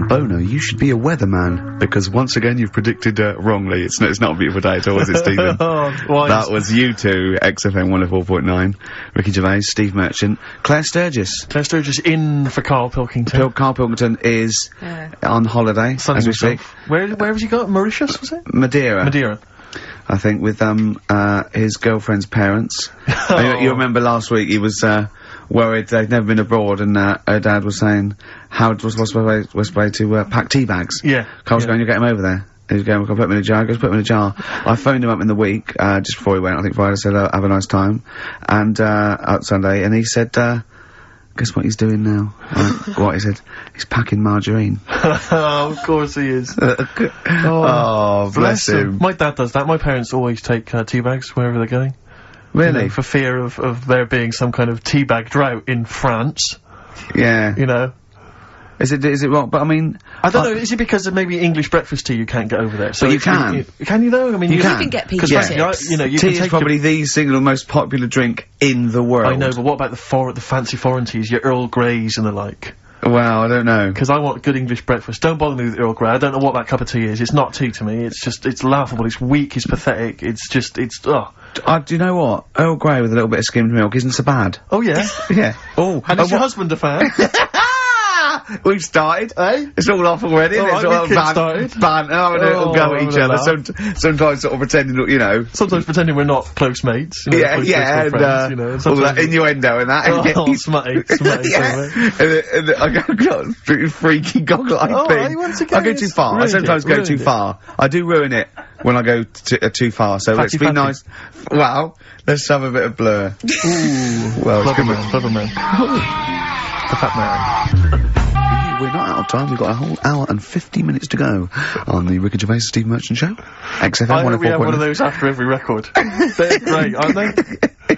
Bono, you should be a weatherman, because once again you've predicted wrongly. It's not a beautiful day at all, is it, Stephen? That was you two, XFM 104.9. Ricky Gervais, Steve Merchant, Claire Sturgis. Claire Sturgis in for Carl Pilkington. Carl Pilkington is on holiday, as we speak. Where has he got? Mauritius, was it? Madeira. I think, with his girlfriend's parents. You remember last week he was worried they'd never been abroad, and her dad was saying how it was supposed to pack tea bags. Yeah. Carl's going, you get him over there. He's going, we'll put him in a jar. He goes, put him in a jar. I phoned him up in the week, just before he went, I think Friday, said, have a nice time. And, out Sunday, and he said, guess what he's doing now? What he said? He's packing margarine. Oh, of course he is. Oh, bless him. My dad does that. My parents always take tea bags wherever they're going. Really? You know, for fear of there being some kind of tea bag drought in France. Yeah. You know. Is it wrong? But I mean, I don't know. Is it because of maybe English breakfast tea you can't get over there? So you can. Can you though? I mean, you can get peach tips. You know, you tea can is probably the single most popular drink in the world. I know, but what about the fancy foreign teas, your Earl Greys and the like? Well, I don't know. Because I want good English breakfast. Don't bother me with Earl Grey. I don't know what that cup of tea is. It's not tea to me. It's laughable. It's weak. It's pathetic. Do you know what? Earl Grey with a little bit of skimmed milk isn't so bad. Oh, yeah? Yeah. Oh. And is your husband a fan? We've started. Eh? It's all off already. All right, it's all started. It'll go at each other. Sometimes sort of pretending, you know. Sometimes pretending we're not close mates. You know, close friends, you know. All that innuendo and that. Smutty. And I got freaky goggle-eyed thing. I go too far. Really I sometimes go too far. I do ruin it when I go too far. So let's be nice. Well, let's have a bit of Blur. Ooh. Well, clever man. The fat man. We're not out of time. We've got a whole hour and 50 minutes to go on the Ricky Gervais Steve Merchant Show. XFM 104.9. We have one of those after every record. They're great, aren't they? I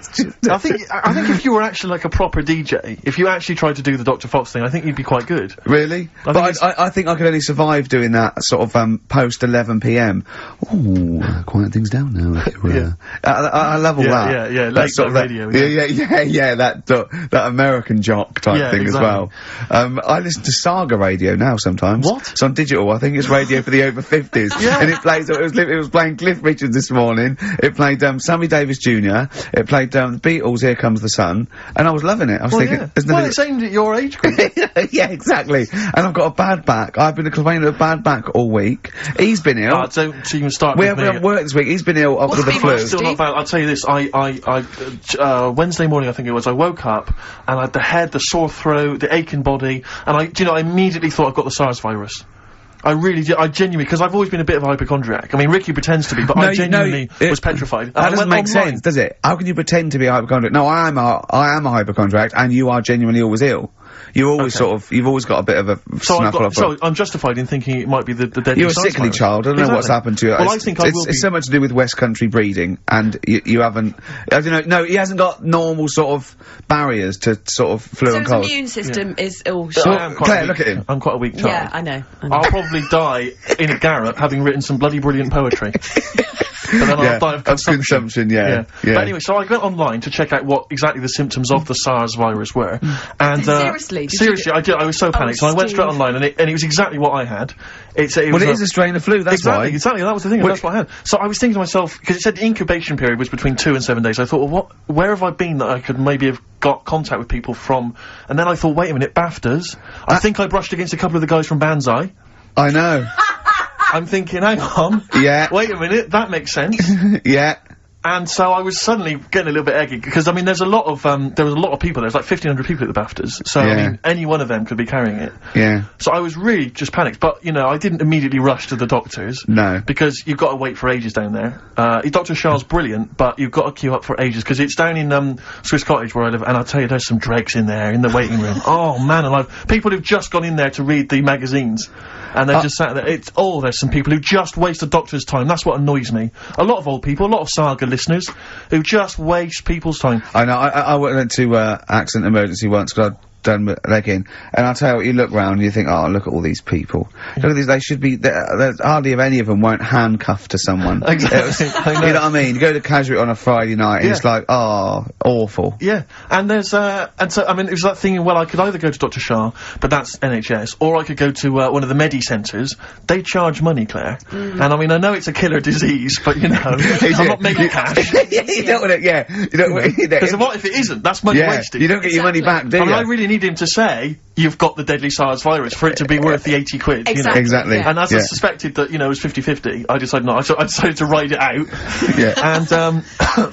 think if you were actually like a proper DJ, if you actually tried to do the Dr. Fox thing, I think you'd be quite good. Really? I think I could only survive doing that sort of post 11 PM. Ooh, quiet things down now. I love all that. Yeah, late sort of radio. Yeah, that American jock type thing as well. I listen to Saga radio now sometimes. What? It's on digital. I think it's radio for the over 50s. Yeah. And it plays. It was playing Cliff Richards this morning. It played Sammy Davis Jr. It played the Beatles' Here Comes the Sun, and I was loving it. I was thinking, it's aimed at your age group. Yeah, exactly. And I've got a bad back. I've been complaining of a bad back all week. He's been ill. Don't even start we with me. haven't worked this week. He's been ill with the flu. Still not bad. I'll tell you this. Wednesday morning, I think it was, I woke up, and I had the head, the sore throat, the aching body, and I immediately thought I've got the SARS virus. I really did. I genuinely, because I've always been a bit of a hypochondriac. I mean, Ricky pretends to be, but I genuinely was petrified. That doesn't make sense, does it? How can you pretend to be a hypochondriac? No, I am a hypochondriac, and you are genuinely always ill. You're always you've always got a bit of a snaffle. So I'm justified in thinking it might be the deadly You're a sickly child. I don't know what's happened to you. Well, I think it's so much to do with West Country breeding, and you haven't. I don't know. No, he hasn't got normal sort of barriers to sort of flu and cold. His immune system is all Claire, look at him. I'm quite a weak child. Yeah, I know. I'll probably die in a garret having written some bloody brilliant poetry. But then I'll die of consumption. Yeah. But anyway, so I went online to check out what exactly the symptoms of the SARS virus were. And seriously, I did. I was so panicked. So I went straight online, and it was exactly what I had. It is a strain of flu. That's why. Exactly. That was the thing. That's what I had. So I was thinking to myself, because it said the incubation period was between 2 and 7 days. I thought, well, where have I been that I could maybe have got contact with people from? And then I thought, wait a minute, BAFTAs. I think I brushed against a couple of the guys from Banzai. I know. I'm thinking, hang on. Yeah. Wait a minute, that makes sense. Yeah. And so I was suddenly getting a little bit eggy, because, I mean, there was a lot of people, there's like 1,500 people at the BAFTAs, so, I mean, any one of them could be carrying it. Yeah. So I was really just panicked, but, you know, I didn't immediately rush to the doctors. No. Because you've got to wait for ages down there. Dr. Charles, brilliant, but you've got to queue up for ages, because it's down in, Swiss Cottage where I live, and I'll tell you, there's some dregs in there, in the waiting room. Oh, man alive. People who've just gone in there to read the magazines. And they're just sat there. There's some people who just waste the doctor's time. That's what annoys me. A lot of old people, a lot of Saga listeners, who just waste people's time. I know. I went to accident emergency once because done with legging. And I'll tell you what, you look round and you think, oh, look at all these people. Look at these, they should be, there's hardly any of them weren't handcuffed to someone. Exactly. You know what I mean? You go to Casual on a Friday night and it's like, oh, awful. Yeah, and there's, and so, I mean, it was that thing, well, I could either go to Dr. Shah, but that's NHS, or I could go to, one of the Medi-centres. They charge money, Claire. And I mean, I know it's a killer disease, but, you know, I'm not making cash. You don't want it, you don't want it. Because what if it isn't? That's money wasted. You don't get your money back, do you? I mean, I really need him to say, you've got the deadly SARS virus for it to be worth the 80 quid, exactly. you know? Exactly. Yeah. And as I suspected that, you know, it was 50-50, I decided not. I decided to ride it out. And,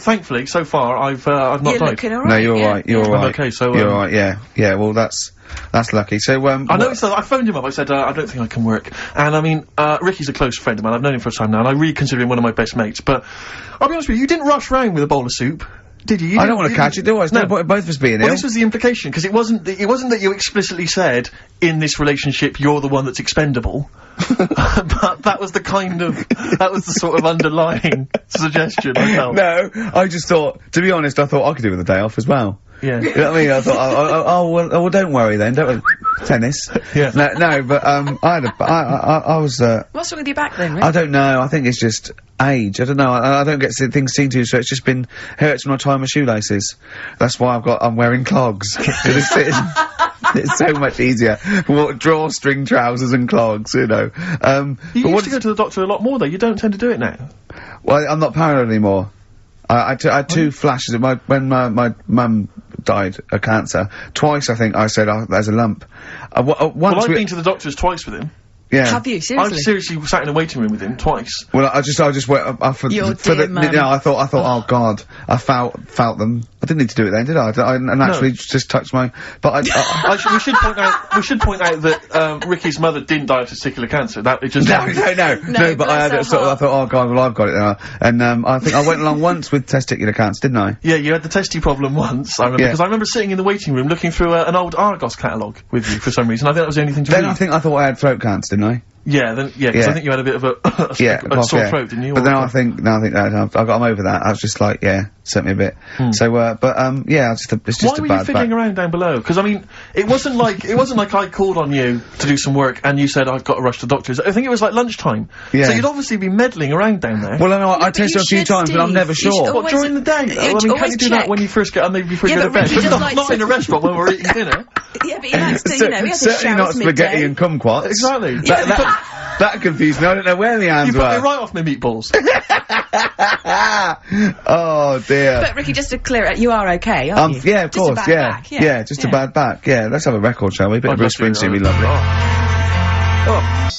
thankfully, so far, I've not You're died. looking alright. No, you're alright, you're alright. Okay, so, you're alright, yeah, well, that's lucky. So, I noticed that I phoned him up, I said, I don't think I can work. And I mean, Ricky's a close friend of mine, I've known him for a time now, and I really consider him one of my best mates, but I'll be honest with you, you didn't rush round with a bowl of soup. Did you? I don't want to catch it, do I? It's no point in both of us being ill. Well, this was the implication, because it wasn't that you explicitly said, in this relationship, you're the one that's expendable. But that was the sort of underlying suggestion, I felt. No, I just thought, to be honest, I thought I could do with a day off as well. Yeah. You know what I mean? I thought, well, don't worry then, don't tennis. Yeah. No, but, I was, What's wrong with your back then, Rick? I don't know, I think it's just age, I don't know, I don't get things seen to, so it's just been, hurts when I tie my shoelaces. That's why I'm wearing clogs. It's so much easier. Drawstring trousers and clogs, you know. You used to go to the doctor a lot more though, you don't tend to do it now. Well, I'm not paranoid anymore. I had two flashes when my mum died of cancer. Twice, I think, I said, oh, there's a lump. Once well, I've been to the doctors twice with him. Yeah. Have you? Seriously? I've seriously sat in a waiting room with him twice. Well, I just went for the mum. no, I thought, oh God, I felt them. I didn't need to do it then, did I? I naturally just touched my. But we should point out that Ricky's mother didn't die of testicular cancer. That it just no. But I had it, I thought, oh God, well I've got it now. And I think I went along once with testicular cancer, didn't I? Yeah, you had the testy problem once. I remember because I remember sitting in the waiting room looking through an old Argos catalogue with you for some reason. I think that was the only thing to read. Then I thought I had throat cancer, didn't I? Yeah, because I think you had a bit of a sore throat, didn't you? But then I think that I'm over that. I was just like, sent me a bit. So, it's just Why a were bad you fiddling around down below? Because I mean, it wasn't like I called on you to do some work and you said I've got to rush to the doctors. I think it was like lunchtime. Yeah. So you'd obviously be meddling around down there. Well, I know I tested a few times, but I'm never sure. What, during the day? I mean, can't you do that when you first get, maybe before you go to bed? Not in a restaurant when we're eating dinner. Yeah, but he likes to, you know, he has a certainly not spaghetti and kumquats. Exactly. That confused me. I don't know where the hands You were. put me right off my meatballs. Oh dear. But Ricky, just to clear it, you are okay, aren't you? Yeah, of course. Just a bad back, Yeah, just a bad back. Yeah, let's have a record, shall we? A bit of Bruce Springsteen, be lovely.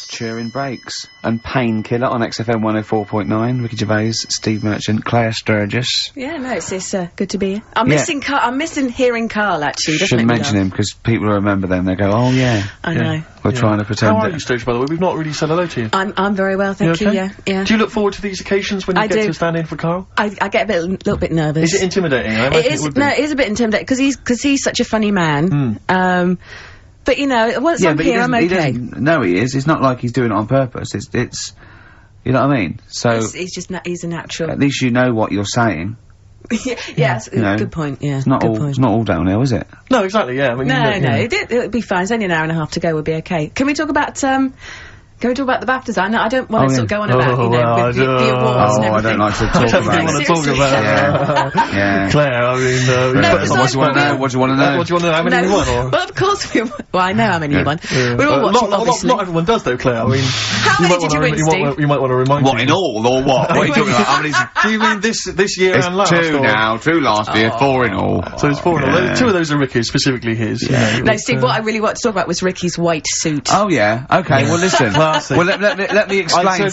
Cheering breaks and Painkiller on XFM 104.9. Ricky Gervais, Steve Merchant, Claire Sturgis. Yeah, no, it's good to be here. I'm missing Karl. I'm missing hearing Karl, actually. Shouldn't mention him, because people remember them. They go, oh, yeah. I know. We're trying to pretend. How are you, Sturgis, by the way? We've not really said hello to you. I'm very well, thank you, yeah. Do you look forward to these occasions when you get to stand in for Karl? I get a little bit nervous. Is it intimidating? I imagine it would be. No, it is a bit intimidating, because he's such a funny man. But, you know, once I'm here, I'm okay. No, he is. It's not like he's doing it on purpose. It's you know what I mean? So... he's a natural. At least you know what you're saying. Yeah, good point, yeah. It's not all downhill, is it? No, exactly, yeah. I mean, no, it'll be fine. It's only an hour and a half to go, we'll be okay. Can we talk about, the BAFTAs? I don't want to sort of go on about, with the awards and everything. I don't like to talk about it. want to talk about Yeah. Claire, I mean, what do you want to know? What do you want to know? What do you want to know? How many you won? Or? Well, of course we won. Well, I know how many you won. We're all watching, obviously. Not everyone does, though, Claire. I mean, how many did you win, Steve? You might want to remind me. What, in all, or what? What are you talking about? How many? Do you mean this year and last? Two now, two last year, 4 in all. So it's 4 in all. 2 of those are Ricky's, specifically his. Yeah. No, Steve, what I really want to talk about was Ricky's white suit. Oh, yeah. Okay, well, listen. Well, let me explain.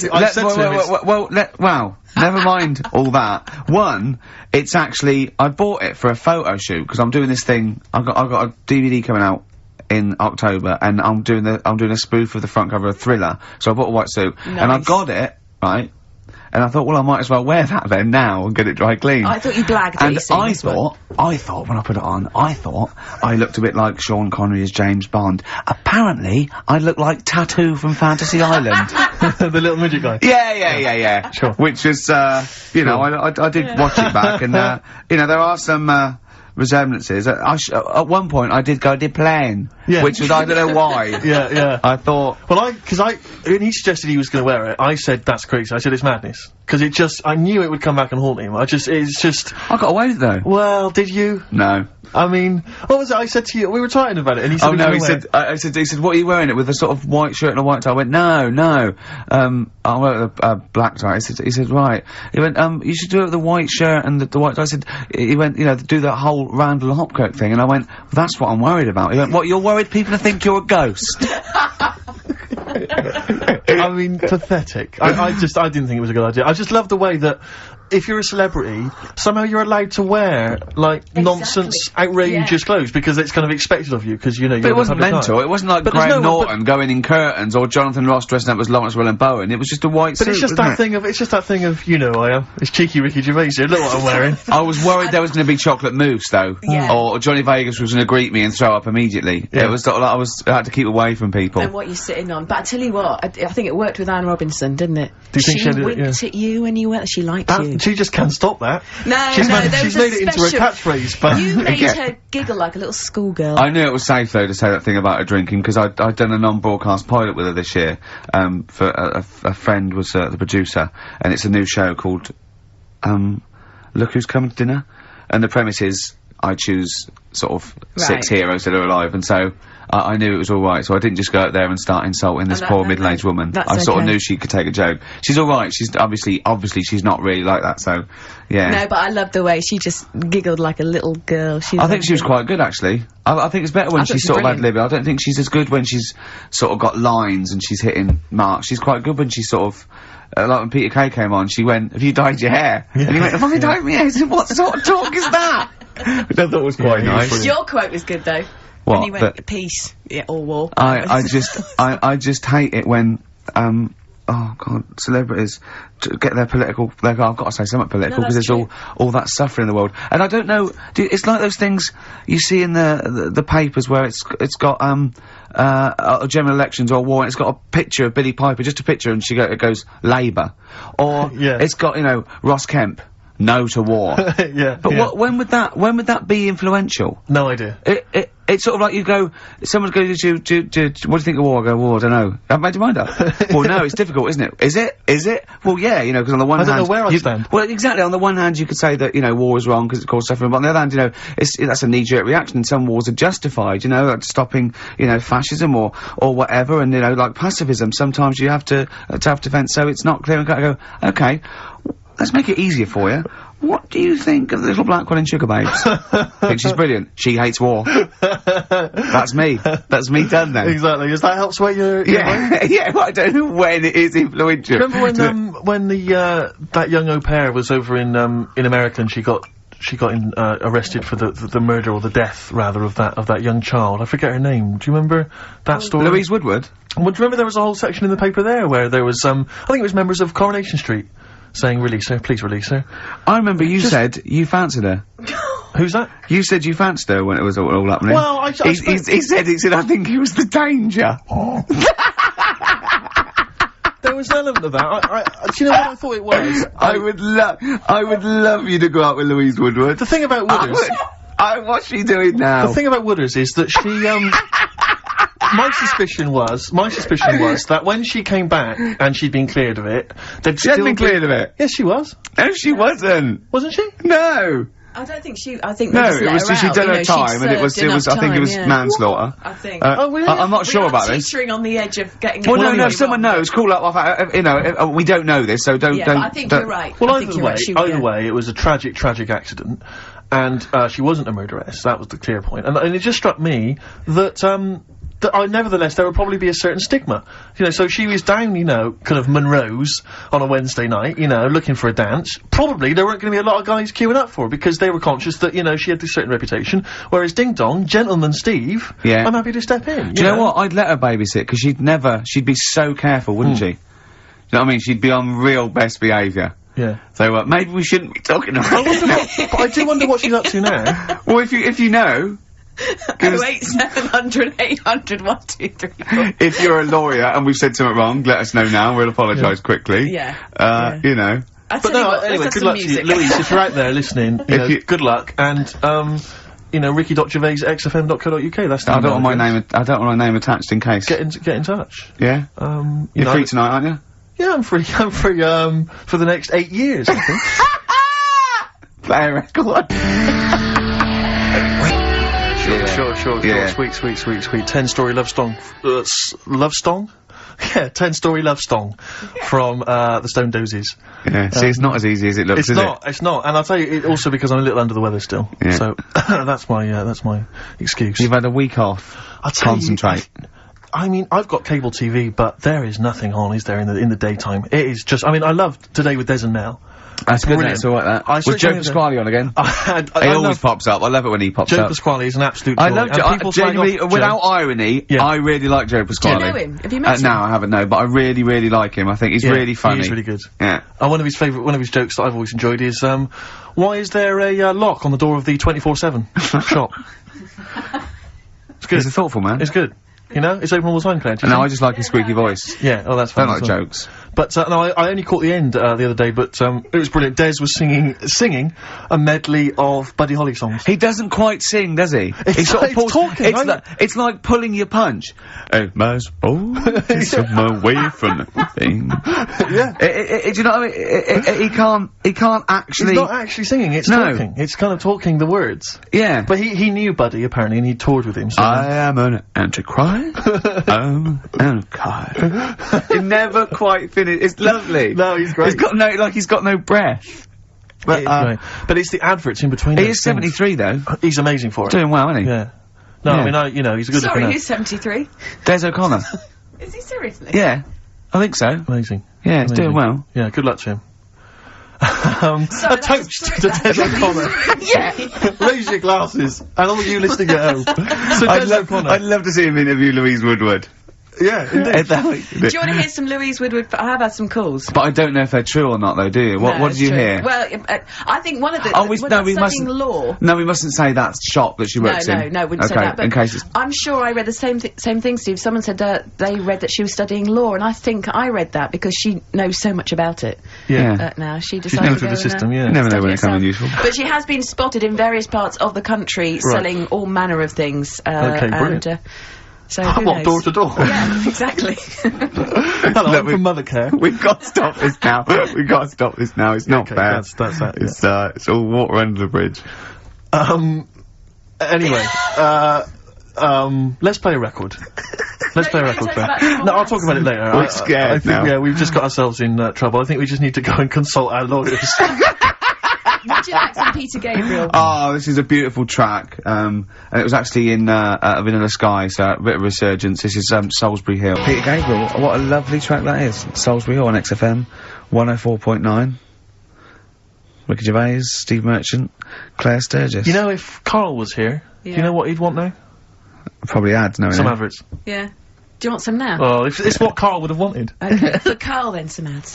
Wow. Never mind all that. One, it's actually, I bought it for a photo shoot, because I'm doing this thing, I've got a DVD coming out in October, and I'm doing a spoof of the front cover of Thriller, so I bought a white suit, and I got it, right, and I thought, well, I might as well wear that then now and get it dry clean. I thought you blagged and these I thought when I put it on, I looked a bit like Sean Connery as James Bond. Apparently, I looked like Tattoo from Fantasy Island. The little midget guy. Yeah. Sure. Which is, I did watch it back, and, there are some, resemblances. At one point, I did plan, which was, I don't know why. Yeah. I thought... Well, when he suggested he was gonna wear it, I said, that's crazy. I said, it's madness. Because I knew it would come back and haunt him. I got away with it, though. Well, did you? No. I mean, what was it I said to you? We were talking about it, and he said... Oh, no, he said, he said, what are you wearing it with, a sort of white shirt and a white tie? I went, no. I'll wear a black tie. He said, right. He went, you should do it with the white shirt and the white tie. I said, he went, you know, do that whole Randall Hopkirk thing, and I went, well, that's what I'm worried about. He went, what, you're worried people will think you're a ghost? I mean, pathetic. I didn't think it was a good idea. I just love the way that if you're a celebrity, somehow you're allowed to wear, like, nonsense, outrageous clothes, because it's kind of expected of you, because, you know, you're But it wasn't mental. It wasn't like Graham Norton going in curtains, or Jonathan Ross dressing up as Lawrence Llewellyn-Bowen. It was just a white suit, But it's just that thing of, you know, I am. It's cheeky Ricky Gervais here. Look what I'm wearing. I was worried there was going to be chocolate mousse, though. Yeah. Or Johnny Vegas was going to greet me and throw up immediately. Yeah. It was sort of like I had to keep away from people. And what you're sitting on. But I tell you what, I think it worked with Anne Robinson, didn't it? Do you think she winked at you when you went, she liked you. She just can't stop that. She's made it into a catchphrache, but... You made her giggle like a little schoolgirl. I knew it was safe, though, to say that thing about her drinking, because I'd done a non-broadcast pilot with her this year, for a friend was the producer, and it's a new show called, Look Who's Coming to Dinner, and the premise is, I choose sort of 6 heroes that are alive, and so I knew it was alright, so I didn't just go out there and start insulting this poor middle-aged woman. I sort of knew she could take a joke. She's alright, she's obviously she's not really like that, so, yeah. No, but I loved the way she just giggled like a little girl. I think she was quite good, actually. I think it's better when she's sort of ad-libbing. I don't think she's as good when she's sort of got lines and she's hitting marks. She's quite good when she's sort of... like when Peter Kay came on, she went, have you dyed your hair? Yeah. And he went, have I dyed my hair? I said, what sort of talk is that? Which I thought was quite nice. Your quote was good, though. What? When he went, peace, or war. I just hate it when, oh god, celebrities get their political, I've got to say something political, because there's all that suffering in the world. And I don't know, it's like those things you see in the papers where it's got, general elections or war, and it's got a picture of Billy Piper, just a picture, and it goes, Labour. Or, it's got, you know, Ross Kemp, no to war. But when would that be influential? No idea. It's sort of like you go, someone's going to what do you think of war? I go, well, I don't know. I've made your mind up. Well, no, it's difficult, isn't it? Is it? Well, yeah, you know, because on the one hand... I don't know where I stand. Well, exactly, on the one hand you could say that, you know, war is wrong because it causes suffering, but on the other hand, you know, that's a knee-jerk reaction, and some wars are justified, you know, like stopping, you know, fascism or whatever, and, you know, like pacifism, sometimes you have to have defence, so it's not clear and cut. I go, okay, let's make it easier for you. What do you think of the little black one in Sugar Babes? I think she's brilliant. She hates war. That's me. That's me done then. Exactly. Does that help sway your mind? Yeah, well, I don't know when it is influential. Remember when that young au pair was over in America and she got arrested for the murder or the death rather of that young child. I forget her name. Do you remember that story? Louise Woodward. Well, do you remember there was a whole section in the paper there where there was I think it was members of Coronation Street saying, release her, please release her. I remember you said you fancied her. Who's that? You said you fancied her when it was all happening. Well, he said I think he was the danger. There was an element of that. Do you know what I thought it was? I would love you to go out with Louise Woodward. The thing about Wooders... what's she doing now? The thing about Wooders is that she, My suspicion was that when she came back and she'd been cleared of it, she hadn't been cleared of it. Yes, she was. No, she wasn't. Wasn't she? No. I don't think she. I think no, they just let her she'd out, done her know, time, and it was. I think it was manslaughter. I think. Oh, really? I'm not sure about this. Teetering on the edge of getting. Well, no. If someone knows, call up. You know, we don't know this, so don't. Yeah, but I think you're right. Well, either way, it was a tragic accident, and she wasn't a murderess. That was the clear point, and it just struck me that nevertheless, there would probably be a certain stigma. You know, so she was down, you know, kind of Monroe's on a Wednesday night, you know, looking for a dance. Probably there weren't going to be a lot of guys queuing up for her because they were conscious that, you know, she had this certain reputation. Whereas Ding Dong, Gentleman Steve, I'm happy to step in. Do you know what? I'd let her babysit because she'd be so careful, wouldn't she? Do you know what I mean? She'd be on real best behaviour. Yeah. So, maybe we shouldn't be talking about it. But I do wonder what she's up to now. Well, if you know... 08700 800 1234. If you're a lawyer and we've said something wrong, let us know now. We'll apologise quickly. Yeah. You know. But no, anyway, good luck to you, Louise. If you're out there listening, you know, good luck. And you know, ricky.gervais@xfm.co.uk. That's the I don't email want my address. name. I don't want my name attached in case. Get in touch. Yeah. You You're know, free tonight, aren't you? Yeah, I'm free. I'm free. For the next 8 years, I think. Play a record. Sure. Yeah. Sweet. 10-story love song. Love song? Yeah, 10-story love song from the Stone Dozes. Yeah. See, it's not as easy as it looks, is it? It's not. And I'll tell you, it also because I'm a little under the weather still. Yeah. So that's my excuse. You've had a week off. I'll tell Concentrate. I mean, I've got cable TV, but there is nothing on, is there, in the daytime? It is just. I mean, I loved Today with Des and Mel. That's good. Brilliant. That's all right. That was Joe Pasquale on again. He always pops up. I love it when he pops Joe up. Pasquale is an absolute joy. I love Joe. Genuinely, without irony, I really like Joe Pasquale. Do you know him? Have you met him? No, I haven't. No, but I really, really like him. I think he's really funny. He's really good. Yeah. One of his jokes that I've always enjoyed is, why is there a lock on the door of the 24/7 shop? It's good. He's a thoughtful man. It's good. You know, it's open all the time, Claire. No, I just like his squeaky voice. Yeah, oh, that's I fine. don't like jokes. But, no, I only caught the end, the other day, but, it was brilliant. Des was singing a medley of Buddy Holly songs. He doesn't quite sing, does he? He sort of talking. It's like pulling your punch. My voice on my way from nothing. Yeah. Do you know what I mean? He can't actually... He's not actually singing, it's talking. It's kind of talking the words. Yeah. But he knew Buddy, apparently, and he toured with him, so... I am an antichrist. I'm an antichrist. He never quite finished. It's lovely. No, he's great. He's got no breath. But, but it's the adverts in between. He is 73 though. He's amazing for it. Doing well, isn't he? Yeah. No, Yeah. I mean, he's a good looking Sorry, man. who's 73? Des O'Connor. Is he seriously? Yeah. I think so. Amazing. Yeah, he's Amazing. doing well. Yeah, good luck to him. A toast to Des O'Connor. Yeah. Raise your glasses. And all you listening at home. So I'd love to see him interview Louise Woodward. Yeah, indeed. Do you want to hear some Louise Woodward? I have had some calls. But I don't know if they're true or not, though, do you? What did you hear? Well, I think one of the... we mustn't... law... No, we mustn't say that shop that she works in. No, wouldn't say that. But in case it's... I'm sure I read the same thing, Steve. Someone said they read that she was studying law, and I think I read that because she knows so much about it. Yeah. Now she She's decided known to through go the system, and, yeah. You never know study when it comes in herself. useful. But she has been spotted in various parts of the country selling all manner of things. Okay, brilliant. And, so who What, knows? door to door? Yeah, exactly. Hello, I'm from Mothercare. We've got to stop this now. We've got to stop this now. It's not Okay, fair. that's that, It's all water under the bridge. Anyway, let's play a record. Let's play a record, Claire. No, I'll talk about it later. We're scared I think, now. yeah, we've just got ourselves in trouble. I think we just need to go and consult our lawyers. Would you like some Peter Gabriel? Oh, this is a beautiful track. And it was actually in Vanilla Sky, so a bit of resurgence. This is Salisbury Hill. Peter Gabriel, what a lovely track that is. Salisbury Hill on XFM 104.9. Ricky Gervais, Steve Merchant, Claire Sturgis. You know, if Karl was here, do you know what he'd want now? Probably ads, no. Some adverts. Yeah. Do you want some now? Oh, it's what Karl would have wanted. Okay. For Karl, then, some ads.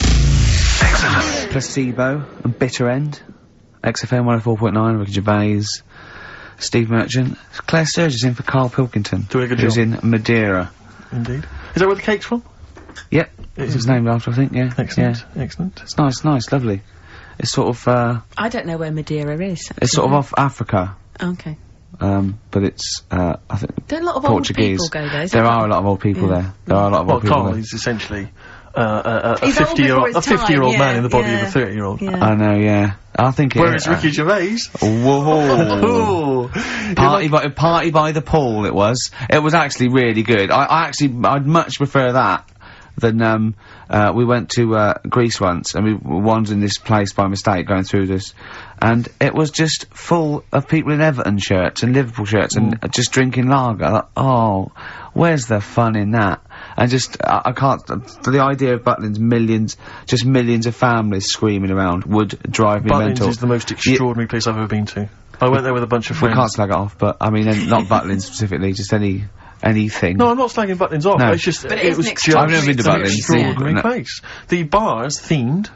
Placebo and Bitter End. XFM 104.9, Ricky Gervais, Steve Merchant, Claire Sturgis in for Karl Pilkington, Doing a good who's job. in Madeira. Indeed. Is that where the cake's from? Yep, it's named after, I think, yeah. Excellent, yeah. excellent. It's nice, lovely. It's sort of, I don't know where Madeira is. it's sort of off Africa. Okay. But it's, I think, There are a lot of Portuguese. old people go there. There are a lot of old people there. There are a lot of old people Karl there. is essentially a He's old before his time, 50-year-old man yeah, in the body of yeah. a 30-year-old. Yeah. I know, yeah. I think it Whereas Ricky Gervais... Whoa! Party by the pool, it was. It was actually really good. I'd much prefer that than, we went to, Greece once, and we wandered in this place by mistake going through this, and it was just full of people in Everton shirts and Liverpool shirts and just drinking lager. Like, oh, where's the fun in that? And just, I can't, the idea of Butlins, millions of families screaming around would drive me mental. Butlins is the most extraordinary place I've ever been to. I went there with a bunch of friends. We can't slag it off, but, I mean, not Butlins specifically, just anything. No, I'm not slagging Butlins off. No. It's just, But it was an just I've never been to an Butlins. extraordinary Yeah. place. The bars themed.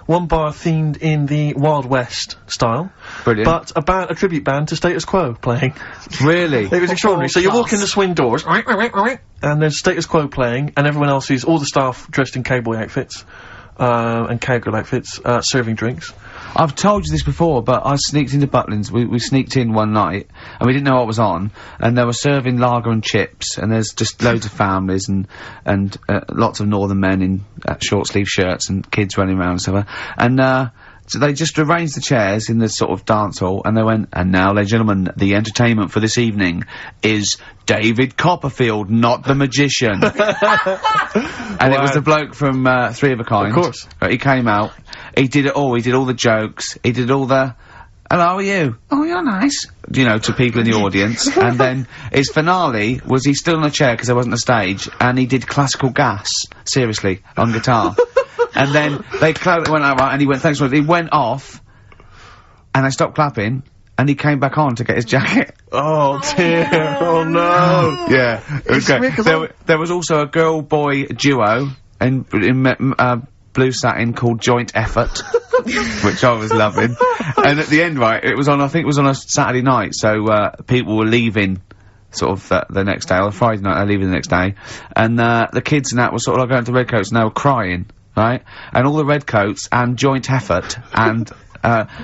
One bar themed in the Wild West style. Brilliant. But a tribute band to Status Quo playing. Really? It was extraordinary. So you walk in the swing doors, and there's Status Quo playing, and everyone else is, all the staff dressed in cowboy outfits. and cowgirl outfits, serving drinks. I've told you this before, but I sneaked into Butlins. We sneaked in one night, and we didn't know what was on, and they were serving lager and chips, and there's just loads of families and lots of northern men in short sleeve shirts and kids running around and stuff. And so they just arranged the chairs in the sort of dance hall, and they went, and now, ladies and gentlemen, the entertainment for this evening is David Copperfield, not the magician. And it was the bloke from Three of a Kind. Of course. He came out, he did it all, he did all the jokes, he did all the, hello, how are you? Oh, you're nice. You know, to people in the audience. And then his finale was he stood on a chair because there wasn't a stage, and he did classical gas, seriously, on guitar. And then they went out, right, and he went, thanks for it. He went off, and they stopped clapping, and he came back on to get his jacket. Oh dear, oh no. Yeah, it was great. There was also a girl-boy duo in blue satin called Joint Effort, which I was loving. And at the end, right, it was on, I think it was on a Saturday night, so, people were leaving sort of the next day, or Friday night, they're leaving the next day, and, the kids and that were sort of like going to Redcoats, and they were crying. Right? And all the Redcoats and Joint Effort and,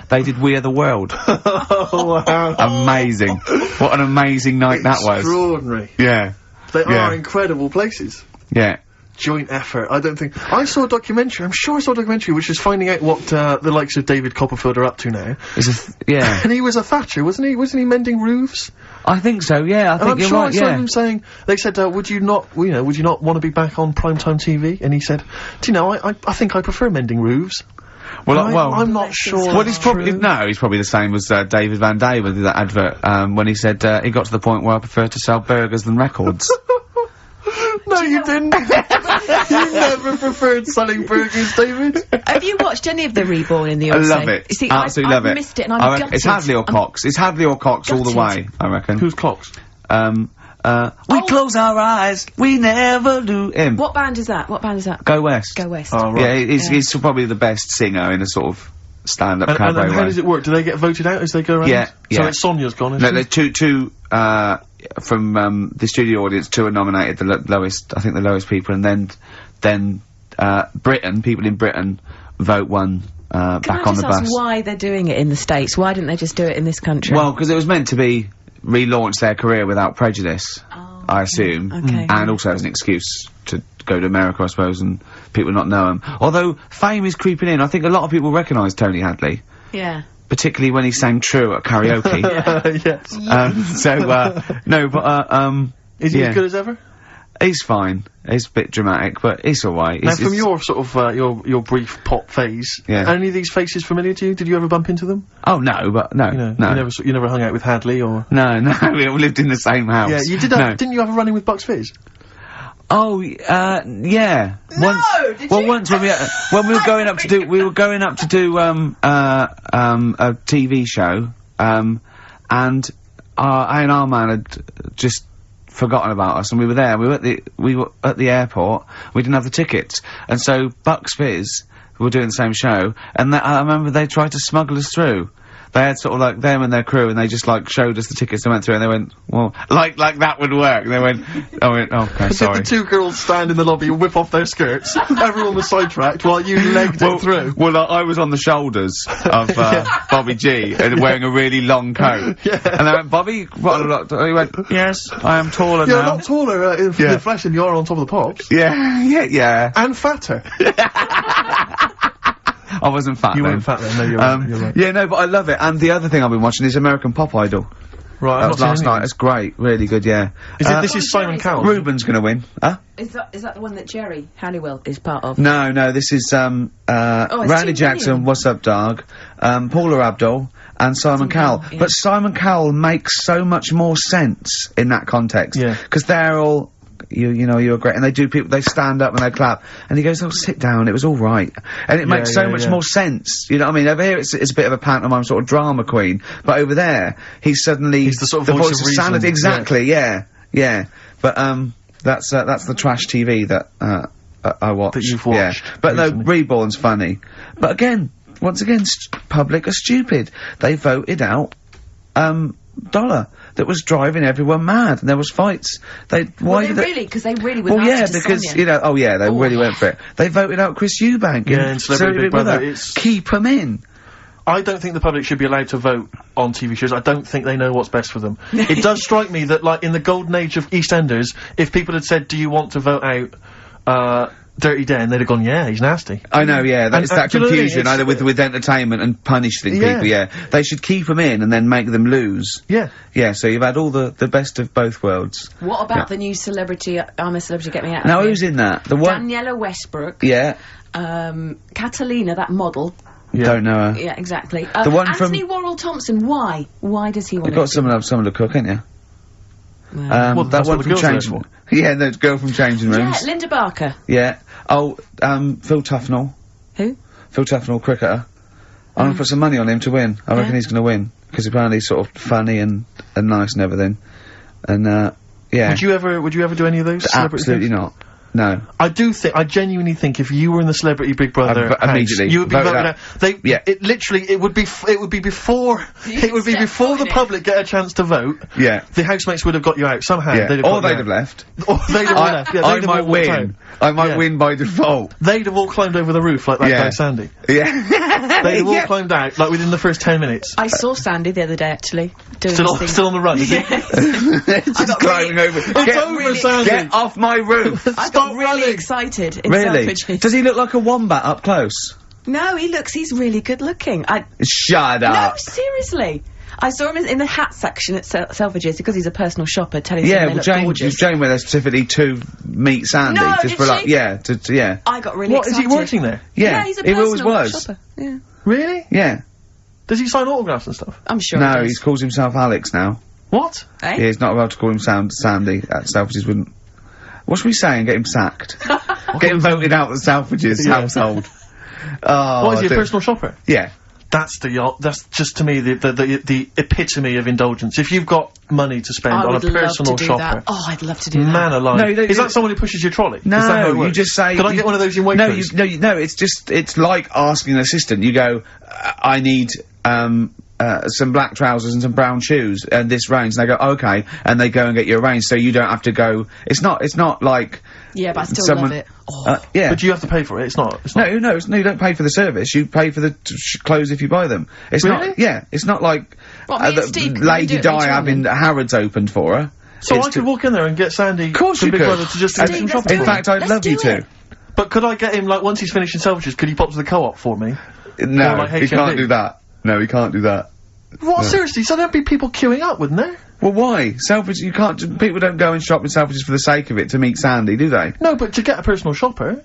they did We Are the World. Oh, wow. Amazing. What an amazing night that was. Extraordinary. Yeah. They are incredible places. Yeah. Joint Effort. I don't think... I saw a documentary, I'm sure I saw a documentary which is finding out what, the likes of David Copperfield are up to now. Yeah. And he was a thatcher, wasn't he? Wasn't he mending roofs? I think so, yeah, I think you're right, yeah. I saw him saying, they said, would you not want to be back on primetime TV? And he said, do you know, I think I prefer mending roofs. Well, I'm not sure. Well, he's probably the same as David Van Day with that advert, when he said, he got to the point where I prefer to sell burgers than records. No, you didn't. You never preferred selling burgers, David. Have you watched any of the Reborn in the USA? I love it. See, absolutely love it. I missed it, and I'm gutted. It's Hadley or Cox. It's Hadley or Cox all the way, I reckon. Who's Cox? We close our eyes, we never do him. What band is that? What band is that? Go West. Go West. Oh, right. Yeah, he's probably the best singer in a sort of stand-up cabaret and how does it work? Do they get voted out as they go around? Yeah, So like Sonia's gone, isn't No, there's two, from, the studio audience, two are nominated, the lowest, I think the lowest people, and then, Britain, people in Britain vote one, back on the bus. Can I just ask why they're doing it in the States? Why didn't they just do it in this country? Well, because it was meant to be relaunch their career without prejudice, I assume. Okay. And also as an excuse to go to America, I suppose, and people not know him. Although, fame is creeping in. I think a lot of people recognise Tony Hadley. Yeah. Particularly when he sang True at karaoke. Yes. No, but, Is he as good as ever? He's fine. He's a bit dramatic, but he's alright. Now, from your sort of, your brief pop phase, are any of these faces familiar to you? Did you ever bump into them? Oh, no, but no, no. You never hung out with Hadley, or? No, we all lived in the same house. Yeah, you did have, didn't you have a run-in with Bucks Fizz? Oh, yeah. Once when we were going up to do, a TV show, and A&R man had just forgotten about us, and we were there, we were at the airport, we didn't have the tickets, and so Bucks Fizz were doing the same show, and I remember they tried to smuggle us through. They had sort of like them and their crew, and they just like showed us the tickets and went through, and they went, well, like that would work. And they went, okay, sorry. Did the two girls stand in the lobby and whip off their skirts? Everyone was sidetracked while you legged it through. Well, I was on the shoulders of Bobby G, and wearing a really long coat. Yeah. And they went, Bobby, what? He went, yes, I am taller now. You're not taller in the flesh than you are on top of the pops. Yeah. And fatter. I wasn't fat then. You weren't fat then, no, you're right. Yeah, no, but I love it. And the other thing I've been watching is American Pop Idol. Right, that was last night. It's great, really good, yeah. This is Simon Cowell. Ruben's gonna win. Huh? Is that the one that Jerry Halliwell is part of? No, this is, Randy Jackson, What's Up, Dog, Paula Abdul, and Simon Cowell. Yeah. But Simon Cowell makes so much more sense in that context. Yeah. Because they're all, you know, you're great, and they stand up and they clap, and he goes, oh, sit down, it was all right. And it makes so much more sense, you know what I mean? Over here, it's a bit of a pantomime sort of drama queen, but over there, he's the sort of voice of sanity. Exactly, yeah. But, that's the trash TV that, I watch. That you've watched. Yeah. But recently. No, Reborn's funny. But again, once again, public are stupid. They voted out, Dollar. that was driving everyone mad, and there was fights. Because they really were. Well, yeah, because they really went for it. They voted out Chris Eubank. Yeah, in Celebrity Big Brother. Keep him in. I don't think the public should be allowed to vote on TV shows. I don't think they know what's best for them. It does strike me that, like, in the golden age of EastEnders, if people had said, do you want to vote out, Dirty Den, they'd have gone, yeah, he's nasty. I know, yeah, it's that confusion, either with entertainment and punishing people, yeah. They should keep them in and then make them lose. Yeah. Yeah, so you've had all the best of both worlds. What about the new Celebrity, I'm a Celebrity, Get Me Out? Now, who's in that? The one... Daniela Westbrook. Yeah. Catalina, that model. Yeah. Don't know her. Yeah, exactly. The one Anthony Worrell Thompson, why? Why does he want to... You've got someone to cook, ain't you? Well, that one from Changing... Yeah, the girl from Changing Rooms. Yeah, Linda Barker. Yeah. Oh, Phil Tufnell. Who? Phil Tufnell, cricketer. I'm gonna put some money on him to win. I reckon he's gonna win. Because apparently he's sort of funny and nice and everything. And, yeah. Would you ever do any of those? Absolutely not. No. I genuinely think if you were in the Celebrity Big Brother house, immediately you would be voted out. It would be before the public get a chance to vote. Yeah. The housemates would have got you out somehow. Yeah. They'd have left. Or they'd have left. Yeah, I might win. I might win by default. They'd have all climbed over the roof like that guy Sandy. Yeah. They'd have all climbed out like within the first 10 minutes. I saw Sandy the other day actually. Still on the run, is he? Just climbing over. It's over, Sandy. Get off my roof. I got really excited in Selfridges. Does he look like a wombat up close? No, he's really good looking. Shut up. No, seriously. I saw him in the hat section at Selfridges because he's a personal shopper telling them they look gorgeous. Jane went there specifically to meet Sandy. No, just for like, yeah. I got really excited. Is he working there? Yeah, he's a personal shopper. Yeah. Really? Yeah. Does he sign autographs and stuff? I'm sure No, he calls himself Alex now. What? Eh? Yeah, he's not allowed to call him Sandy at Selfridges, wouldn't... What should we say and get him sacked? Get him voted out of Selfridges household. Oh, what, is he a personal shopper? Yeah. That's just to me the epitome of indulgence. If you've got money to spend on a personal shopper. Oh, I'd love to do that. Man alive. No, is that someone who pushes your trolley? No, you just say... Can I get one of those in Waitrose? No, it's like asking an assistant. You go, I need, some black trousers and some brown shoes and this range, and they go, okay, and they go and get you a range, so you don't have to go... It's not like... Yeah, but I still love it. Yeah. But you have to pay for it, it's not... No, you don't pay for the service, you pay for the clothes if you buy them. It's really? not... Yeah, it's not like... Lady Di having Harrods opened for her. So I could walk in there and get Sandy from Big Brother to just do some shopping. In fact, I'd love you to. But could I get him, like, once he's finished in Selfridges, could he pop to the Co-op for me? No, he can't do that. No, he can't do that. What? No. Seriously? So there'd be people queuing up, wouldn't there? Well, why? Selfridges, you can't... People don't go and shop in Selfridges for the sake of it to meet Sandy, do they? No, but to get a personal shopper...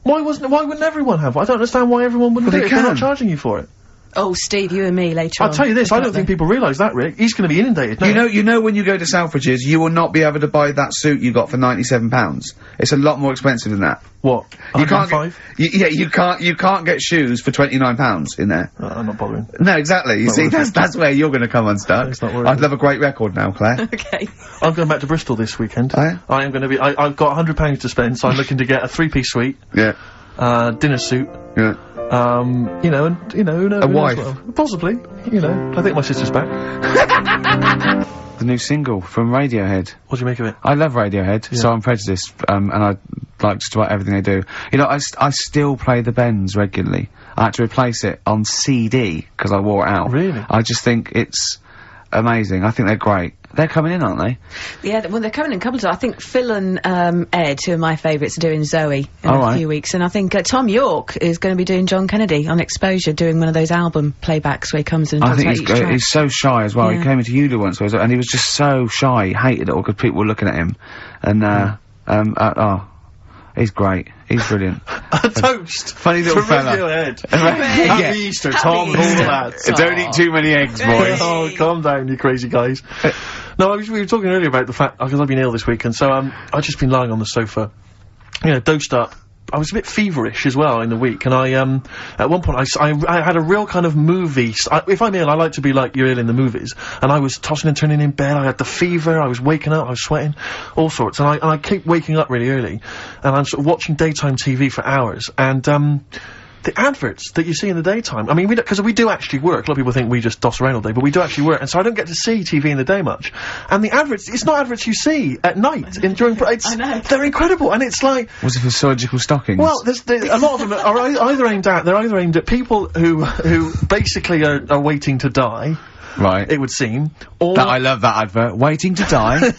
Why wouldn't everyone have one? I don't understand why everyone wouldn't do it if they're not charging you for it. Oh, Steve, you and me later on. I'll tell you this, I don't think people realise that, Rick. He's going to be inundated now. You know when you go to Selfridges, you will not be able to buy that suit you got for £97. It's a lot more expensive than that. What? You can't you can't get shoes for £29 in there. I'm not bothering. No, exactly. You see, that's where you're going to come unstuck. I'd love a great record now, Claire. Okay. I'm going back to Bristol this weekend. Oh, yeah? I am going to be... I've got £100 to spend, so I'm looking to get a 3-piece suite. Yeah. Dinner suit. Yeah. Who knows? A wife. Well. Possibly. I think my sister's back. The new single from Radiohead. What do you make of it? I love Radiohead, so I'm prejudiced, and I like just about everything they do. I still play the Bends regularly. I had to replace it on CD, because I wore it out. Really? I just think it's amazing. I think they're great. They're coming in, aren't they? Yeah, well, they're coming in a couple of times. I think Phil and Ed, who are my favourites, are doing Zoe in a few weeks. And I think Tom York is going to be doing John Kennedy on Exposure, doing one of those album playbacks where he comes in and talks about each track. He's so shy as well. Yeah. He came into Ulu once, and he was just so shy. He hated it all because people were looking at him. And, he's great. He's brilliant. A toast. Funny little fella. Radiohead. Happy Easter, Tom and all the lads. Don't eat too many eggs, boys. Oh, calm down, you crazy guys. No, we were talking earlier about the fact, because I've been ill this week, and so, I've just been lying on the sofa, dosed up. I was a bit feverish as well in the week, and at one point I had a real kind of movie, if I'm ill, I like to be like you're ill in the movies, and I was tossing and turning in bed, I had the fever, I was waking up, I was sweating, all sorts, and I keep waking up really early, and I'm sort of watching daytime TV for hours, and, the adverts that you see in the daytime. I mean, because we do actually work. A lot of people think we just doss around all day, but we do actually work, and so I don't get to see TV in the day much. And the adverts, it's not adverts you see at night during. I know. They're incredible, and it's like. Was it for surgical stockings? Well, a lot of them are either aimed at people who basically are waiting to die. Right. It would seem. Or I love that advert. Waiting to die.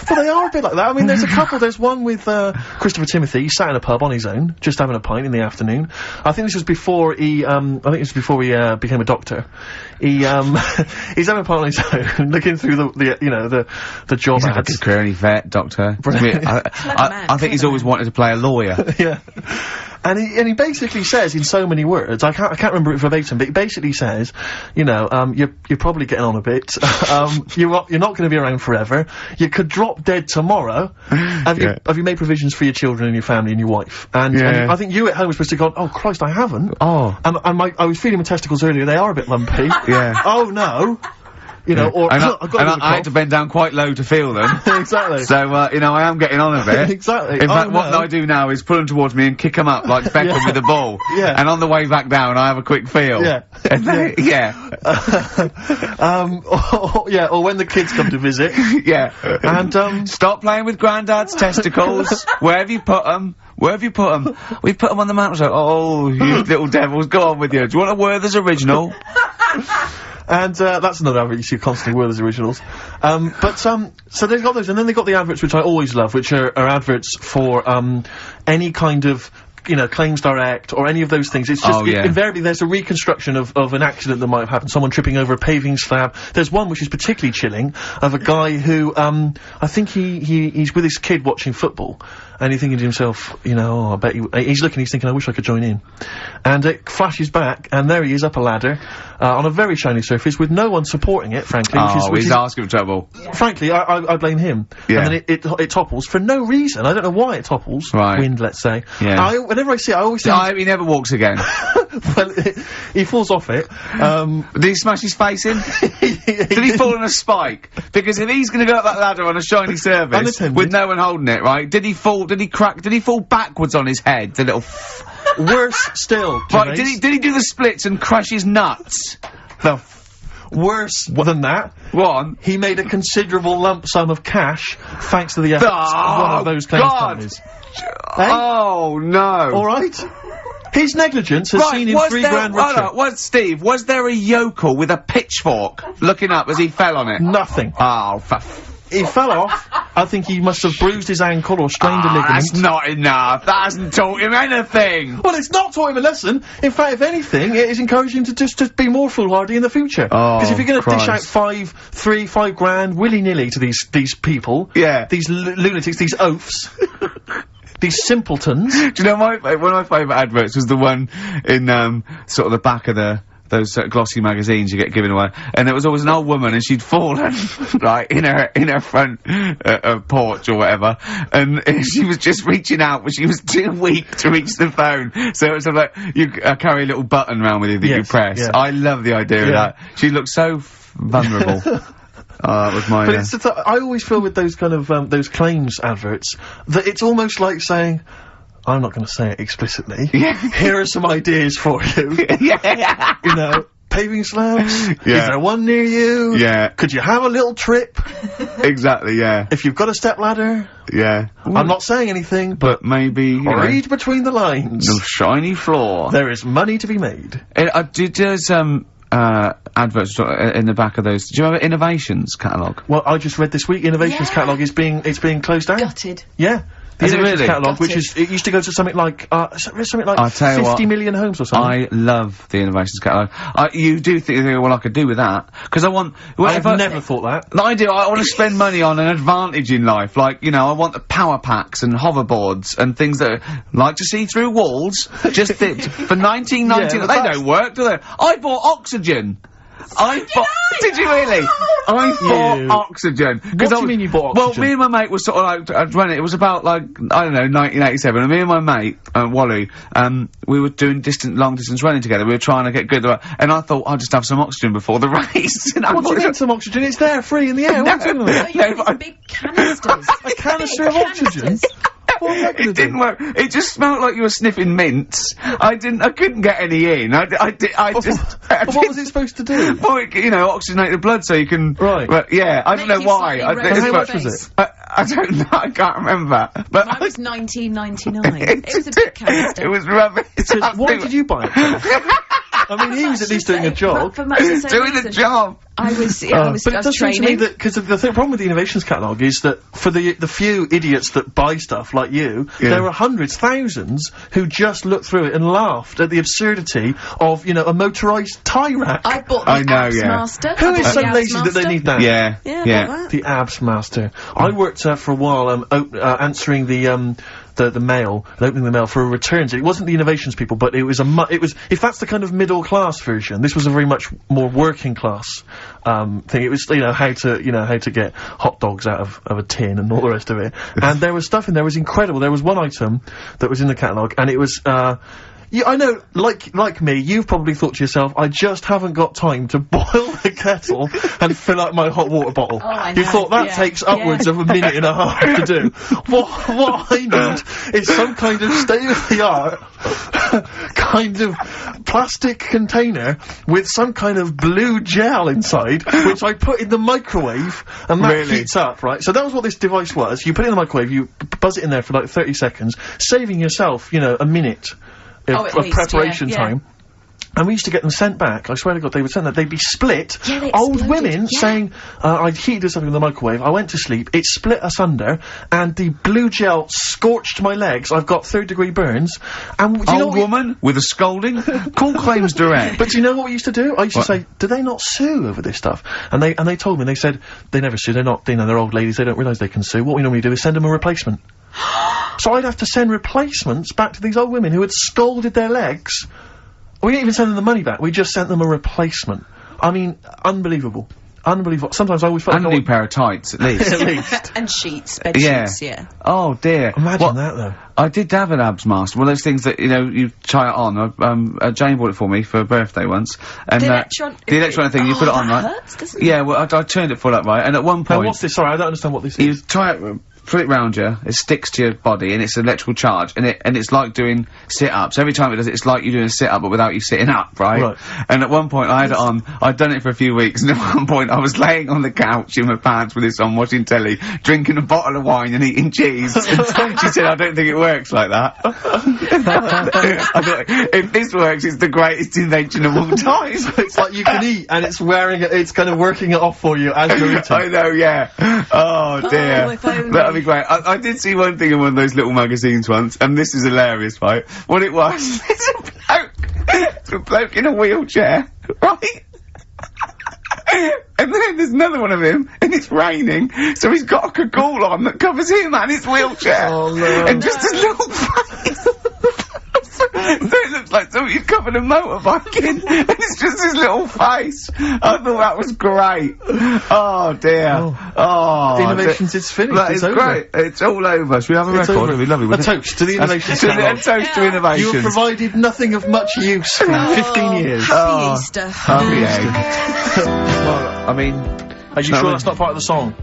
Well, they are a bit like that. I mean, there's a couple. There's one with Christopher Timothy. He sat in a pub on his own, just having a pint in the afternoon. I think this was before he. Became a doctor. He's having a pint on his own, looking through the job he's ads. He's a career, any vet, doctor. I think he's always wanted to play a lawyer. Yeah. And he basically says in so many words, I can't remember it verbatim, but he basically says, you're probably getting on a bit. You're not going to be around forever. You could drop dead tomorrow. Have you made provisions for your children and your family and your wife? And I think you at home were supposed to go, oh Christ, I haven't. Oh. And I was feeling my testicles earlier. They are a bit lumpy. Yeah. Oh no. I had to bend down quite low to feel them. Exactly. So, I am getting on a bit. Exactly. In fact, what I do now is pull them towards me and kick them up like Beckham with the ball. Yeah. And on the way back down, I have a quick feel. Yeah. Or when the kids come to visit. Yeah. And, stop playing with Grandad's testicles. Where have you put them? Where have you put them? We've put them on the mantel. Oh, you little devils, go on with you. Do you want a Werther's original? And, that's another advert you see constantly, Werther's originals. So they've got those, and then they've got the adverts which I always love, which are adverts for, any kind of, Claims Direct, or any of those things. It's just, invariably there's a reconstruction of an accident that might have happened, someone tripping over a paving slab. There's one which is particularly chilling, of a guy who, I think he's with his kid watching football, and he's thinking to himself, I bet he's thinking, I wish I could join in. And it flashes back, and there he is up a ladder, on a very shiny surface, with no one supporting it, frankly. He's asking for trouble. Frankly, I blame him. Yeah. And then it topples for no reason. I don't know why it topples. Right. Wind, let's say. Yeah. Whenever I see it, I always think... he never walks again. Well, he falls off it. Did he smash his face in? Did he fall on a spike? Because if he's gonna go up that ladder on a shiny surface, with no one holding it, right, did he fall backwards on his head, the little... Worse still, right, did he do the splits and crush his nuts? Worse than that. One. He made a considerable lump sum of cash thanks to the efforts of one of those claims companies. Oh, no. Alright? His negligence has seen him £3 richer. Steve, was there a yokel with a pitchfork looking up as he fell on it? Nothing. Oh, he fell off. I think he must have bruised his ankle or strained a ligament. That's not enough. That hasn't taught him anything. Well, it's not taught him a lesson. In fact, if anything, it has encouraged him to just be more foolhardy in the future. Oh, because if you're going to dish out £5 grand willy-nilly to these people, these lunatics, these oafs, these simpletons. Do you know one of my favourite adverts was the one in sort of the back of those glossy magazines you get given away, and there was always an old woman, and she'd fallen right in her front porch or whatever, and she was just reaching out, but she was too weak to reach the phone. So it was sort of like you carry a little button around with you that you press. Yeah. I love the idea of that. She looked so vulnerable. That was my. But I always feel with those kind of those claims adverts that it's almost like saying, I'm not going to say it explicitly. Here are some ideas for you. Paving slabs. Is there one near you? Could you have a little trip? Exactly. If you've got a step ladder. I'm not saying anything, but maybe read between the lines. The shiny floor. There is money to be made. There's adverts in the back of those. Do you remember Innovations catalogue? Well, I just read this week. Innovations catalogue is being closed down. Gutted. Yeah. The Innovations catalogue, which it used to go to something like 50 million homes or something. I love the Innovations catalogue. You do think, well, I could do with that, because I want... I've never thought that. I do. I want to spend money on an advantage in life, like, I want the power packs and hoverboards and things that like to see through walls, just for 19.99. They don't work, do they? I bought oxygen. Did you really? I bought oxygen. What do you mean you bought oxygen? Well, me and my mate was sort of like, running, it was about like, I don't know, 1987, and me and my mate, Wally, we were doing long distance running together, we were trying to get good, and I thought, I'll just have some oxygen before the race. What do you mean some oxygen? It's there, free in the air, what are you talking about? Some big canisters. A canister of oxygen? It didn't work. It just smelled like you were sniffing mints. I couldn't get any in. What was it supposed to do? Well, you know, oxygenate the blood so you can... Right. But, yeah, I don't know why. How much was it? I don't know, I can't remember. But mine was $19.99. It was a big canister. It was rubbish. Why did you buy it for? I mean, he was at least doing a job. For much the same doing reason. a job. I was but it does seem to me that, because the problem with the innovations catalogue is that for the few idiots that buy stuff like you, there are hundreds, thousands who just looked through it and laughed at the absurdity of, you know, a motorised tie rack. I bought the Abs Master. Who is so lazy that they need that? Yeah. The Abs Master. I worked for a while answering the mail, and opening the mail for a returns. It wasn't the innovations people, but it was if that's the kind of middle class version, this was a very much more working class thing. It was, you know, how to get hot dogs out of a tin and all the rest of it. And there was stuff in there was incredible. There was one item that was in the catalogue, and it was yeah, I know, like me, you've probably thought to yourself, I just haven't got time to boil the kettle and fill up my hot water bottle. Oh, I know. You thought that takes upwards of a minute and a half to do. What I need is some kind of state-of-the-art kind of plastic container with some kind of blue gel inside, which I put in the microwave, and that heats up, right? So that was what this device was. You put it in the microwave, you buzz it in there for like 30 seconds, saving yourself, you know, a minute of preparation time. And we used to get them sent back. I swear to God, they would send that. They'd be split. Yeah, old women saying, I'd heated something in the microwave, I went to sleep, it split asunder, and the blue gel scorched my legs. I've got 3rd-degree burns. And do you know old woman with a scolding? Call claims direct. But do you know what we used to do? I used to say, do they not sue over this stuff? And they told me, they said, they never sue, they're not, you know, they're old ladies, they don't realise they can sue. What we normally do is send them a replacement. So I'd have to send replacements back to these old women who had scalded their legs. We didn't even send them the money back, we just sent them a replacement. I mean, unbelievable. Unbelievable. Sometimes I always felt like a new pair of tights, at least. At least. And sheets, bed sheets, yeah. Oh, dear. Imagine that, though. I did have an Abs Master, one of those things that, you know, you try it on. Jane bought it for me for a birthday once. And, the electronic thing, you put it on, right? Hurts, doesn't it? Yeah, well, I turned it full up, right? And at one point... Now, what's this? Sorry, I don't understand what this is. You try it... Put it round you, it sticks to your body, and it's an electrical charge, and it's like doing sit-ups. Every time it does it, it's like you're doing a sit-up, but without you sitting up, right? And at one point, I had it on, I'd done it for a few weeks, and at one point, I was laying on the couch in my pants with this on, watching telly, drinking a bottle of wine and eating cheese. She said, I don't think it works like that. I thought, if this works, it's the greatest invention of all time. So it's like you can eat, and it's it's kind of working it off for you as you're eating. I know, yeah. Oh, dear. That'd be great. I did see one thing in one of those little magazines once, and this is hilarious, right? What it was, it's a bloke in a wheelchair, right? And then there's another one of him, and it's raining, so he's got a cagoule on that covers him and his wheelchair. Oh, no. And just his little face. So it looks like somebody's covered a motorbike in, and it's just his little face. I thought that was great. Oh, dear. Oh. Innovations is finished. That is great. It's all over. Should we have a record? It'd be lovely, a toast to the innovations. A toast to innovations. You have provided nothing of much use for 15 years. Happy Easter. Happy egg. Well, I mean... Are you sure that's not part of the song?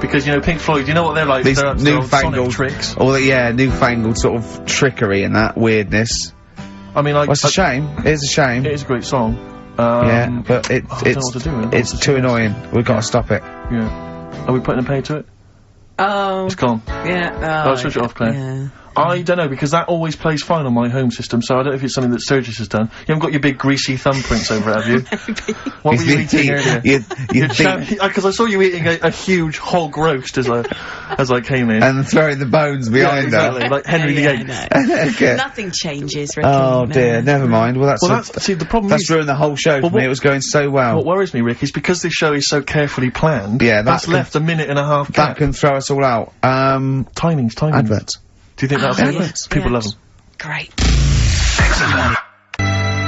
Because, you know, Pink Floyd, you know what they're like? These they're newfangled tricks. All the, newfangled sort of trickery and that weirdness. I mean, like... Well, it's a shame. It is a shame. It is a great song. Yeah, but it's too annoying. We've got to stop it. Yeah. Are we putting a pay to it? Oh. It's gone. Yeah. Oh, switch it off, Claire. Yeah. I don't know, because that always plays fine on my home system, so I don't know if it's something that Sturgis has done. You haven't got your big greasy thumbprints over it, have you? What were you eating earlier? Because I saw you eating a huge hog roast as I came in. And throwing the bones behind exactly, like Henry VIII. Okay. Nothing changes, Ricky. Oh dear, never mind. Well, see, the problem that's ruined the whole show for me. It was going so well. What worries me, Rick, is because this show is so carefully planned, that's left a minute and a half gap. That can throw us all out. Timings. Adverts. Do you think that'll be? People love them. Great. XFM.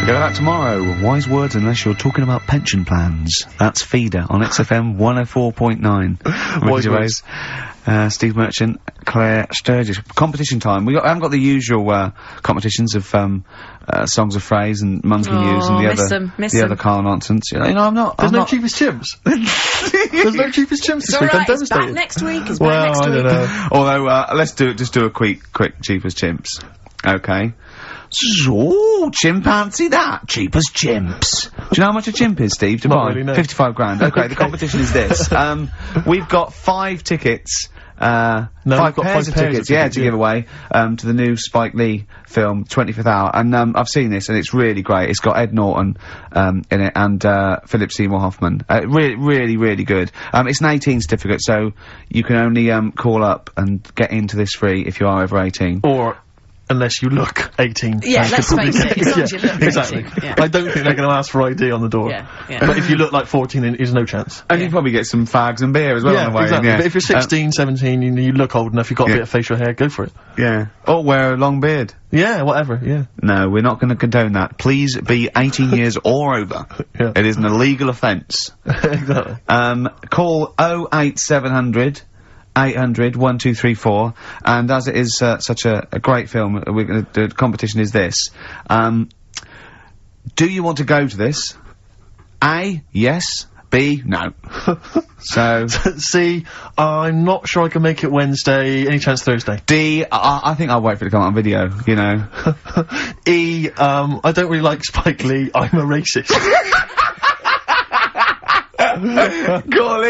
Go back tomorrow. Wise words unless you're talking about pension plans. That's Feeder on XFM 104.9. Ricky Gervais, Steve Merchant, Claire Sturgis. Competition time. I haven't got the usual competitions of songs of phrase and Mums Can Use and the other Karl nonsense. You know, I'm not. There's no cheapest chimps. There's no cheapest chimps this week. I'm devastated. It's back next week. It's back next week. I don't know. Although let's just do a quick cheapest chimps. Okay. So, chimpanzee that. Cheapest chimps. Do you know how much a chimp is, Steve, to buy? Really, no. 55 grand. Okay, the competition is this. We've got 5 tickets. No, 5 pairs of tickets, to give away, to the new Spike Lee film, 25th Hour. And, I've seen this, and it's really great. It's got Ed Norton, in it, and, Philip Seymour Hoffman. Really good. It's an 18 certificate, so you can only, call up and get into this free if you are over 18. Or unless you look 18. Yeah, let's face it, as long as you look 18. Exactly. Yeah. I don't think they're going to ask for ID on the door. Yeah. But if you look like 14, then there's no chance. And you probably get some fags and beer as well on the way exactly. in, But if you're 16, 17, you look old enough, you've got a bit of facial hair, go for it. Yeah. Or wear a long beard. Yeah, whatever, yeah. No, we're not going to condone that. Please be 18 years or over. Yeah. It is an illegal offence. Exactly. Call 08700 800 1234, and as it is such a great film, we're going to do the competition is this. Do you want to go to this? A, yes. B, no. So C, I'm not sure I can make it Wednesday. Any chance Thursday? D, I think I'll wait for it to come out on video, you know. E, I don't really like Spike Lee. I'm a racist. Call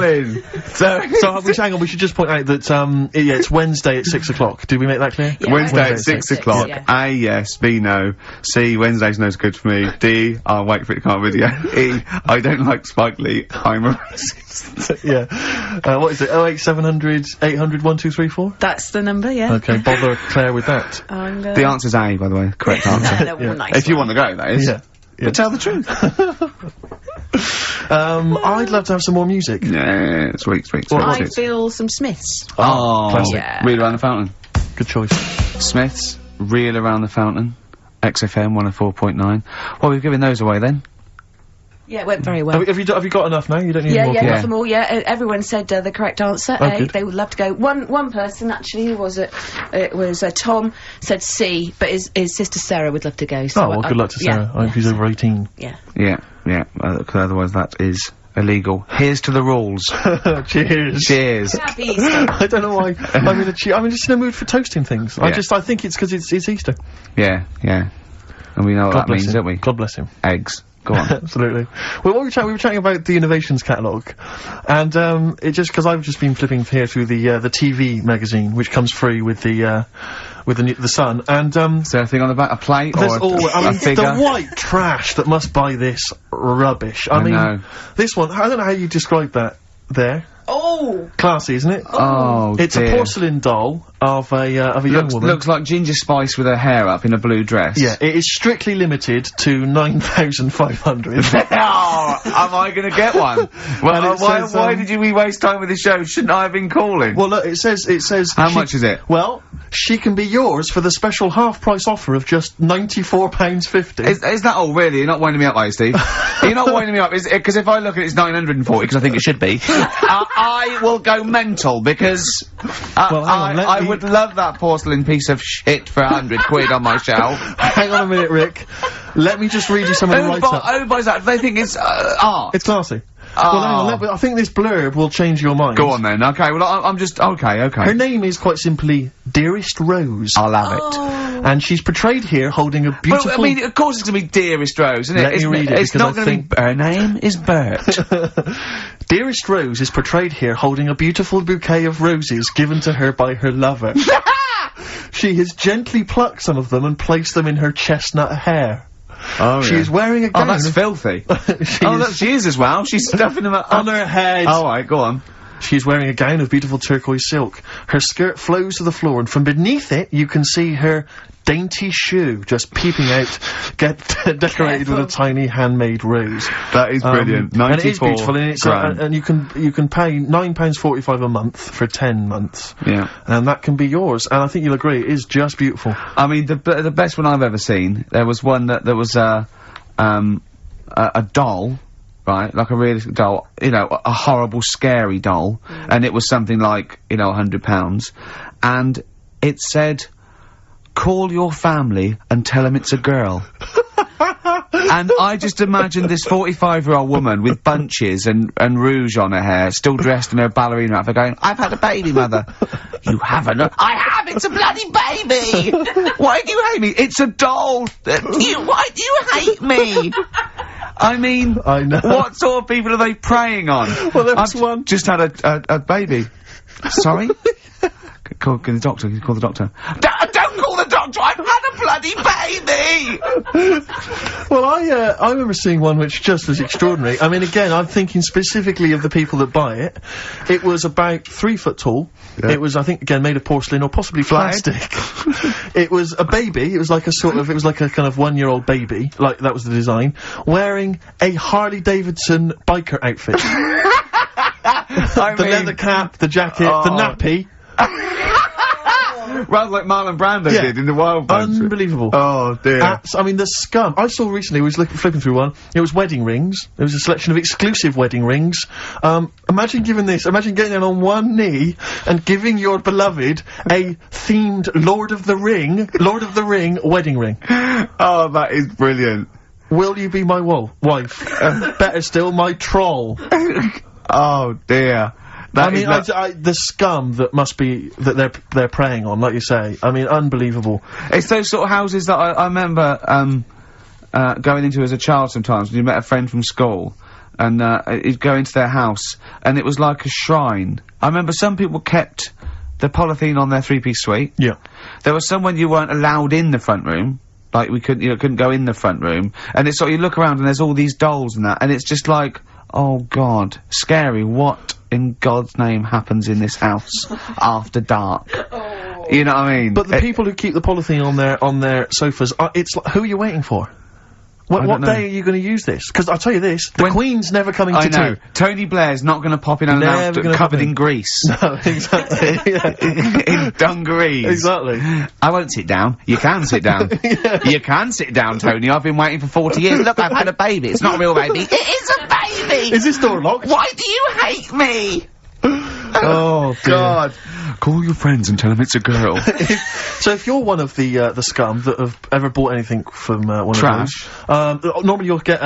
in. So hang on, we should just point out that, it's Wednesday at 6 o'clock. Did we make that clear? Yeah, Wednesday at 6 o'clock. Yeah. A, yes. B, no. C, Wednesday's no good for me. D, I'll wait for it to come on video. E, I don't like Spike Lee. I'm a racist. Yeah. What is it? 08700 800 1234? That's the number, yeah. Okay, bother Claire with that. The answer's A, by the way. Correct answer. Nice if you want to go, that is. Yeah. But tell the truth. I'd love to have some more music. Yeah, sweet. I feel some Smiths. Oh, classic. Yeah. Reel Around the Fountain. Good choice. Smiths, Reel Around the Fountain, XFM 104.9. Well, we've given those away then. Yeah, it went very well. Have you got enough now? You don't need more. Yeah, got them all. Yeah, everyone said the correct answer. Good. They would love to go. One person actually, who was it? It was Tom, said C, but his sister Sarah would love to go. So good luck to Sarah. I hope she's over 18. Yeah. Because otherwise that is illegal. Here's to the rules. Cheers. Happy Easter. I don't know why. I'm just in a mood for toasting things. Yeah. I think it's because it's Easter. Yeah. And we know what that means, don't we? God bless him. Eggs. Go on. Absolutely. Well, we were chatting about the innovations catalogue, and because I've just been flipping here through the TV magazine, which comes free with the Sun, and is there anything on the back? A plate or a figure? The white trash that must buy this rubbish. I mean, this one. I don't know how you describe that. There. Oh! Classy, isn't it? Oh, it's dear. a porcelain doll of a young woman. Looks like Ginger Spice with her hair up in a blue dress. Yeah, it is strictly limited to 9,500. Oh, am I going to get one? Well, why did we waste time with this show? Shouldn't I have been calling? Well, look, it says. How much is it? Well, she can be yours for the special half-price offer of just £94.50. Is that all, really? You're not winding me up, are you, Steve? You're not winding me up, because if I look at it, it's 940, because I think it should be. I will go mental, because I would love that porcelain piece of shit for 100 quid on my shelf. Hang on a minute, Rick. Let me just read you some of the write-up. Who buys that? They think it's art. It's classy. Well, hang on, I think this blurb will change your mind. Go on then. Okay, well, I'm just... Okay. Her name is quite simply Dearest Rose. I'll have it. And she's portrayed here holding a beautiful... Well, I mean, of course it's going to be Dearest Rose, isn't it? Let me read it, it's not going to be... Her name is Bert. Dearest Rose is portrayed here holding a beautiful bouquet of roses given to her by her lover. She has gently plucked some of them and placed them in her chestnut hair. Oh, she is wearing a gown. Oh, that's filthy. She is as well. She's stuffing them up on her head. All right, go on. She is wearing a gown of beautiful turquoise silk. Her skirt flows to the floor, and from beneath it, you can see her dainty shoe just peeping out, decorated with a tiny handmade rose. That is brilliant. 94 and it is beautiful, and it's and you can pay £9.45 a month for 10 months. Yeah, and that can be yours. And I think you'll agree, it is just beautiful. I mean, the best one I've ever seen. There was one that was a doll. Right, like a realistic doll, you know, a horrible, scary doll, and it was something like, you know, £100, and it said, "Call your family and tell them it's a girl." And I just imagined this 45-year-old woman with bunches and rouge on her hair, still dressed in her ballerina outfit, going, "I've had a baby, mother." "You haven't?" "I have, it's a bloody baby!" "Why do you hate me?" "It's a doll!" "Why do you hate me?" I mean, I know. What sort of people are they preying on? Well, there was one. Just had a baby. Sorry? Call the doctor. Call the doctor. Don't call the doctor! I've had a bloody baby! Well, I remember seeing one which just was extraordinary. I mean, again, I'm thinking specifically of the people that buy it. It was about 3 foot tall. Yeah. It was, I think, again, made of porcelain or possibly plastic. It was a baby. It was like a kind of 1-year-old baby. Like, that was the design. Wearing a Harley Davidson biker outfit. The leather cap, the jacket, the nappy. Rather like Marlon Brando did in The Wild Bunch. Unbelievable. Oh, dear. I mean, the scum. I saw recently, I was flipping through one, it was wedding rings. There was a selection of exclusive wedding rings. Imagine imagine getting down on one knee and giving your beloved a themed Lord of the Ring wedding ring. Oh, that is brilliant. Will you be my wife? Better still, my troll. Oh, dear. I mean, the scum that must be, that they're preying on, like you say. I mean, unbelievable. It's those sort of houses that I remember, going into as a child sometimes, when you met a friend from school, and, you'd go into their house, and it was like a shrine. I remember some people kept the polythene on their 3-piece suite. Yeah. There was some when you weren't allowed in the front room. Like, couldn't go in the front room. And it's sort of, you look around and there's all these dolls and that, and it's just like, oh God, scary, what in God's name happens in this house after dark? You know what I mean? But the people who keep the polythene on their sofas, it's like, who are you waiting for? What day are you going to use this? Because I'll tell you this, the Queen's never coming to tea. Tony Blair's not going to pop in unannounced, covered in grease. No, exactly. In dungarees. Exactly. I won't sit down. You can sit down. Yeah. You can sit down, Tony. I've been waiting for 40 years. Look, I've had a baby. It's not a real baby. It is a baby! Is this door locked? Why do you hate me? Oh, God. Call your friends and tell them it's a girl. So if you're one of the scum that have ever bought anything from, one Trash. of those, normally you'll get,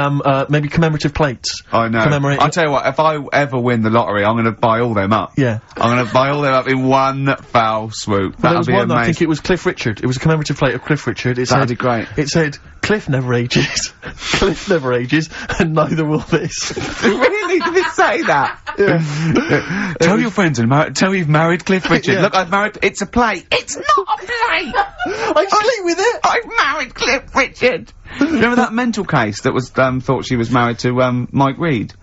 maybe commemorative plates. I know. I'll tell you what, if I ever win the lottery, I'm gonna buy all them up. Yeah. I'm gonna buy all them up in one foul swoop. Well, there was one, amazing. I think it was Cliff Richard. It was a commemorative plate of Cliff Richard. That'd be great. It said, Cliff never ages. Cliff never ages, and neither will this. Really? Did it say that? Yeah. Tell your friends and tell you've married Cliff Richard. Yeah. Look, I've married. It's a plate. It's not a plate. I sleep with it. I've married Cliff Richard. Remember that mental case that was thought she was married to Mike Reed?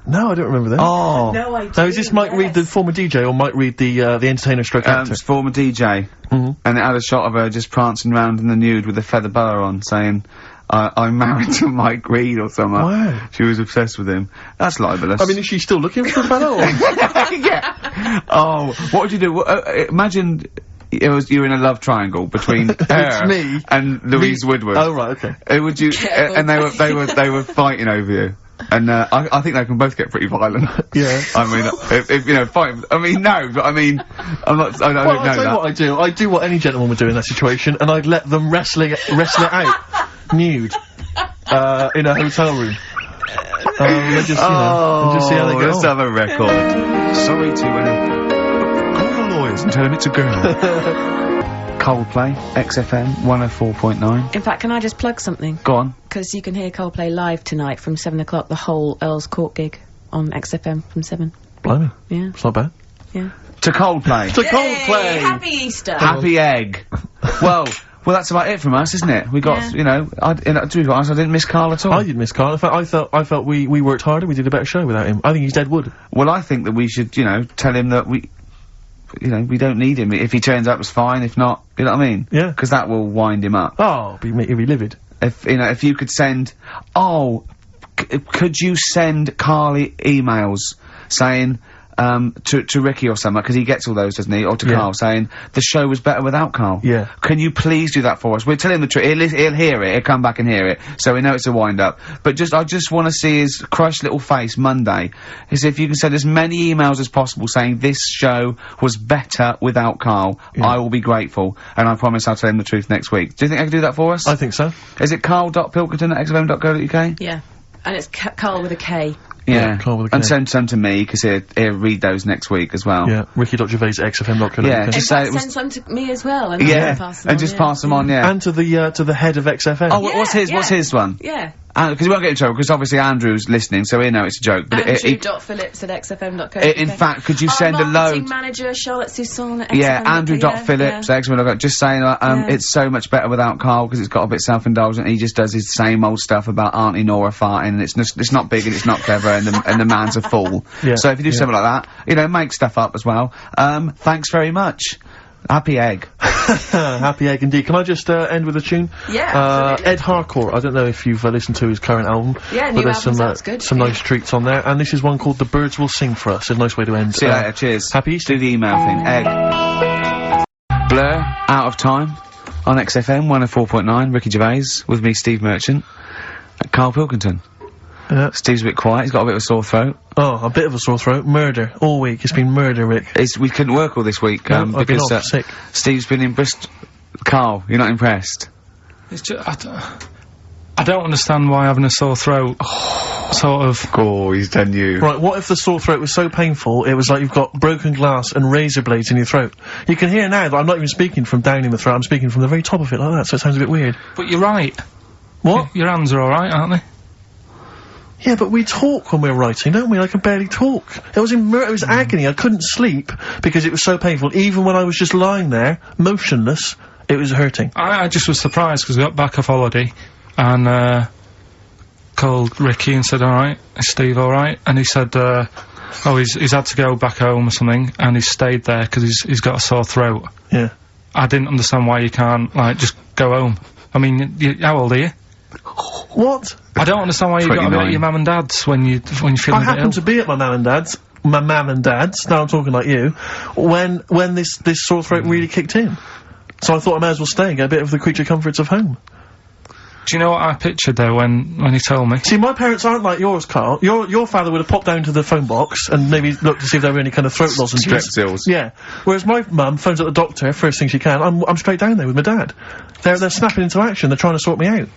No, I don't remember that. Oh. No, I do. Now, is this Mike Reed, the former DJ, or Mike Reed, the entertainer stroke actor? Former DJ. Mm-hmm. And it had a shot of her just prancing around in the nude with a feather boa on, saying, I'm married to Mike Reed or something. Wow. She was obsessed with him. That's libelous. I mean, is she still looking for a fellow? Yeah. Oh, what would you do? Imagine you're in a love triangle between her me and Louise Woodward. Oh, right, okay. Would you, and they were fighting over you. And, I think they can both get pretty violent. Yeah. I mean, if you know, fight, I mean, no, but I mean, I don't know that. I'll tell you what I do. I do what any gentleman would do in that situation, and I'd let them wrestle it out. Nude. In a hotel room. Just, you know, just see how they go. Let's have a record. Sorry to, call the lawyers and tell them it's a girl. Coldplay, XFM 104.9. In fact, can I just plug something? Go on. Because you can hear Coldplay live tonight from 7 o'clock, the whole Earl's Court gig on XFM from 7. Blimey. Yeah. It's not bad. Yeah. To Coldplay. To Coldplay! Happy Easter! Happy egg. Well, Well, that's about it from us, isn't it? We got, you know, to be honest, I didn't miss Karl at all. I didn't miss Karl. In fact, I felt we worked harder, we did a better show without him. I think he's dead wood. Well, I think that we should, you know, tell him that we don't need him. If he turns up, it's fine. If not, you know what I mean? Yeah. Because that will wind him up. Oh, he'll be livid. If, you know, if you could send... Oh, could you send Carly emails saying... to Ricky or something, because he gets all those, doesn't he? Or to Karl, saying, the show was better without Karl. Yeah. Can you please do that for us? We'll tell him the truth. He'll hear it. He'll come back and hear it. So we know it's a wind-up. But I just want to see his crushed little face Monday. Is if you can send as many emails as possible saying, this show was better without Karl, I will be grateful. And I promise I'll tell him the truth next week. Do you think I can do that for us? I think so. Is it karl.pilkington@xfm.co.uk? Yeah. And it's Karl with a K. Yeah, Karl with a K. and send some to me, because he'll read those next week as well. Yeah, ricky.gervais@xfm.co.uk. Yeah, just say send some to me as well, and pass them and just pass them on, And to the head of XFM. Oh, what's his one? Yeah. Because he won't get in trouble, because obviously Andrew's listening, so he'll know it's a joke. But Andrew.phillips@xfm.co.uk. in fact, could you send a marketing load... manager, Charlotte Sousson at Yeah, XFM. Andrew.phillips@xfm.co.uk, just saying, it's so much better without Karl, because it's got a bit self-indulgent, he just does his same old stuff about Auntie Nora farting, and it's not big and it's not clever, and the man's a fool. Yeah. So if you do something like that, you know, make stuff up as well. Thanks very much. Happy egg. Happy egg indeed. Can I just end with a tune? Yeah, absolutely. Ed Harcourt. I don't know if you've listened to his current album. Yeah, but new there's album sounds good. some nice treats on there. And this is one called The Birds Will Sing for Us. A nice way to end. See you later. Cheers. Happy Easter. Do the email thing. Egg. Blur, Out of Time, on XFM 104.9. Ricky Gervais, with me, Steve Merchant, Karl Pilkington. Steve's a bit quiet, he's got a bit of a sore throat. Oh, a bit of a sore throat. Murder. All week. It's been murder, Rick. We couldn't work all this week, I've been because, off sick. Steve's been in Bristol. Karl, you're not impressed? It's just, I don't understand why having a sore throat sort of... Oh, he's done you. Right, what if the sore throat was so painful, it was like you've got broken glass and razor blades in your throat? You can hear now that I'm not even speaking from down in the throat, I'm speaking from the very top of it like that, so it sounds a bit weird. But you're right. What? Your hands are alright, aren't they? Yeah, but we talk when we're writing, don't we? I can barely talk. It was agony. I couldn't sleep because it was so painful. Even when I was just lying there, motionless, it was hurting. I just was surprised because I got back off holiday and, called Ricky and said, alright, is Steve alright? And he said, he's had to go back home or something, and he's stayed there because he's got a sore throat. Yeah. I didn't understand why you can't, like, just go home. I mean, how old are you? What? I don't understand why you got to be at your mum and dad's when you're feeling a bit ill. I happened to be at my mum and dad's. My mum and dad's. Now I'm talking like you. When this sore throat really kicked in. So I thought I may as well stay and get a bit of the creature comforts of home. Do you know what I pictured though when he told me? See, my parents aren't like yours, Karl. Your father would have popped down to the phone box and maybe looked to see if there were any kind of throat lozenges. Strepsils. Yeah. Whereas my mum phones up the doctor first thing she can. I'm straight down there with my dad. They're snapping into action. They're trying to sort me out.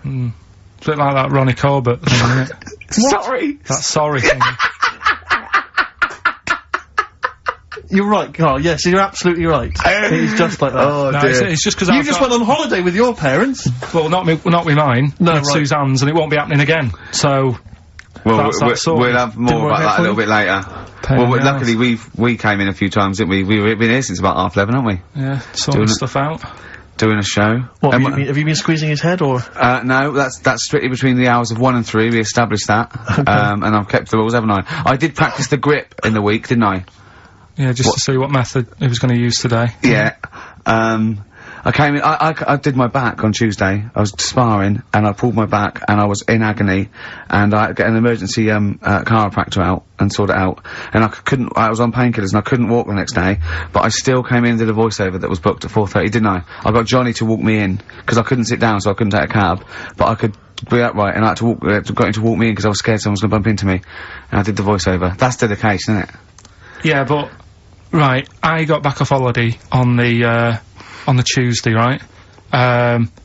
It's a bit like that Ronnie Corbett thing, isn't it? Sorry. That sorry thing. You're right, Karl. Yes, you're absolutely right. It's just like that. Oh, No, dear. it's just because You just went on holiday with your parents. Well, not with mine. No, with right. Suzanne's, and it won't be happening again. So, Well, that's sorted. we'll have more about that a little bit later. Pain in the luckily we came in a few times, didn't we? We've been here since about 11:30, haven't we? yeah, sorting stuff out. Doing a show. What, have you been squeezing his head, or? No, that's strictly between the hours of 1 and 3, we established that. And I've kept the rules, haven't I? I did practice the grip in the week, didn't I? Yeah, just to see what method he was going to use today. Yeah. I came in, I did my back on Tuesday. I was sparring, and I pulled my back, and I was in agony, and I get an emergency, chiropractor out, and sort it out. And I was on painkillers, and I couldn't walk the next day, but I still came in and did a voiceover that was booked at 4:30, didn't I? I got Johnny to walk me in, because I couldn't sit down, so I couldn't take a cab, but I could be upright, and I had to got him to walk me in, because I was scared someone was gonna bump into me. And I did the voiceover. That's dedication, isn't it? Yeah, but right, I got back off holiday on the Tuesday, right?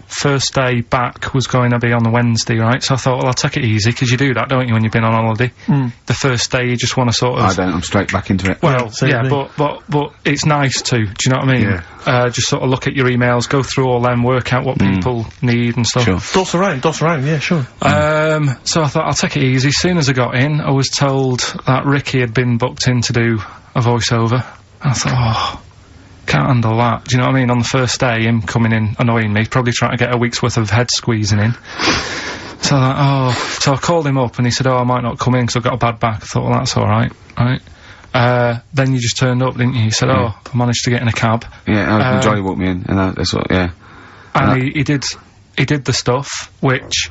First day back was going to be on the Wednesday, right? So I thought, well, I'll take it easy, because you do that, don't you, when you've been on holiday? The first day you just want to sort of... I don't, I'm straight back into it. Well, yeah, but it's nice to, do you know what I mean? Yeah. Just sort of look at your emails, go through all them, work out what people need and stuff. Sure. Doss around, yeah, sure. So I thought, I'll take it easy. As soon as I got in, I was told that Ricky had been booked in to do a voiceover. And I thought, Can't handle that. Do you know what I mean? On the first day, him coming in annoying me, probably trying to get a week's worth of head squeezing in. So so I called him up and he said, I might not come in 'cause I've got a bad back. I thought, well, that's alright, right? Then you just turned up, didn't you? He said, I managed to get in a cab. Yeah, Johnny walked me in, and that's what, yeah. And he did the stuff, which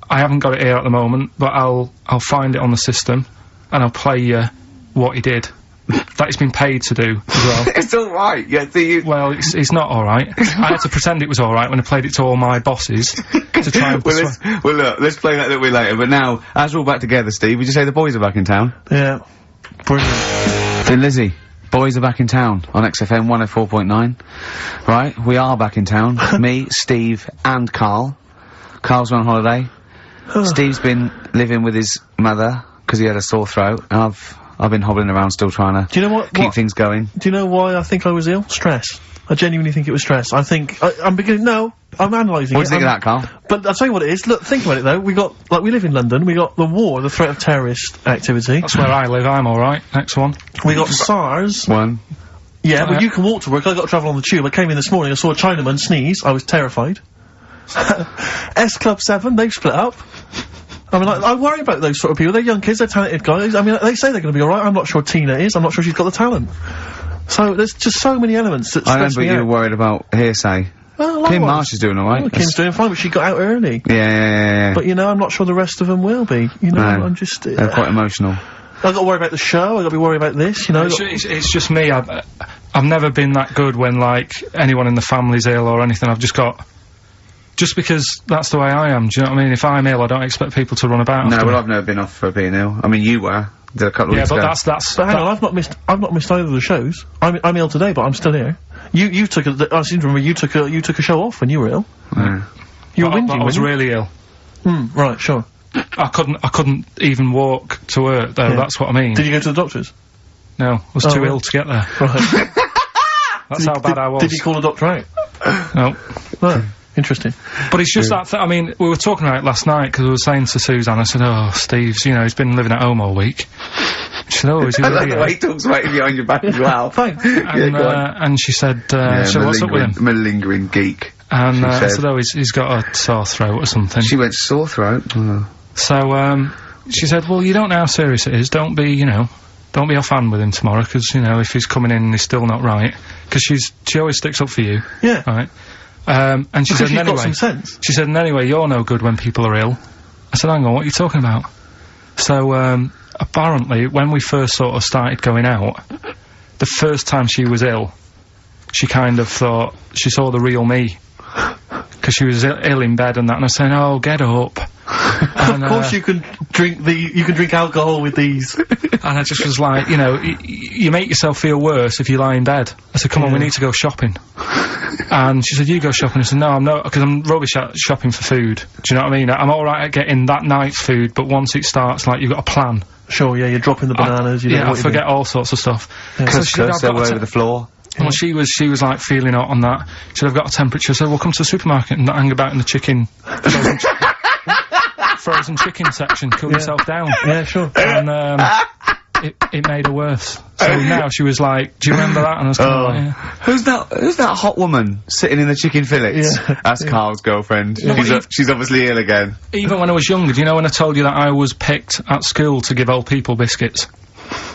I haven't got it here at the moment, but I'll find it on the system, and I'll play you what he did. That he's been paid to do as well. It's alright, yeah, Well, it's not alright. I had to pretend it was alright when I played it to all my bosses to try and well, look, let's play that a little bit later, but now, as we're all back together, Steve, would you say the boys are back in town? Yeah. Brilliant. Then Lizzie, boys are back in town on XFM 104.9. Right, we are back in town. Me, Steve, and Karl. Karl's on holiday. Steve's been living with his mother, 'cause he had a sore throat, and I've been hobbling around still trying to keep things going. Do you know why I think I was ill? Stress. I genuinely think it was stress. I think I'm beginning. No, I'm analysing it. What do you think of that, Karl? But I'll tell you what it is. Look, think about it though. We live in London. We got the war, the threat of terrorist activity. That's where I live. I'm all right. Next one. We got SARS. One. Yeah, but you can walk to work. I got to travel on the tube. I came in this morning. I saw a Chinaman sneeze. I was terrified. S Club 7. They've split up. I mean, I worry about those sort of people. They're young kids, they're talented guys. I mean, they say they're going to be alright. I'm not sure Tina is. I'm not sure she's got the talent. So, there's just so many elements that stress me out. I remember you were worried about hearsay. Well, Kim Marsh is doing alright. Well, Kim's doing fine, but she got out early. Yeah. But, you know, I'm not sure the rest of them will be. You know, I'm just... they're quite emotional. I've got to worry about the show, I've got to be worried about this, you know. It's just me. I've never been that good when, like, anyone in the family's ill or anything. I've just got... Just because that's the way I am, do you know what I mean? If I'm ill, I don't expect people to run about. No, well, I've never been off for being ill. I mean, you were. A couple of weeks ago. Yeah, but But hang on, I've not missed either of the shows. I'm ill today, but I'm still here. You took I seem to remember you took a show off when you were ill. Yeah. You were whinging, I was really ill. Right, sure. I couldn't even walk to work, though, that's what I mean. Did you go to the doctors? No, I was too ill to get there. Right. That's how bad I was. Did you call a doctor out? No. No. Interesting. But it's just that I mean, we were talking about it last night, because we were saying to Suzanne, I said, Steve's, you know, he's been living at home all week. She said, is he really? I like the way he talks about you behind your back as well. Thanks. And she said, so what's up with him? Malingering geek. And I said, he's got a sore throat or something. She went, sore throat? Oh. So, she said, well, you don't know how serious it is, don't be offhand with him tomorrow, because, you know, if he's coming in and he's still not right, because she always sticks up for you. Yeah. Right? And she said, she's anyway, got some sense. She said, and anyway, you're no good when people are ill. I said, hang on, what are you talking about? So, apparently, when we first sort of started going out, the first time she was ill, she kind of thought she saw the real me. Because she was ill in bed and that, and I was saying, oh, get up. And, of course you can drink alcohol with these. And I just was like, you know, you make yourself feel worse if you lie in bed. I said, come on, we need to go shopping. And she said, you go shopping. I said, no, I'm not, because I'm rubbish at shopping for food. Do you know what I mean? I'm alright at getting that night's food, but once it starts, like, you've got a plan. Sure, yeah, you're dropping the bananas, I forget all sorts of stuff. Yeah. So she said, all over the floor. Well, she was like feeling out on that. She said, I've got a temperature. I said, well, come to the supermarket and hang about in the chicken, frozen chicken section, cool yourself down. Yeah, sure. And, it made her worse. So now she was like, do you remember that? And I was kind of like, yeah. Who's that hot woman sitting in the chicken fillets? Yeah. That's Karl's girlfriend. She's obviously ill again. Even when I was younger, do you know when I told you that I was picked at school to give old people biscuits?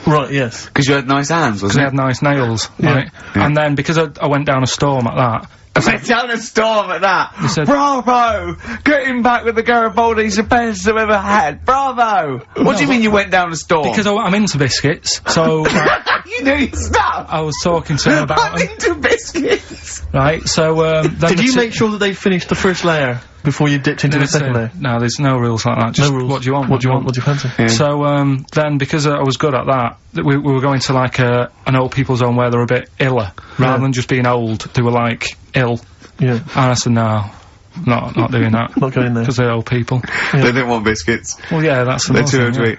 Right, yes. Because you had nice hands, wasn't it? Because I had nice nails, right? Yeah. And then, because I went down a storm at that... went down a storm at that! You said, bravo! Getting back with the Garibaldi's the best I've ever had! Bravo! What do you mean you went down a storm? Because I'm into biscuits, so... you need stuff! I was talking to him about I'm into biscuits! Right, so, then did you make sure that they finished the first layer before you dipped into the second layer? No, there's no rules like that. Just no rules. What do you want? What do you want? What do you fancy? Yeah. So, then, because I was good at that, we were going to, like, an old people's home where they're a bit iller. Rather than just being old, they were, like, ill. Yeah. And I said, no, not doing that. Not going there. Because they're old people. Yeah. They didn't want biscuits. Well, yeah, that's the They're too old to eat.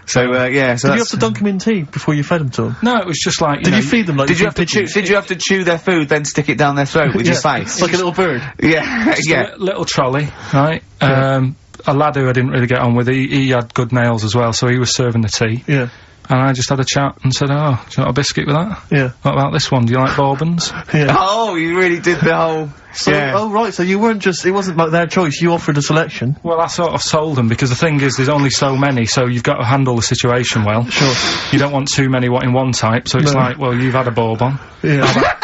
So, yeah, so did you have to dunk them in tea before you fed them to them? No, it was just like, Did you feed them like did you have to chew their food, then stick it down their throat with your face? Like a little bird? Yeah, yeah. Little trolley, right? A lad who I didn't really get on with, he had good nails as well, so he was serving the tea. Yeah. And I just had a chat and said, oh, do you want a biscuit with that? Yeah. What about this one? Do you like bourbons? Yeah. Oh, you really did the whole... So, oh, right, so you weren't just... It wasn't like their choice, you offered a selection. Well, I sort of sold them, because the thing is, there's only so many, so you've got to handle the situation well. Sure. You don't want too many in one type, so it's like, well, you've had a bourbon. Yeah.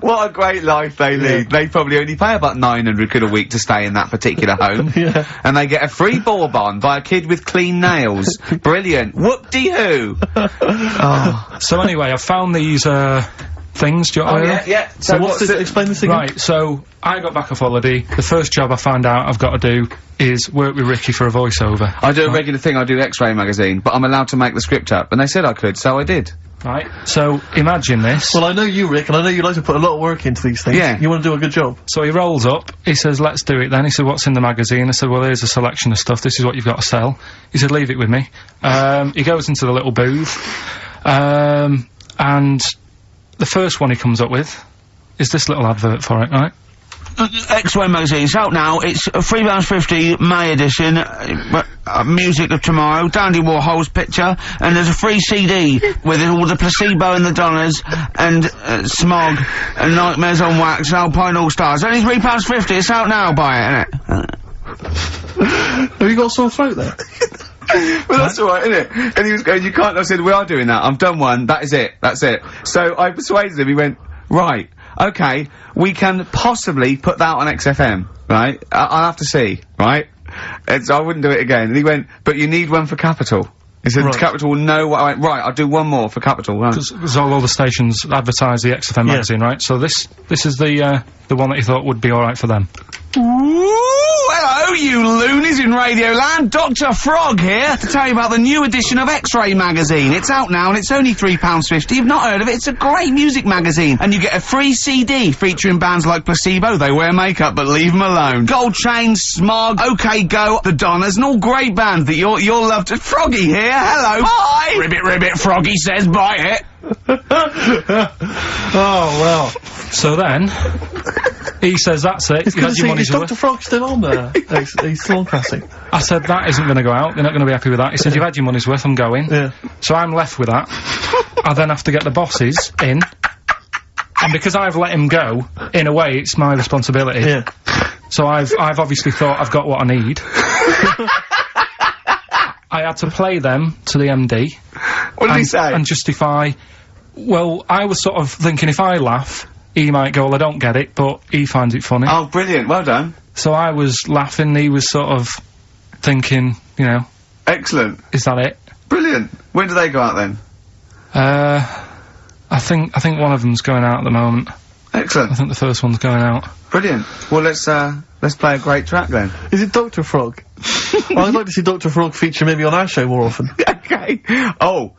What a great life they lead. They probably only pay about 900 quid a week to stay in that particular home. Yeah. And they get a free bourbon by a kid with clean nails. Brilliant. Whoop-de-hoo. Oh. So anyway, I found these, things, do you want to yeah. So what's this? Explain this again. Right, so I got back off holiday. The first job I found out I've got to do is work with Ricky for a voiceover. I do a regular thing, I do X-Ray magazine, but I'm allowed to make the script up. And they said I could, so I did. Right, so imagine this. Well, I know you, Rick, and I know you like to put a lot of work into these things. Yeah. You want to do a good job. So he rolls up, he says, let's do it then. He said, what's in the magazine? I said, well, here's a selection of stuff, this is what you've got to sell. He said, leave it with me. He goes into the little booth, and the first one he comes up with is this little advert for it, right? X-Ray magazine, it's out now, it's £3.50 May edition, music of tomorrow, Dandy Warhol's picture, and there's a free CD with all the Placebo and the Donners, and Smog, and Nightmares on Wax, Alpine All-Stars, only £3.50, it's out now, buy it, innit? Have you got a sore throat there? Well, that's alright, isn't it? And he was going, you can't, I said, we are doing that, I've done one, that is it, that's it. So I persuaded him, he went, right, okay, we can possibly put that on XFM, right? I'll have to see, right? So I wouldn't do it again. And he went, but you need one for Capital. He said, Capital will know what I went, right, I'll do one more for Capital, right? Because all the stations advertise the XFM magazine, right? So this is the one that you thought would be alright for them. Ooh, hello, you loonies in Radioland. Dr. Frog here to tell you about the new edition of X-Ray magazine. It's out now and it's only £3.50. You've not heard of it? It's a great music magazine. And you get a free CD featuring bands like Placebo, they wear makeup but leave them alone. Gold Chain, Smog, OK Go, The Donners, and all great bands that you'll love to... Froggy here, hello. Bye! Ribbit, ribbit, Froggy says buy it. Oh, well. So then, he says, that's it, you've had your money's worth. Is Dr. Frog still on there? He's still on classic. I said, that isn't going to go out, they're not going to be happy with that. He said, you've had your money's worth, I'm going. Yeah. So I'm left with that. I then have to get the bosses in. And because I've let him go, in a way, it's my responsibility. Yeah. So I've obviously thought I've got what I need. I had to play them to the MD. What did he say? And justify... Well, I was sort of thinking if I laugh, he might go, well, I don't get it, but he finds it funny. Oh, brilliant, well done. So I was laughing, he was sort of thinking, you know... Excellent. Is that it? Brilliant. When do they go out then? I think one of them's going out at the moment. Excellent. I think the first one's going out. Brilliant. Well, let's play a great track then. Is it Dr. Frog? Well, I'd like to see Dr. Frog feature maybe on our show more often. Okay. Oh,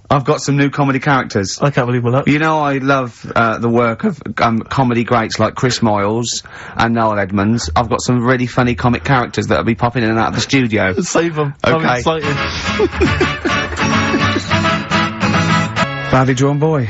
I've got some new comedy characters. I can't believe that. You know, I love the work of comedy greats like Chris Moyles and Noel Edmonds. I've got some really funny comic characters that'll be popping in and out of the studio. Save them. Okay. I'm excited. Badly Drawn Boy.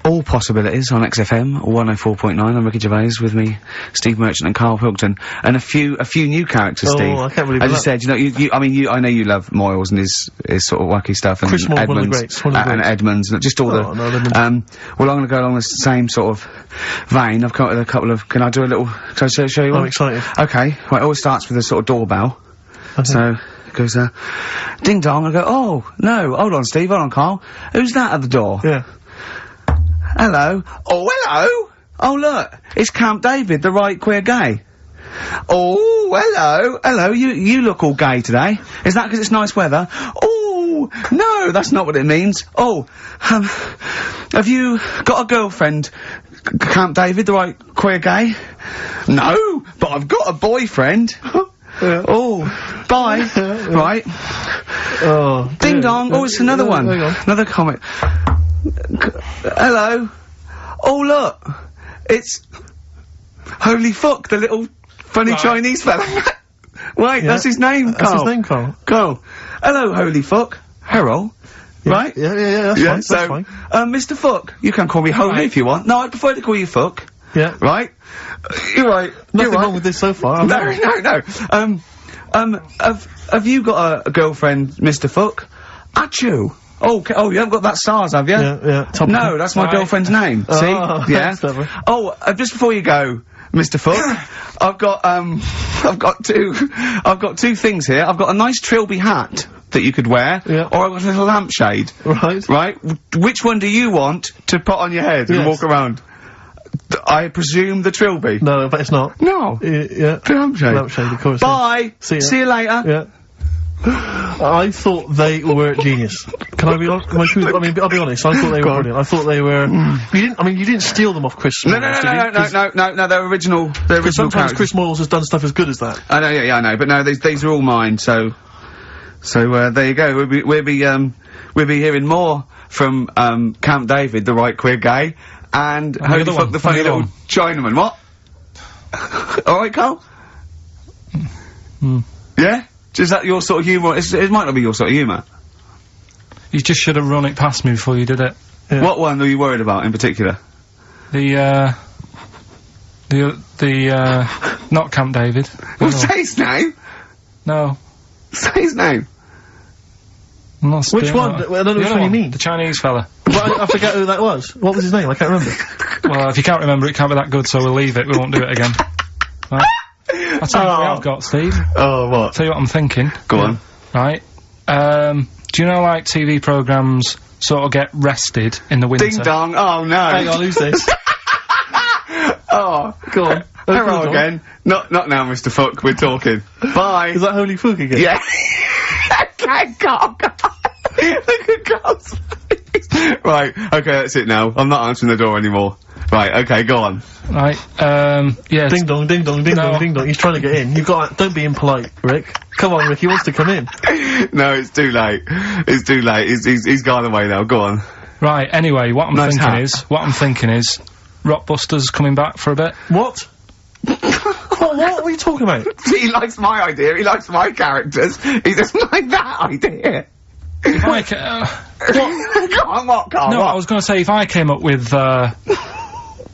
All possibilities on XFM 104.9. I'm Ricky Gervais, with me, Steve Merchant and Karl Pilkington, and a few new characters. Oh, Steve. I can't believe As that. you said, you know, I know you love Moyles and his sort of wacky stuff, and Chris Moyles, Edmonds, one of the greats, one of the and greats. Edmonds, and just all Oh, no, Edmonds. well, I'm going to go along the same sort of vein. I've come up with a couple of. Can I do a little? Can I show you one? I'm excited. Okay. Well, it always starts with a sort of doorbell. So it goes, ding dong. I go, oh no, hold on, Steve, hold on, Karl. Who's that at the door? Yeah. Hello. Oh, hello. Oh, look. It's Camp David, the right queer gay. Oh, hello. Hello. You look all gay today. Is that 'cause it's nice weather? Oh, no, that's not what it means. Oh, have you got a girlfriend, Camp David, the right queer gay? No, but I've got a boyfriend. Yeah. Oh, bye. Right. Oh. Ding dong. Oh, it's another one. Hang on. Another comic. Hello. Oh, look. It's Holy Fuck, the little funny Chinese fella. Wait, that's his name, Karl. That's his name, Karl. Karl. Hello, Holy Fuck. Harold. Yeah. Right? Yeah, that's fine, So, that's fine. Mr. Fuck, you can call me Holy if you want. No, I prefer to call you Fuck. Yeah. Right? You're right. Nothing You're right. wrong with this so far. No. Have you got a girlfriend, Mr. Fuck? Achoo! Oh, you haven't got that SARS, have you? Yeah. No, that's my girlfriend's name. See? Yeah. Clever. Oh, just before you go, Mr. Foot, I've got two things here. I've got a nice Trilby hat that you could wear, or I've got a little lampshade. Right? Which one do you want to put on your head and walk around? I presume the Trilby. No, but it's not. No. Yeah. The lampshade. Lampshade, of course. Bye. See you later. Yeah. I thought they were genius. Can I be honest? I'll be honest. I thought they were brilliant. I thought they were. You didn't steal them off Chris. No. They're original. They're original. Sometimes characters. Chris Moyles has done stuff as good as that. I know. Yeah, I know. But no, these are all mine. So there you go. We'll be hearing more from Camp David, the right queer gay, and Holy Fuck, the funny little Chinaman. What? All right, Karl. Yeah. Is that your sort of humour? It might not be your sort of humour. You just should have run it past me before you did it. Yeah. What one were you worried about in particular? The not Camp David. Well, say his name. No. Say his name. Which one? I don't know which one you mean. The Chinese fella. But I forget who that was. What was his name? I can't remember. Well, if you can't remember, it can't be that good, so we'll leave it. We won't do it again. Right. I'll tell you what I've got, Steve. Oh, what? I'll tell you what I'm thinking. Go on. Right. Do you know, like, TV programmes sort of get rested in the winter? Ding dong. Oh, no. Hang on, who's this? Oh. Go on. Hello again. Not now, Mr. Fuck. We're talking. Bye. Is that Holy Fuck again? Yeah. Okay, God. Look at Karl's face. Right. Okay, that's it now. I'm not answering the door anymore. Right, okay, go on. Right, yeah. Ding dong, ding dong, ding dong, ding dong. He's trying to get in. You've got. Don't be impolite, Rick. Come on, Rick. He wants to come in. No, it's too late. It's too late. He's gone away now. Go on. Right. Anyway, what I'm thinking is, Rockbusters coming back for a bit. What? What are you talking about? He likes my idea. He likes my characters. He doesn't like that idea. If I what? Go on, what, Karl? No, what? I was going to say if I came up with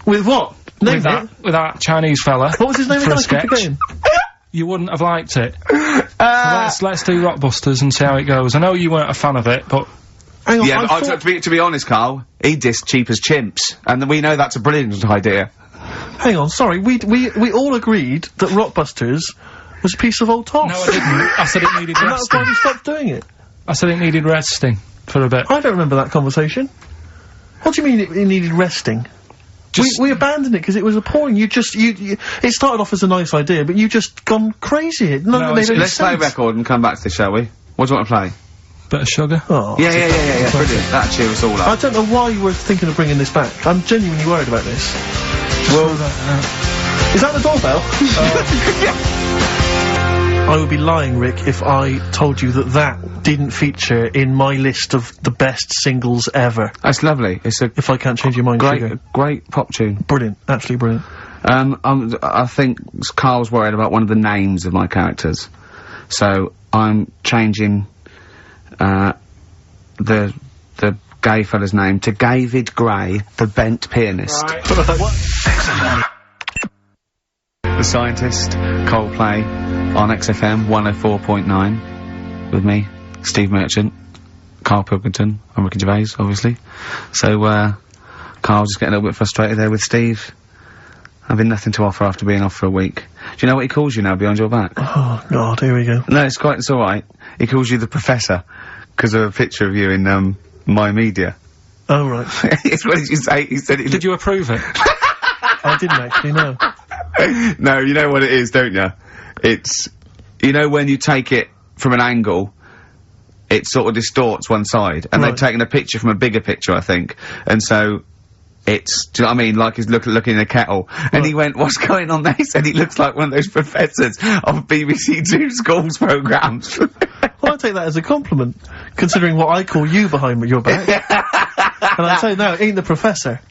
with what? Name with that Chinese fella. What was his name? For a sketch. You wouldn't have liked it. So let's do Rockbusters and see how it goes. I know you weren't a fan of it, but. Hang on, yeah, but to be honest, Karl, he dissed Cheap as Chimps, and we know that's a brilliant idea. Hang on, sorry, we all agreed that Rockbusters was a piece of old toss. No, I didn't. I said it needed resting. That's why we stopped doing it. I said it needed resting for a bit. I don't remember that conversation. What do you mean it needed resting? We abandoned it because it was appalling. It started off as a nice idea, but you just gone crazy. Let's play a record and come back to this, shall we? What do you want to play? Bit of sugar. Oh, yeah, brilliant. That'll cheer us all up. I don't know why you were thinking of bringing this back. I'm genuinely worried about this. Well, is that the doorbell? I would be lying, Rick, if I told you that didn't feature in my list of the best singles ever. That's lovely. It's a. If I can't change your mind, great pop tune. Brilliant, absolutely brilliant. I think Karl's worried about one of the names of my characters, so I'm changing the gay fella's name to David Gray, the bent pianist. Right. The Scientist, Coldplay, on XFM 104.9, with me, Steve Merchant, Karl Pilkington, and Ricky Gervais, obviously. So, Karl's just getting a little bit frustrated there with Steve, having nothing to offer after being off for a week. Do you know what he calls you now behind your back? Oh, God, here we go. No, it's alright. He calls you the Professor, because of a picture of you in, My Media. Oh, right. What did you say? He said it. Did you approve it? I didn't actually, no. No, you know what it is, don't you? It's, you know when you take it from an angle, it sort of distorts one side, and they've taken a picture from a bigger picture, I think, and so it's, do you know what I mean, like he's looking in a kettle, and he went, what's going on there? He said he looks like one of those professors of BBC Two schools programmes. Well, I take that as a compliment, considering what I call you behind your back. And I say, no, it ain't the Professor.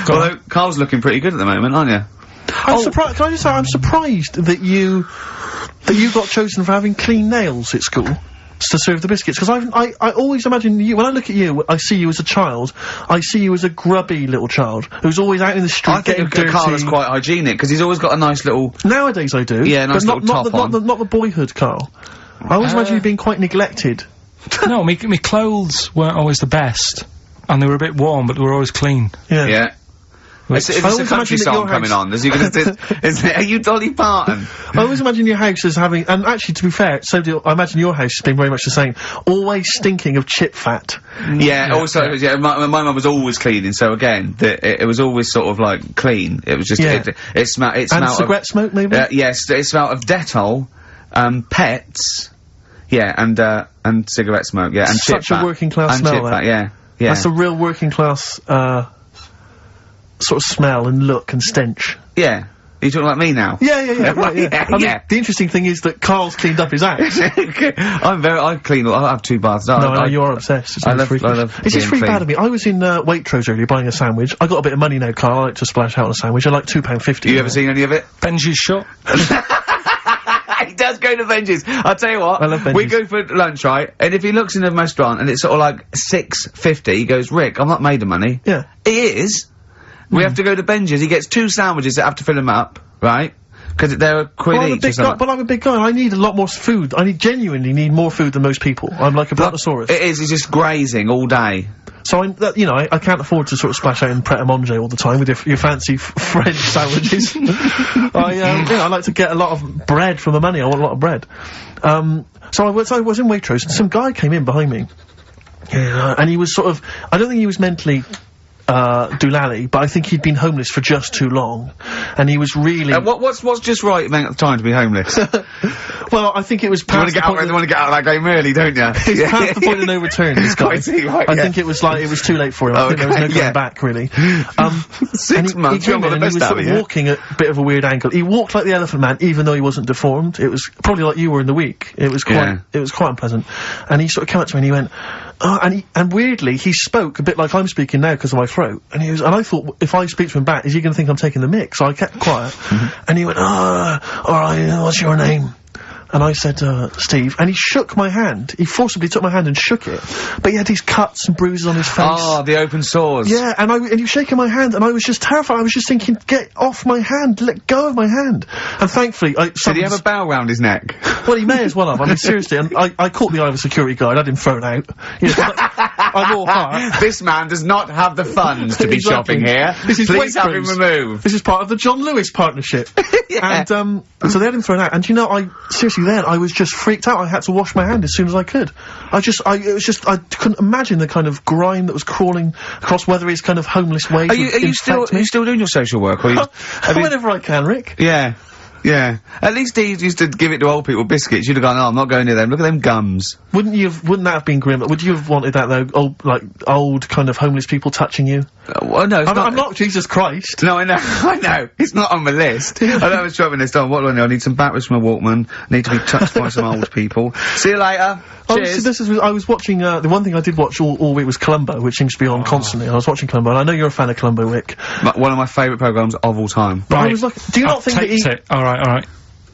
Although, Karl's looking pretty good at the moment, aren't you? I'm surprised, can I just say, I'm surprised that you got chosen for having clean nails at school to serve the biscuits, because I always imagine you, when I look at you, I see you as a child, I see you as a grubby little child, who's always out in the street getting dirty. I think Karl is quite hygienic, because he's always got a nice little... Nowadays I do. Yeah, nice little top on. Not the boyhood Karl. I always imagine you being quite neglected. No, me clothes weren't always the best, and they were a bit warm, but they were always clean. Yeah. Yeah. It's a country song coming on. Is are you Dolly Parton? I always imagine your house as having, and actually, to be fair, I imagine your house has been very much the same. Always stinking of chip fat. Yeah. Also, yeah. My mum was always cleaning, so again, it was always sort of like clean. It was just it smelled. It smelled and cigarette smoke, maybe. Yes, it smelled of Dettol, pets. Yeah, and cigarette smoke. Yeah, and such chip a working class smell. Chip fat, yeah. That's a real working class sort of smell and look and stench. Yeah. Are you talking like me now? Yeah. I mean, the interesting thing is that Karl's cleaned up his act. I clean. I have 2 baths. No, you are obsessed. It's I love It's just really bad of me. I was in Waitrose earlier buying a sandwich. I got a bit of money now, Karl. I like to splash out on a sandwich. I like £2.50. You ever seen any of it? Benji's shop. He does go to Benji's. I'll tell you what. I love Benji's. We go for lunch, right? And if he looks in a restaurant and it's sort of like $6.50, he goes, Rick, I'm not made of money. Yeah. He is. We have to go to Benji's. He gets 2 sandwiches that have to fill him up, right? Because they're a quid each. But I'm a big guy. I need a lot more food. I genuinely need more food than most people. I'm like a brontosaurus. It is. He's just grazing all day. So I can't afford to sort of splash out in Pret a Manger all the time with your fancy French sandwiches. I like to get a lot of bread for my money. I want a lot of bread. So I was in Waitrose, and some guy came in behind me. And he was sort of, I don't think he was mentally doolally, but I think he'd been homeless for just too long, and he was really. What's just right at the time to be homeless? Well, I think it was. You want to get out of that game early, don't you? It's past the point of no return. This guy. I think it was like it was too late for him. I think there was no going back really. 6 months. He came in and he was sort of walking at a bit of a weird angle. He walked like the Elephant Man, even though he wasn't deformed. It was probably like you were in the week. It was quite. It was quite unpleasant. And he sort of came up to me and he went. And weirdly, he spoke a bit like I'm speaking now because of my throat. And I thought, if I speak to him back, is he going to think I'm taking the mick? So I kept quiet. And he went, alright, what's your name? And I said, Steve, and he shook my hand. He forcibly took my hand and shook it. But he had these cuts and bruises on his face. Oh, the open sores. Yeah, and he was shaking my hand, and I was just terrified. I was just thinking, get off my hand, let go of my hand. And thankfully, did he have a bell round his neck? Well, he may as well have. I mean, seriously, and I caught the eye of a security guard, I had him thrown out. You know, I'm all heart. This man does not have the funds to be shopping here. Please have him removed. This is part of the John Lewis partnership. Yeah. And, so they had him thrown out, and you know, seriously then, I was just freaked out. I had to wash my hand as soon as I could. I couldn't imagine the kind of grime that was crawling across Weatherby's kind of homeless ways. Are you still doing your social work? Or whenever I can, Rick. Yeah. Yeah. At least he used to give it to old people, biscuits. You'd have gone, oh, I'm not going near them. Look at them gums. Wouldn't that have been grim? Would you have wanted that, though? Old kind of homeless people touching you? Well, no, I'm not Jesus Christ. No, I know. It's not on the list. I know I was dropping this down. What do I know? I need some batteries from a Walkman. I need to be touched by some old people. See you later. Cheers. I was watching, the one thing I did watch all week was Columbo, which seems to be on constantly. I was watching Columbo, and I know you're a fan of Columbo, Rick. One of my favourite programmes of all time. Right. I was like, do you not think that Alright.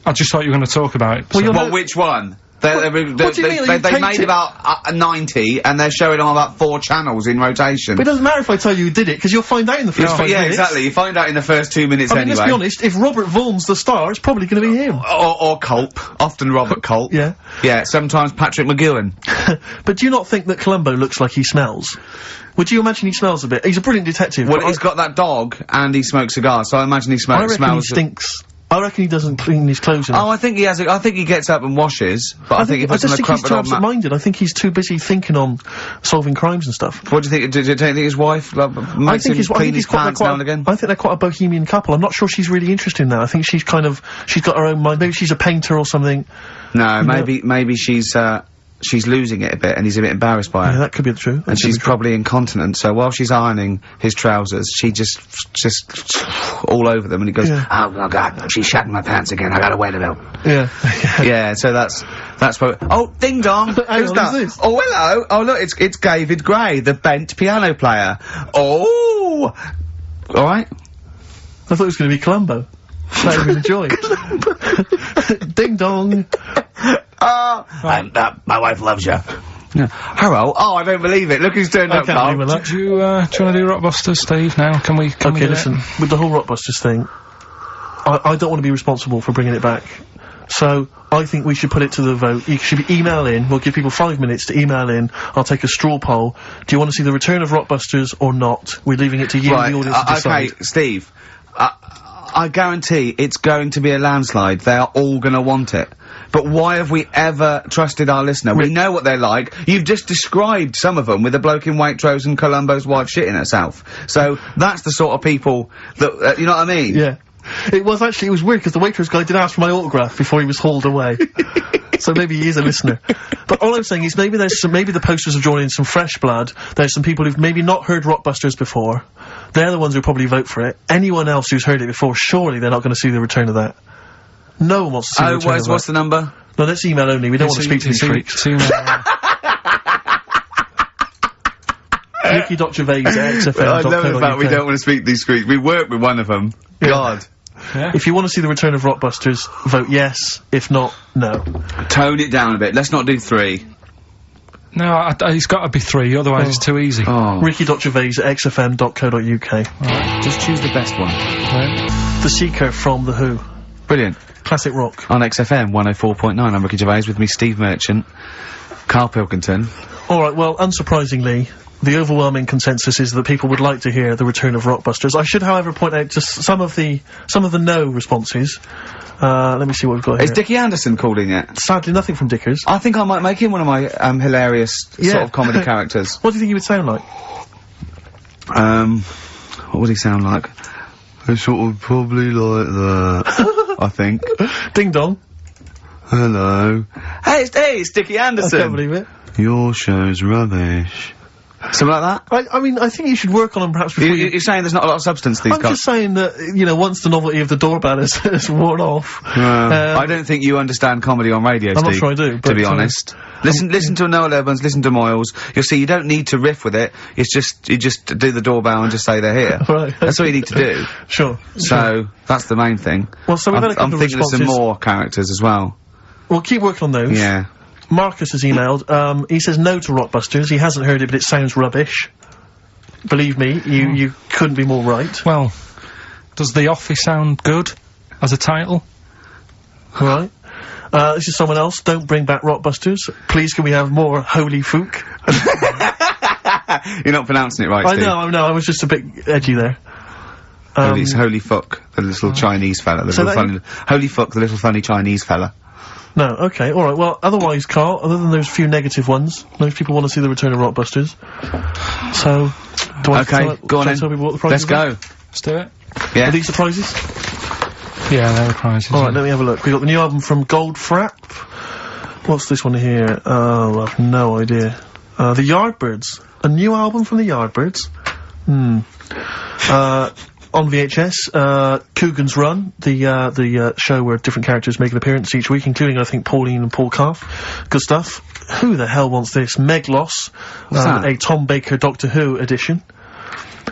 I just thought you were going to talk about it. Well, which one? What do you mean? They made about 90, and they're showing on about 4 channels in rotation. But it doesn't matter if I tell you who did it, because you'll find out in the first 5 minutes. Yeah, exactly. You find out in the first 2 minutes anyway. Let's be honest, if Robert Vaughan's the star, it's probably going to be him. Or Culp. Often Robert Culp. Yeah. Yeah, sometimes Patrick McGowan. But do you not think that Columbo looks like he smells? Would you imagine he smells a bit? He's a brilliant detective. Well, he's got that dog, and he smokes cigars, so I imagine he smells. I reckon he stinks. I reckon he doesn't clean his clothes enough. Oh, I think he has. I think he gets up and washes. But I think if I it's just on a think he's too absent-minded. I think he's too busy thinking on solving crimes and stuff. What do you think? Do you think his wife makes him clean his pants now and again? I think they're quite a bohemian couple. I'm not sure she's really interested in that. I think she's got her own mind. Maybe she's a painter or something. No, maybe she's losing it a bit, and he's a bit embarrassed by it. Yeah, that could be true. And she's probably incontinent, so while she's ironing his trousers, she just all over them, and he goes, oh my God, she's shatting my pants again, I gotta wear them out. Yeah. Yeah, so that's what. Oh, ding dong! Who's that? Who's this? Oh, hello! Oh, look, it's David Gray, the bent piano player. Oh! Alright? I thought it was gonna be Columbo. That would enjoy. Ding dong! My wife loves you. Yeah. Hello. Oh, I don't believe it. Look who's turned up, Karl. Do you want to do Rockbusters, Steve, now? Can we listen, with the whole Rockbusters thing, I don't want to be responsible for bringing it back. So, I think we should put it to the vote. You should email in. We'll give people 5 minutes to email in. I'll take a straw poll. Do you want to see the return of Rockbusters or not? We're leaving it to you, the audience, to decide. Okay, Steve. I guarantee it's going to be a landslide. They are all gonna want it. But why have we ever trusted our listener? We know what they're like. You've just described some of them with a bloke in Waitrose and Columbo's wife shitting herself. So, that's the sort of people that, you know what I mean? Yeah. It was weird, because the Waitrose guy did ask for my autograph before he was hauled away. So maybe he is a listener. But all I'm saying is maybe the posters have drawn in some fresh blood. There's some people who've maybe not heard Rockbusters before. They're the ones who probably vote for it. Anyone else who's heard it before, surely they're not going to see the return of that. No one wants to see the return of that. What's the number? No, let's email only. We don't want to speak to these freaks. Ricky.Gervais at XFM. I love the fact we don't want to speak to these freaks. We work with one of them. Yeah. God. Yeah. If you want to see the return of Rockbusters, vote yes. If not, no. Tone it down a bit. Let's not do 3. No, it's got to be 3, otherwise it's too easy. Oh. Ricky.Gervais at xfm.co.uk. Right. Just choose the best one. Right. The Seeker from The Who. Brilliant. Classic rock. On XFM 104.9, I'm Ricky Gervais, with me Steve Merchant, Karl Pilkington. Alright, well, unsurprisingly, the overwhelming consensus is that people would like to hear the return of Rockbusters. I should, however, point out just some of the no responses. Let me see what we've got here. Is Dickie Anderson called in yet? Sadly, nothing from Dickers. I think I might make him one of my, hilarious sort of comedy characters. What do you think he would sound like? What would he sound like? It's sort of probably like that, I think. Ding dong. Hello. Hey, it's Dickie Anderson. I can't believe it. Your show's rubbish. Something like that? I mean, I think you should work on them perhaps before you're saying there's not a lot of substance these guys? I'm just saying that, you know, once the novelty of the doorbell has worn off. I don't think you understand comedy on radio, Steve. I'm not sure I do, but, to be honest. Listen to Noel Evans, listen to Moyles. You'll see you don't need to riff with it. It's just, you just do the doorbell and just say they're here. Right. That's all you need to do. Sure. So, that's the main thing. Well, so we've had a couple of responses. I'm thinking of some more characters as well. Well, keep working on those. Yeah. Marcus has emailed, he says no to Rockbusters. He hasn't heard it, but it sounds rubbish. Believe me, you couldn't be more right. Well, does The Office sound good as a title? Right. This is someone else. Don't bring back Rockbusters. Please, can we have more Holy Fook? You're not pronouncing it right, Steve. I know. I was just a bit edgy there. It's Holy Fuck, the little Chinese fella. Holy Fuck, the little funny Chinese fella. No, okay, alright, well, otherwise, Karl, other than those few negative ones, most people want to see the return of Rockbusters. So, do I go on then. Tell people what the prizes Let's go. Let's do it. Yeah. Are these the prizes? Yeah, they're the prizes. Alright, let me have a look. We got the new album from Goldfrapp. What's this one here? Oh, I've no idea. The Yardbirds. A new album from the Yardbirds. On VHS, Coogan's Run, the show where different characters make an appearance each week, including, I think, Pauline and Paul Calf. Good stuff. Who the hell wants this? Meglos, a Tom Baker Doctor Who edition.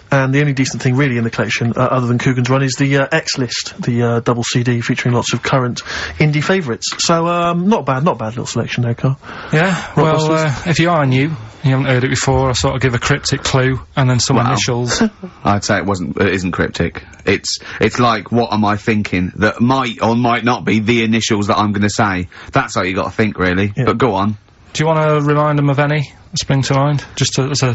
And the only decent thing really in the collection, other than Coogan's Run, is the X-List, the double CD featuring lots of current indie favourites. So, not bad little selection there, Karl. Yeah, well, if you are new, you haven't heard it before, I sort of give a cryptic clue, and then some initials. I'd say it isn't cryptic. It's like, what am I thinking? That might or might not be the initials that I'm gonna say. That's how you gotta think, really. Yeah. But go on. Do you want to remind them of any that spring to mind? Just as a...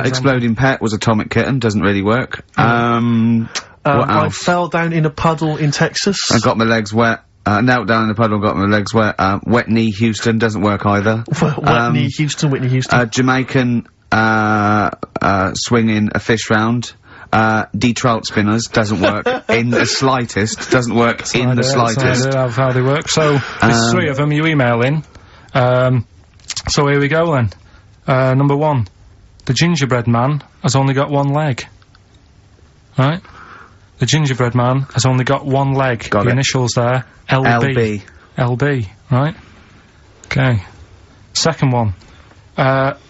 Exploding Pet was Atomic Kitten, doesn't really work. What else? I fell down in a puddle in Texas. I got my legs wet. Knelt down in the puddle, got my legs wet. Wet Knee Houston doesn't work either. Wet Knee Houston, Whitney Houston. Jamaican, swinging a fish round. Detroit Spinners doesn't work in the slightest. Doesn't work in the slightest. That's how they work. So, there's 3 of them, you email in. So here we go then. Number 1. The gingerbread man has only got 1 leg. Right? The gingerbread man has only got 1 leg. Got the it. Initials there. LB. LB, right? Okay. Second one.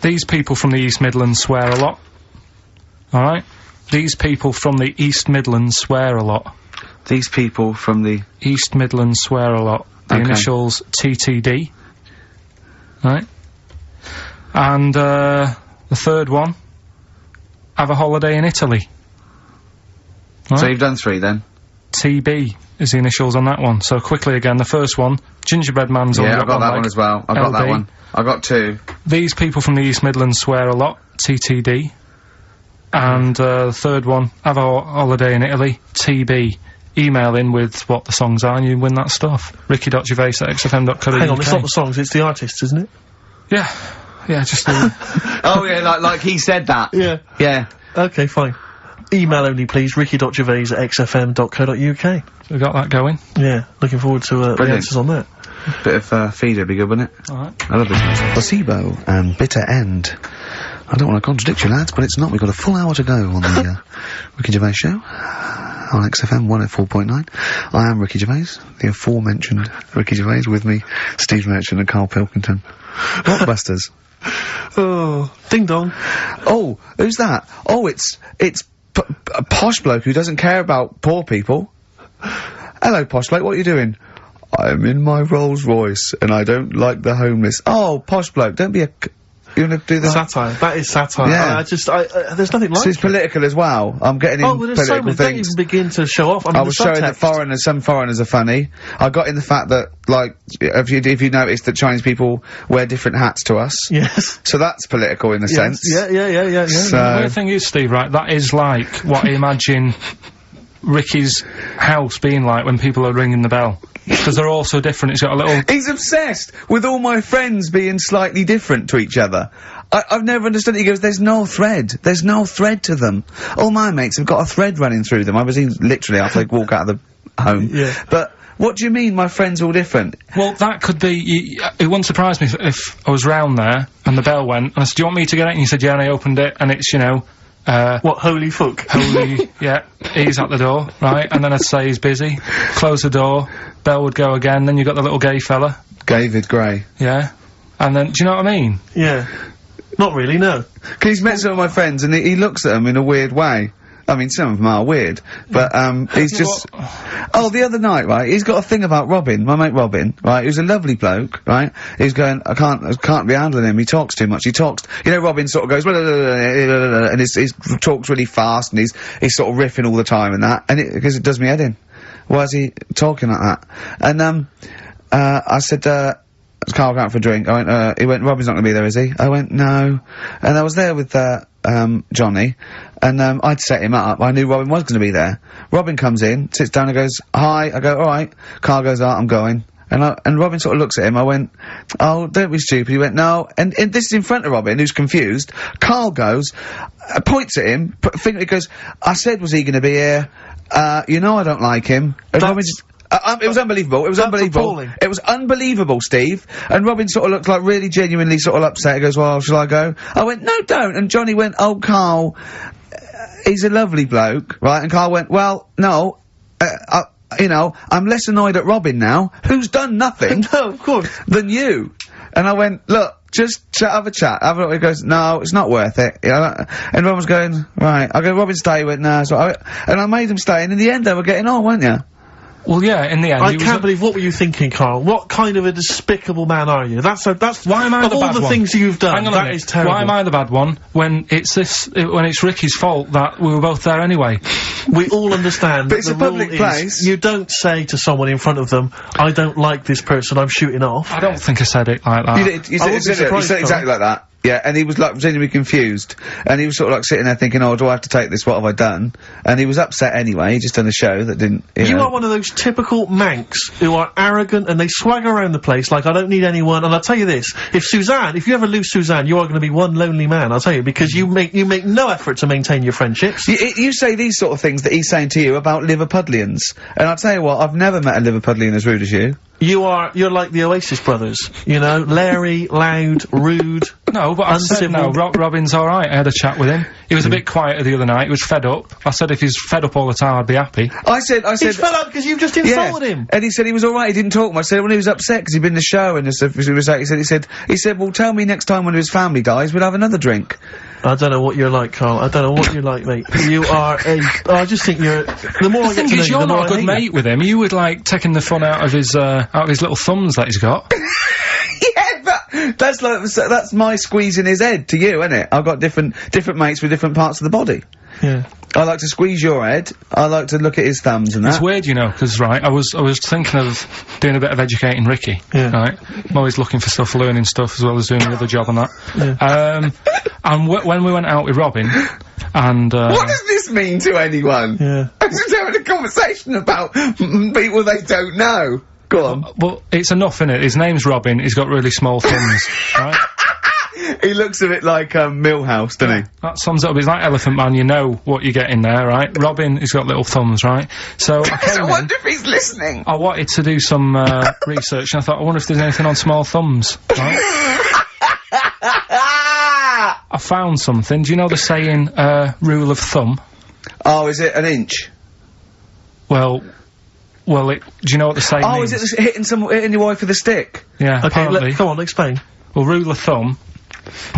These people from the East Midlands swear a lot. Alright? These people from the East Midlands swear a lot. These people from the... East Midlands swear a lot. The initials TTD. Right? And, the third one. Have a holiday in Italy. Right? So you've done 3 then? TB is the initials on that one. So quickly again, the first one, Gingerbread Man's only I got that one as well. I got that one. I got 2. These people from the East Midlands swear a lot, TTD. And the third one, Have a Holiday in Italy, TB. Email in with what the songs are and you win that stuff. ricky.gervais@xfm.co.uk. Hang on, it's not the songs, it's the artists, isn't it? Yeah. Yeah, just the... Oh yeah, like he said that. Yeah. Yeah. Okay, fine. Email only, please, ricky.gervais@xfm.co.uk. So we got that going. Yeah, looking forward to the answers on that. Bit of feeder would be good, wouldn't it? Alright. I love this music. Placebo and Bitter End. I don't want to contradict you, lads, but it's not. We've got a full hour to go on the Ricky Gervais show on XFM 104.9. I am Ricky Gervais, the aforementioned Ricky Gervais, with me, Steve Merchant and Karl Pilkington. Blockbusters. Oh, ding dong. Oh, who's that? Oh, it's a posh bloke who doesn't care about poor people. Hello, posh bloke, what are you doing? I'm in my Rolls Royce and I don't like the homeless. Oh, posh bloke, don't be a... You wanna do that? Satire. That is satire. Yeah. There's nothing like So it's political as well. I'm getting in well, there's so political many. things. Don't even begin to show off. I mean, I was showing that some foreigners are funny. I got in the fact that, like, if you notice that Chinese people wear different hats to us. Yes. So that's political in a sense. Yeah. So, The weird thing is, Steve, right, that is like what I imagine Ricky's house being like when people are ringing the bell. Because they're all so different, it's got a little... He's obsessed with all my friends being slightly different to each other. I've never understood it. He goes, there's no thread. There's no thread to them. All my mates have got a thread running through them. I was literally after they walk out of the home. Yeah. But what do you mean my friends are all different? Well, that could be... it wouldn't surprise me if I was round there and the bell went, and I said, do you want me to get it? And he said, yeah, and I opened it, and it's, you know... what, holy fuck? Holy, yeah, he's at the door, right? And then I'd say he's busy, close the door, bell would go again, then you got the little gay fella. David Gray. Yeah. And then, do you know what I mean? Yeah. Not really, no. Cause he's met some of my friends and he looks at them in a weird way. I mean, some of them are weird, but, he's just... Oh, the other night, right, he's got a thing about Robin, my mate Robin, right, who's a lovely bloke, right? He's going, I can't be handling him, he talks too much, you know, Robin sort of goes, and he talks really fast, and he's sort of riffing all the time and that, and because it does me head in. Why is he talking like that? And, I said, Karl going out for a drink. I went, he went, Robin's not gonna be there, is he? I went, no. And I was there with, Johnny, and, I'd set him up. I knew Robin was gonna be there. Robin comes in, sits down and goes, hi. I go, alright. Karl goes, I'm going. And Robin sort of looks at him. I went, oh, don't be stupid. He went, no. And this is in front of Robin, who's confused. Karl goes, points at him, he goes, I said, was he gonna be here? You know I don't like him. And Robin just... it was unbelievable. It was unbelievable. Appalling. It was unbelievable, Steve. And Robin sort of looked like really genuinely sort of upset. He goes, well, shall I go? I went, no, don't. And Johnny went, oh, Karl, he's a lovely bloke, right? And Karl went, well, no, you know, I'm less annoyed at Robin now, who's done nothing. No, of course. Than you. And I went, look, just have a chat. He goes, no, it's not worth it. You know, and Robin was going, right. I go, Robin, stay. He went, no. So and I made him stay. And in the end, they were getting on, weren't you? Well, yeah, in the end... I can't believe, what were you thinking, Karl? What kind of a despicable man are you? That's why am I the bad one? Of all the things you've done, Hang on that is terrible. Why am I the bad one when it's when it's Ricky's fault that we were both there anyway? We all understand but it's a public place. You don't say to someone in front of them, I don't like this person, I'm shooting off. I don't think I said it like that. You said exactly like that. Yeah, and he was, like, genuinely confused. And he was sort of, like, sitting there thinking, oh, do I have to take this? What have I done? And he was upset anyway. He just done a show that didn't, you know. are one of those typical Mancs who are arrogant and they swagger around the place like, I don't need anyone. And I'll tell you this, if you ever lose Suzanne, you are going to be one lonely man, I'll tell you, because you make no effort to maintain your friendships. You say these sort of things that he's saying to you about Liverpudlians. And I'll tell you what, I've never met a Liverpudlian as rude as you. You're like the Oasis brothers, you know, Larry, loud, rude. No, but I said no, Robin's alright. I had a chat with him. He was a bit quieter the other night, he was fed up. I said if he's fed up all the time, I'd be happy. I said... He's fed up because you've just insulted him. And he said he was alright, he didn't talk much. I said when he was upset because he'd been in the show and stuff, he said, well, tell me next time when his family dies, we'll have another drink. I don't know what you're like, Karl. I don't know what you're like, mate. You are I just think you're... The more I get to know you, you're not a good mate with him. You would, like, taking the fun out of his little thumbs that he's got. Yeah, but that's my squeezing his head to you, isn't it? I've got different mates with different parts of the body. Yeah. I like to squeeze your head. I like to look at his thumbs and that. It's weird, you know, because, right, I was thinking of doing a bit of educating Ricky, right? I'm always looking for stuff, learning stuff, as well as doing the other job and that. Yeah. And when we went out with Robin, and, what does this mean to anyone? Yeah. I'm just having a conversation about people they don't know. Go on. Well, it's enough, innit? His name's Robin, he's got really small thumbs, right? He looks a bit like, Millhouse, doesn't he? That sums it up. He's like Elephant Man, you know what you get in there, right? Robin, he's got little thumbs, right? So I came I wonder if he's listening. I wanted to do some, research, and I thought, I wonder if there's anything on small thumbs, right? I found something. Do you know the saying, rule of thumb? Oh, is it an inch? Well, do you know what the saying means? Is it hitting your wife with a stick? Yeah, Okay, apparently. come on, explain. Well, rule of thumb,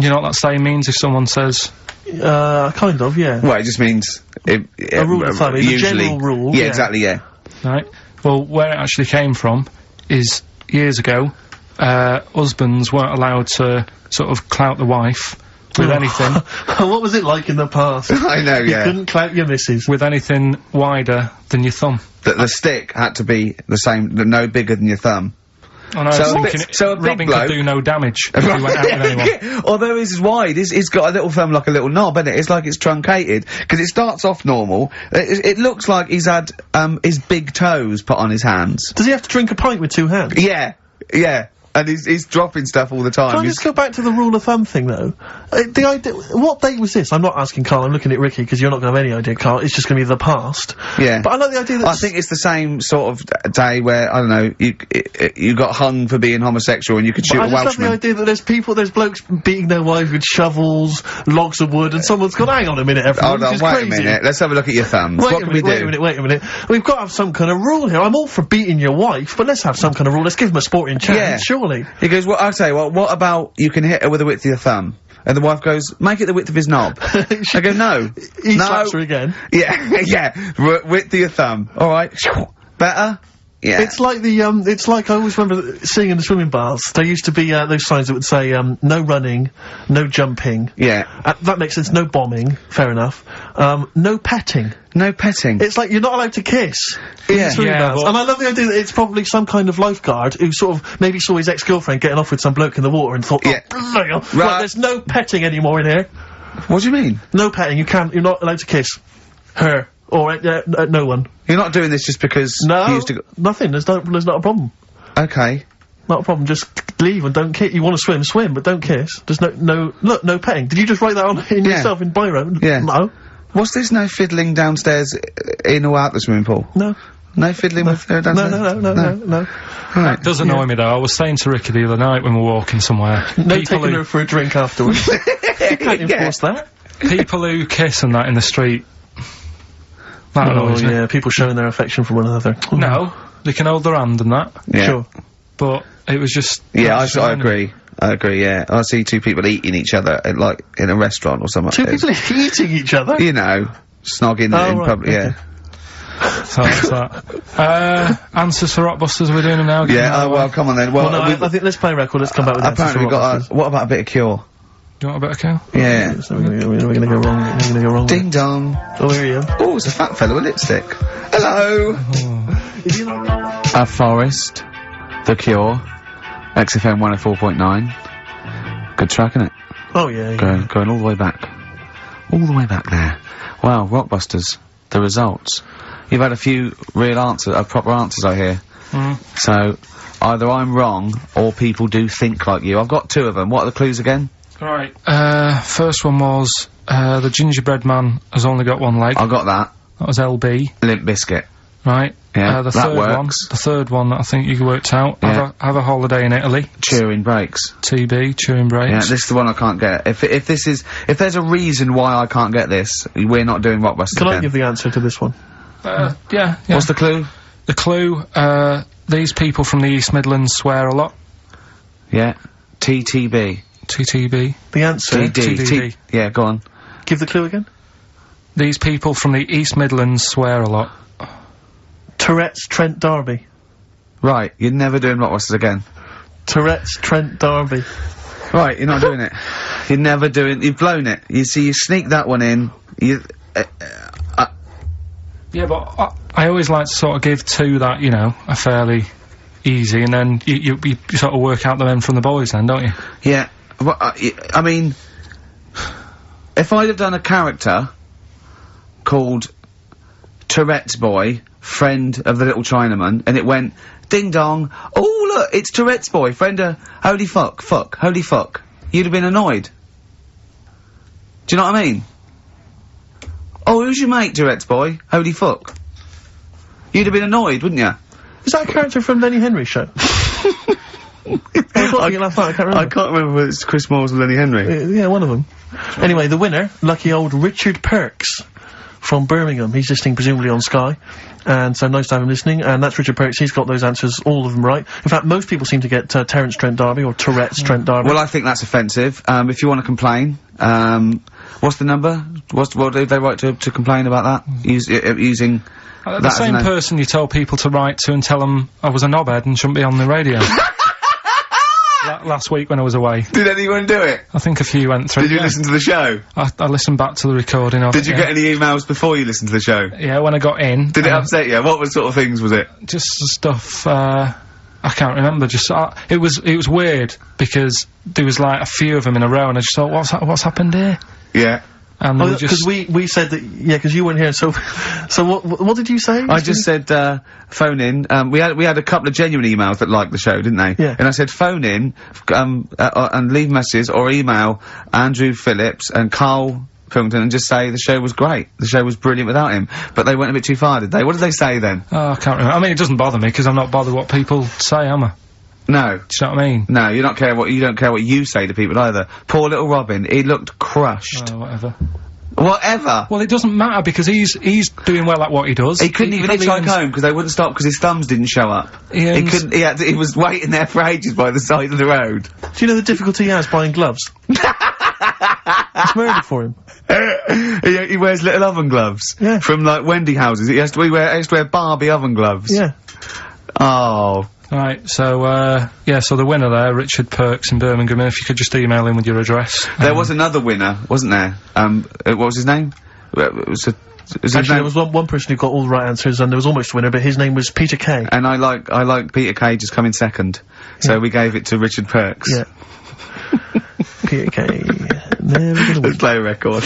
you know what that saying means if someone says... Kind of, yeah. Well, it just means... a rule of thumb, it's a general rule. Yeah, exactly, yeah. Right. Well, where it actually came from is, years ago, husbands weren't allowed to sort of clout the wife with anything. What was it like in the past? I know, You yeah. couldn't clout your missus. With anything wider than your thumb. The stick had to be the same, no bigger than your thumb. I know, So I was a thinking bit- so a big Robin bloke- could do no damage if he went out with anyone. Yeah, although his is wide, he's got a little thumb like a little knob, isn't it? It's like it's truncated, because it starts off normal. It looks like he's had, his big toes put on his hands. Does he have to drink a pint with two hands? Yeah, yeah. And he's dropping stuff all the time. Can I just go back to the rule of thumb thing, though? The idea... What date was this? I'm not asking Karl, I'm looking at Ricky, because you're not going to have any idea, Karl. It's just going to be the past. Yeah. But I like the idea that... I think it's the same sort of day where, I don't know, you got hung for being homosexual and you could shoot I a just love Welshman. the idea that there's blokes beating their wives with shovels, logs of wood, and someone's gone, hang on a minute, everyone, Hold on, this is wait crazy. a minute. Let's have a look at your thumbs. What can we do? Wait a minute. We've got to have some kind of rule here. I'm all for beating your wife, but let's have some kind of rule. Let's give him a sporting chance, Yeah. surely. He goes, well, I'll tell you what about you can hit her with the width of your thumb? And the wife goes, make it the width of his knob. I go, no. He no. slaps her again. Yeah, yeah. Width of your thumb. Alright. Better? Yeah. It's like it's like I always remember seeing in the swimming baths, there used to be, those signs that would say, no running, no jumping. Yeah. That makes sense, no bombing, fair enough. No petting. No petting. It's like you're not allowed to kiss. In Yeah. the swimming Yeah, baths. but- And I love the idea that it's probably some kind of lifeguard who sort of maybe saw his ex-girlfriend getting off with some bloke in the water and thought, Yeah. oh, bloody hell. Right, there's no petting anymore in here. What do you mean? No petting, you're not allowed to kiss her. Or, no one. You're not doing this just because No, you used to go... nothing, there's not a problem. Okay. Not a problem, just leave and don't kiss. You want to swim, but don't kiss. There's no petting. Did you just write that on in Yeah. yourself in biro? Yeah. No. What's this no fiddling downstairs in or out the swimming pool? No. No fiddling with her downstairs? No. Right. It does annoy me though. I was saying to Ricky the other night when we were walking somewhere. No people taking her for a drink afterwards. You can't enforce that. people who kiss and that in the street. That annoys me. yeah, people showing their affection for one another. No, they can hold their hand and that. Yeah. Sure. But it was just... Yeah, that's I annoying. agree. I agree, yeah. I see two people eating each other, like, in a restaurant or something. Two people eating each other? You know, snogging in right, public, okay. yeah. So that's that. Answers for Rockbusters, are we doing them now? Yeah, well, come on then. Well, Well, no, I think let's play a record, let's come back with answers apparently for we've got Rockbusters. what about a bit of Cure? Do you want a bit of cow? Yeah. So we're gonna go wrong. We're gonna go wrong. Ding dong. Oh, here you go. Oh, it's a fat fellow with lipstick. Hello. Is he not? A Forest. The Cure. XFM 104.9. Good track, isn't it? Oh yeah. Going all the way back. All the way back there. Wow, Rockbusters. The results. You've had a few real answers, proper answers, I hear. So, either I'm wrong, or people do think like you. I've got two of them. What are the clues again? Right. First one was, the gingerbread man has only got one leg. I got that. That was LB. Limp Bizkit. Right. Yeah, the that third works. The third one that I think you worked out. Yeah. Have a holiday in Italy. Chewing Breaks. TB, chewing breaks. Yeah, this is the one I can't get. If there's a reason why I can't get this, we're not doing Rockbusters Can I again. give the answer to this one? Yeah. What's the clue? The clue, these people from the East Midlands swear a lot. Yeah. TTB. TTB. The answer. TDD. Yeah, go on. Give the clue again. These people from the East Midlands swear a lot. Tourette's Trent D'Arby. Right, you're never doing Rockbusters again. Tourette's Trent D'Arby. Right, you're not doing it. You're never doing... You've blown it. You see, you sneak that one in. Yeah, but I always like to sort of give two that, you know, a fairly easy, and then you sort of work out the men from the boys then, don't you? Yeah. Well, I mean, if I'd have done a character called Tourette's Boy, friend of the little Chinaman, and it went, ding dong, oh look, it's Tourette's Boy, friend of, holy fuck, holy fuck, you'd have been annoyed. Do you know what I mean? Oh, who's your mate, Tourette's Boy? Holy fuck. You'd have been annoyed, wouldn't you? Is that a character from Lenny Henry's show? I can't remember whether it's Chris Moores or Lenny Henry. Yeah, one of them. Anyway, the winner, lucky old Richard Perks from Birmingham. He's listening presumably on Sky. And so nice to have him listening. And that's Richard Perks. He's got those answers, all of them right. In fact, most people seem to get Terence Trent D'Arby or Tourette's Trent D'Arby. Well, I think that's offensive. If you want to complain, what's the number? What did they write to complain about that? Using the same person you told people to write to and tell them I was a knobhead and shouldn't be on the radio. Last week when I was away. Did anyone do it? I think a few went through. Did you listen to the show? I listened back to the recording of it. Did you get any emails before you listened to the show? Yeah, when I got in. Did it upset you? What sort of things was it? Just stuff, I can't remember, just, it was weird, because there was like a few of them in a row, and I just thought, what's happened here? Yeah. And because we said that, yeah, because you weren't here, so what did you say? I just said, phone in, we had a couple of genuine emails that liked the show, didn't they? Yeah. And I said, phone in, and leave messages, or email Andrew Phillips and Karl Pilkington and just say the show was great. The show was brilliant without him. But they went a bit too far, did they? What did they say then? Oh, I can't remember. I mean, it doesn't bother me, because I'm not bothered what people say, am I? No. Do you know what I mean? No, you don't care what you say to people either. Poor little Robin, he looked crushed. Oh, whatever. Whatever? Well, it doesn't matter, because he's doing well at what he does. He couldn't even hitchhike home, because they wouldn't stop, because his thumbs didn't show up. He he was waiting there for ages by the side of the road. Do you know the difficulty he has buying gloves? It's murder for him. He wears little oven gloves. Yeah. From, like, Wendy houses. He has to wear Barbie oven gloves. Yeah. Oh. Right, so, yeah, so the winner there, Richard Perks in Birmingham, if you could just email him with your address. There was another winner, wasn't there? What was his name? Actually, there was one person who got all the right answers, and there was almost a winner, but his name was Peter Kay. And I like Peter Kay just coming second. So we gave it to Richard Perks. Yeah. Peter Kay. Never gonna win. Let's play a record.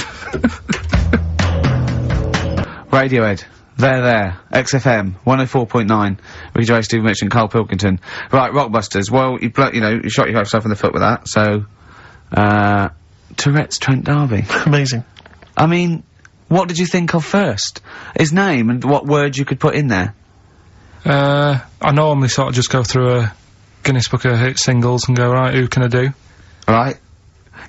Radiohead. There. XFM 104.9. Ricky Gervais, Stephen Mitchell, and Karl Pilkington. Right, Rockbusters. Well, you shot yourself in the foot with that. So, Tourette's Trent D'Arby. Amazing. I mean, what did you think of first? His name and what words you could put in there? I normally sort of just go through a Guinness Book of Hit singles and go, right, who can I do? Right.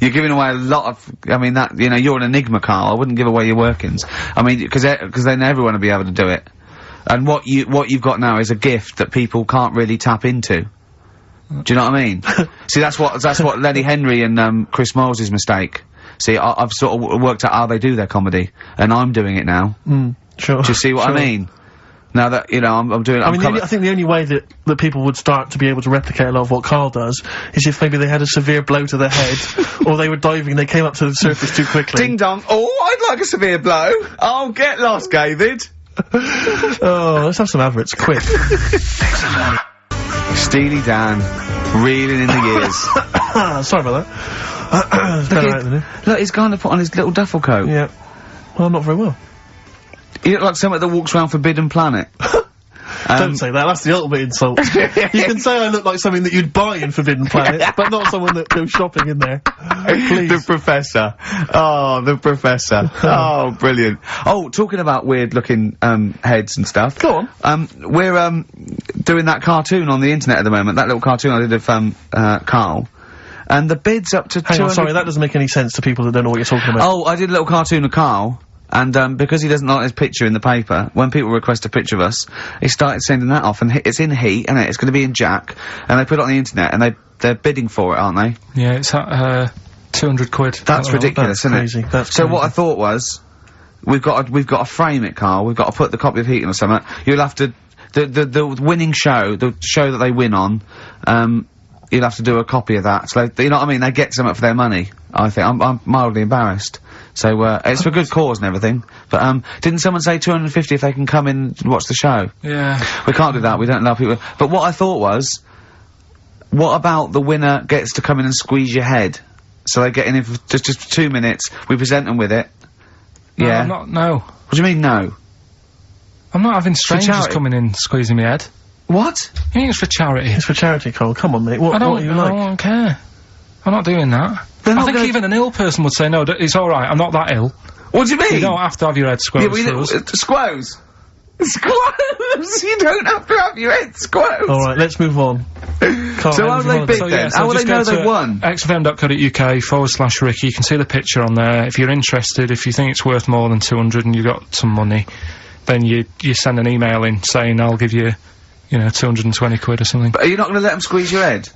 You're giving away a lot of, I mean, that, you know, you're an enigma, Karl. I wouldn't give away your workings. I mean, because then everyone will be able to do it. And what you've got now is a gift that people can't really tap into. Do you know what I mean? See, that's what Lenny Henry and, Chris Moores' mistake. See, I've sort of worked out how they do their comedy, and I'm doing it now. Sure. Do you see what I mean? Now that, you know, I'm doing it. I think the only way that people would start to be able to replicate a lot of what Karl does is if maybe they had a severe blow to the head, or they were diving and they came up to the surface too quickly. Ding dong. Oh, I'd like a severe blow. Oh, get lost, David. Oh, let's have some adverts, quick. Steely Dan, reeling in the gears. Sorry about that. Look, he's going to put on his little duffel coat. Yeah. Well, not very well. You look like someone that walks around Forbidden Planet. Don't say that, that's the ultimate insult. You can say I look like something that you'd buy in Forbidden Planet, but not someone that goes shopping in there. Please. The Professor. Oh, the Professor. Oh, brilliant. Oh, talking about weird-looking, heads and stuff. Go on. We're, doing that cartoon on the internet at the moment, that little cartoon I did of, Karl. And the bid's up to Hang on, sorry, that doesn't make any sense to people that don't know what you're talking about. Oh, I did a little cartoon of Karl. And, because he doesn't like his picture in the paper, when people request a picture of us, he started sending that off, and it's in Heat, and it's gonna be in Jack, and they put it on the internet, and they're bidding for it, aren't they? Yeah, it's at, 200 quid. That's ridiculous, isn't crazy. it? That's so crazy. what I thought was, we've got to frame it, Karl, we've got to put the copy of Heat in or something, you'll have to, the winning show, the show that they win on, you'll have to do a copy of that, so you know what I mean, they get something for their money. I think. I'm mildly embarrassed. So, it's for good cause and everything. But, didn't someone say 250 if they can come in and watch the show? Yeah. We can't do that, we don't allow people. But what I thought was, what about the winner gets to come in and squeeze your head? So they get in for just for 2 minutes, we present them with it. No, yeah. I'm not, no. What do you mean, no? I'm not having strangers coming in squeezing my head. What? You mean it's for charity? It's for charity, Karl. Come on, mate. What are you like? I don't care. I'm not doing that. I think even an ill person would say, no, it's alright, I'm not that ill. What do you mean? You don't have to have your head squoze for us. Squoze? Squoze! You don't have to have your head squoze! Alright, let's move on. So how do they bid then? How will they know they won? xfm.co.uk/Ricky, you can see the picture on there. If you're interested, if you think it's worth more than 200 and you've got some money, then you send an email in saying I'll give you, 220 quid or something. But are you not going to let them squeeze your head?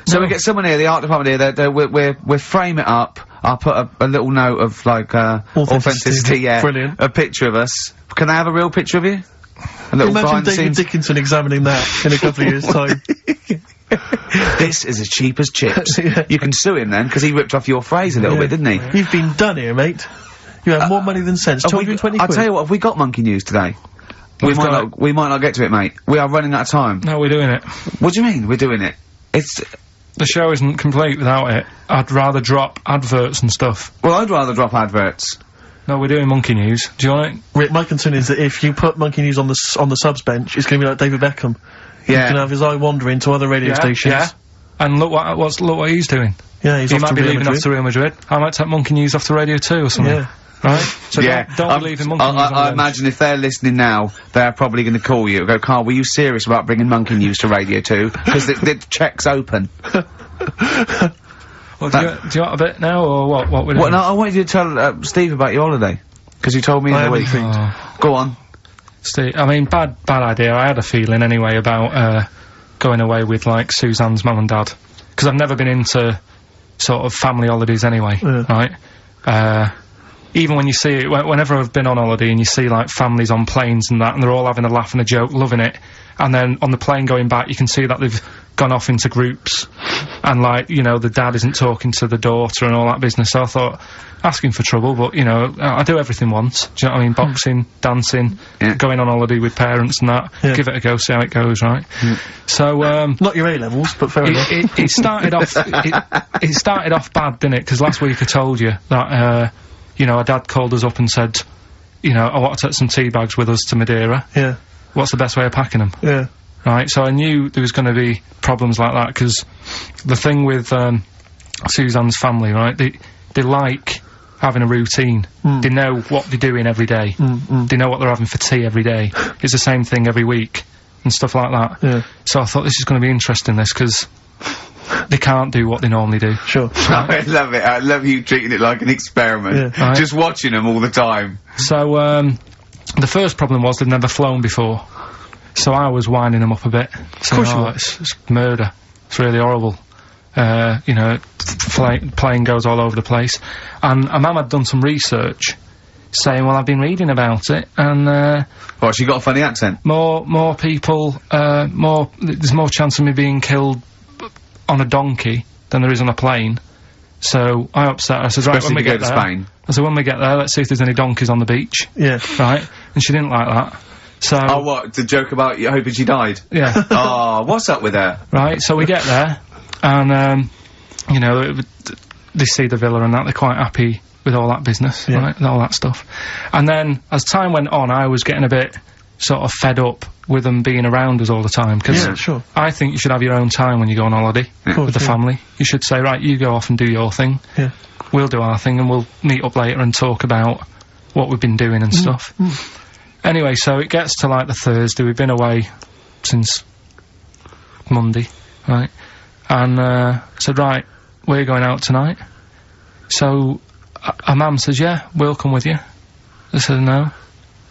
So we get someone here, the art department here, we'll frame it up, I'll put a little note of, like, authenticity, yeah. Brilliant. A picture of us. Can I have a real picture of you? A little Imagine David Dickinson examining that in a couple of years' time. This is as cheap as chips. Yeah. You can sue him then, because he ripped off your phrase a little bit, didn't he? You've been done here, mate. You have more money than sense. 220 quid. I'll tell you what, have we got monkey news today? We might not get to it, mate. We are running out of time. No, we're doing it. What do you mean, we're doing it? The show isn't complete without it. I'd rather drop adverts and stuff. Well, I'd rather drop adverts. No, we're doing monkey news. Do you want it? Rick, my concern is that if you put monkey news on the subs bench, it's going to be like David Beckham. Yeah. He's going to have his eye wandering to other radio stations. Yeah. And look what he's doing. Yeah, he might be leaving off to Real Madrid. I might take monkey news off to Radio 2 or something. Yeah. Right? So don't believe in monkey news. I imagine if they're listening now, they're probably going to call you and go, Karl, were you serious about bringing monkey news to Radio 2? Because the check's open. Well, do you want a bit now, or what we're doing? No, I wanted you to tell Steve about your holiday. Because you told me in the week. Go on. Steve, I mean, bad idea. I had a feeling anyway about, going away with, like, Suzanne's mum and dad. Because I've never been into sort of family holidays anyway, right? Even when you see it, whenever I've been on holiday and you see, like, families on planes and that, and they're all having a laugh and a joke, loving it, and then on the plane going back, you can see that they've gone off into groups, and, like, the dad isn't talking to the daughter and all that business. So I thought, asking for trouble, but, I do everything once. Do you know what I mean? Boxing, dancing, going on holiday with parents and that. Yeah. Give it a go, see how it goes, right? So, not your A-levels, but fair enough. It started off, it started off bad, didn't it? Because last week I told you that, our dad called us up and said, I want to take some tea bags with us to Madeira. Yeah. What's the best way of packing them? Yeah. Right, so I knew there was going to be problems like that, because the thing with, Suzanne's family, right, they like having a routine. They know what they're doing every day. They know what they're having for tea every day. It's the same thing every week, and stuff like that. Yeah. So I thought this is going to be interesting, because they can't do what they normally do. Sure. Right? I love it. I love you treating it like an experiment. Yeah. Right. Just watching them all the time. So, the first problem was they'd never flown before. So I was winding them up a bit. Saying, it's murder. It's really horrible. Plane goes all over the place. And a mum had done some research saying, well, I've been reading about it, and, what, she got a funny accent? More people, there's more chance of me being killed on a donkey than there is on a plane. So I upset her. I said, right, when we get there, Spain. I said, when we get there, let's see if there's any donkeys on the beach. Yeah. Right? And she didn't like that. So. Oh, what? The joke about you hoping she died? Yeah. Oh, what's up with her? Right, so we get there, and, they see the villa and that, they're quite happy with all that business, right, and all that stuff. And then, as time went on, I was getting a bit sort of fed up with them being around us all the time, because I think you should have your own time when you go on holiday with the family. You should say, right, you go off and do your thing, we'll do our thing, and we'll meet up later and talk about what we've been doing and stuff. Anyway, so it gets to, like, the Thursday. We've been away since Monday, right? And, I said, right, we're going out tonight. So, our mum says, yeah, we'll come with you. I said, no,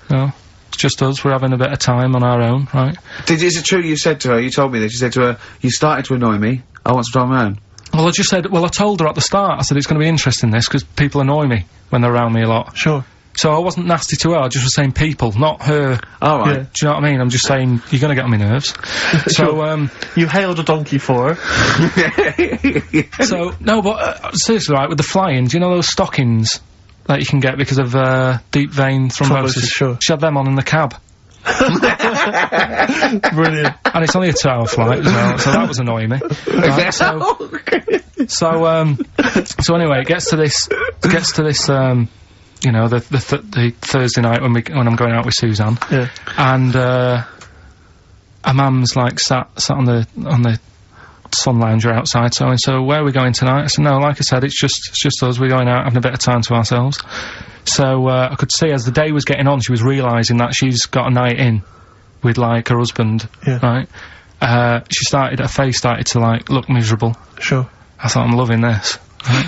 it's just us, we're having a bit of time on our own, right? Is it true you said to her, you told me this, you said to her, you started to annoy me, I want some time on my own? Well, I told her at the start, I said, it's going to be interesting, this, because people annoy me when they're around me a lot. Sure. So I wasn't nasty to her, I just was saying people, not her. All right. Do you know what I mean? I'm just saying, you're gonna get on my nerves. So, you hailed a donkey for her. So, no, but, seriously, right, with the flying, do you know those stockings that you can get because of, deep vein thrombosis? Sure. She had them on in the cab. Brilliant. And it's only a 2-hour flight as well, so that was annoying me. Right, so anyway, it gets to this, you know, the Thursday night when I'm going out with Suzanne. Yeah. And, her mum's like sat on the sun lounger outside, so where are we going tonight? I said, no, like I said, it's just us, we're going out having a bit of time to ourselves. So, I could see as the day was getting on, she was realising that she's got a night in with, like, her husband, right? Her face started to, like, look miserable. Sure. I thought, I'm loving this. Right?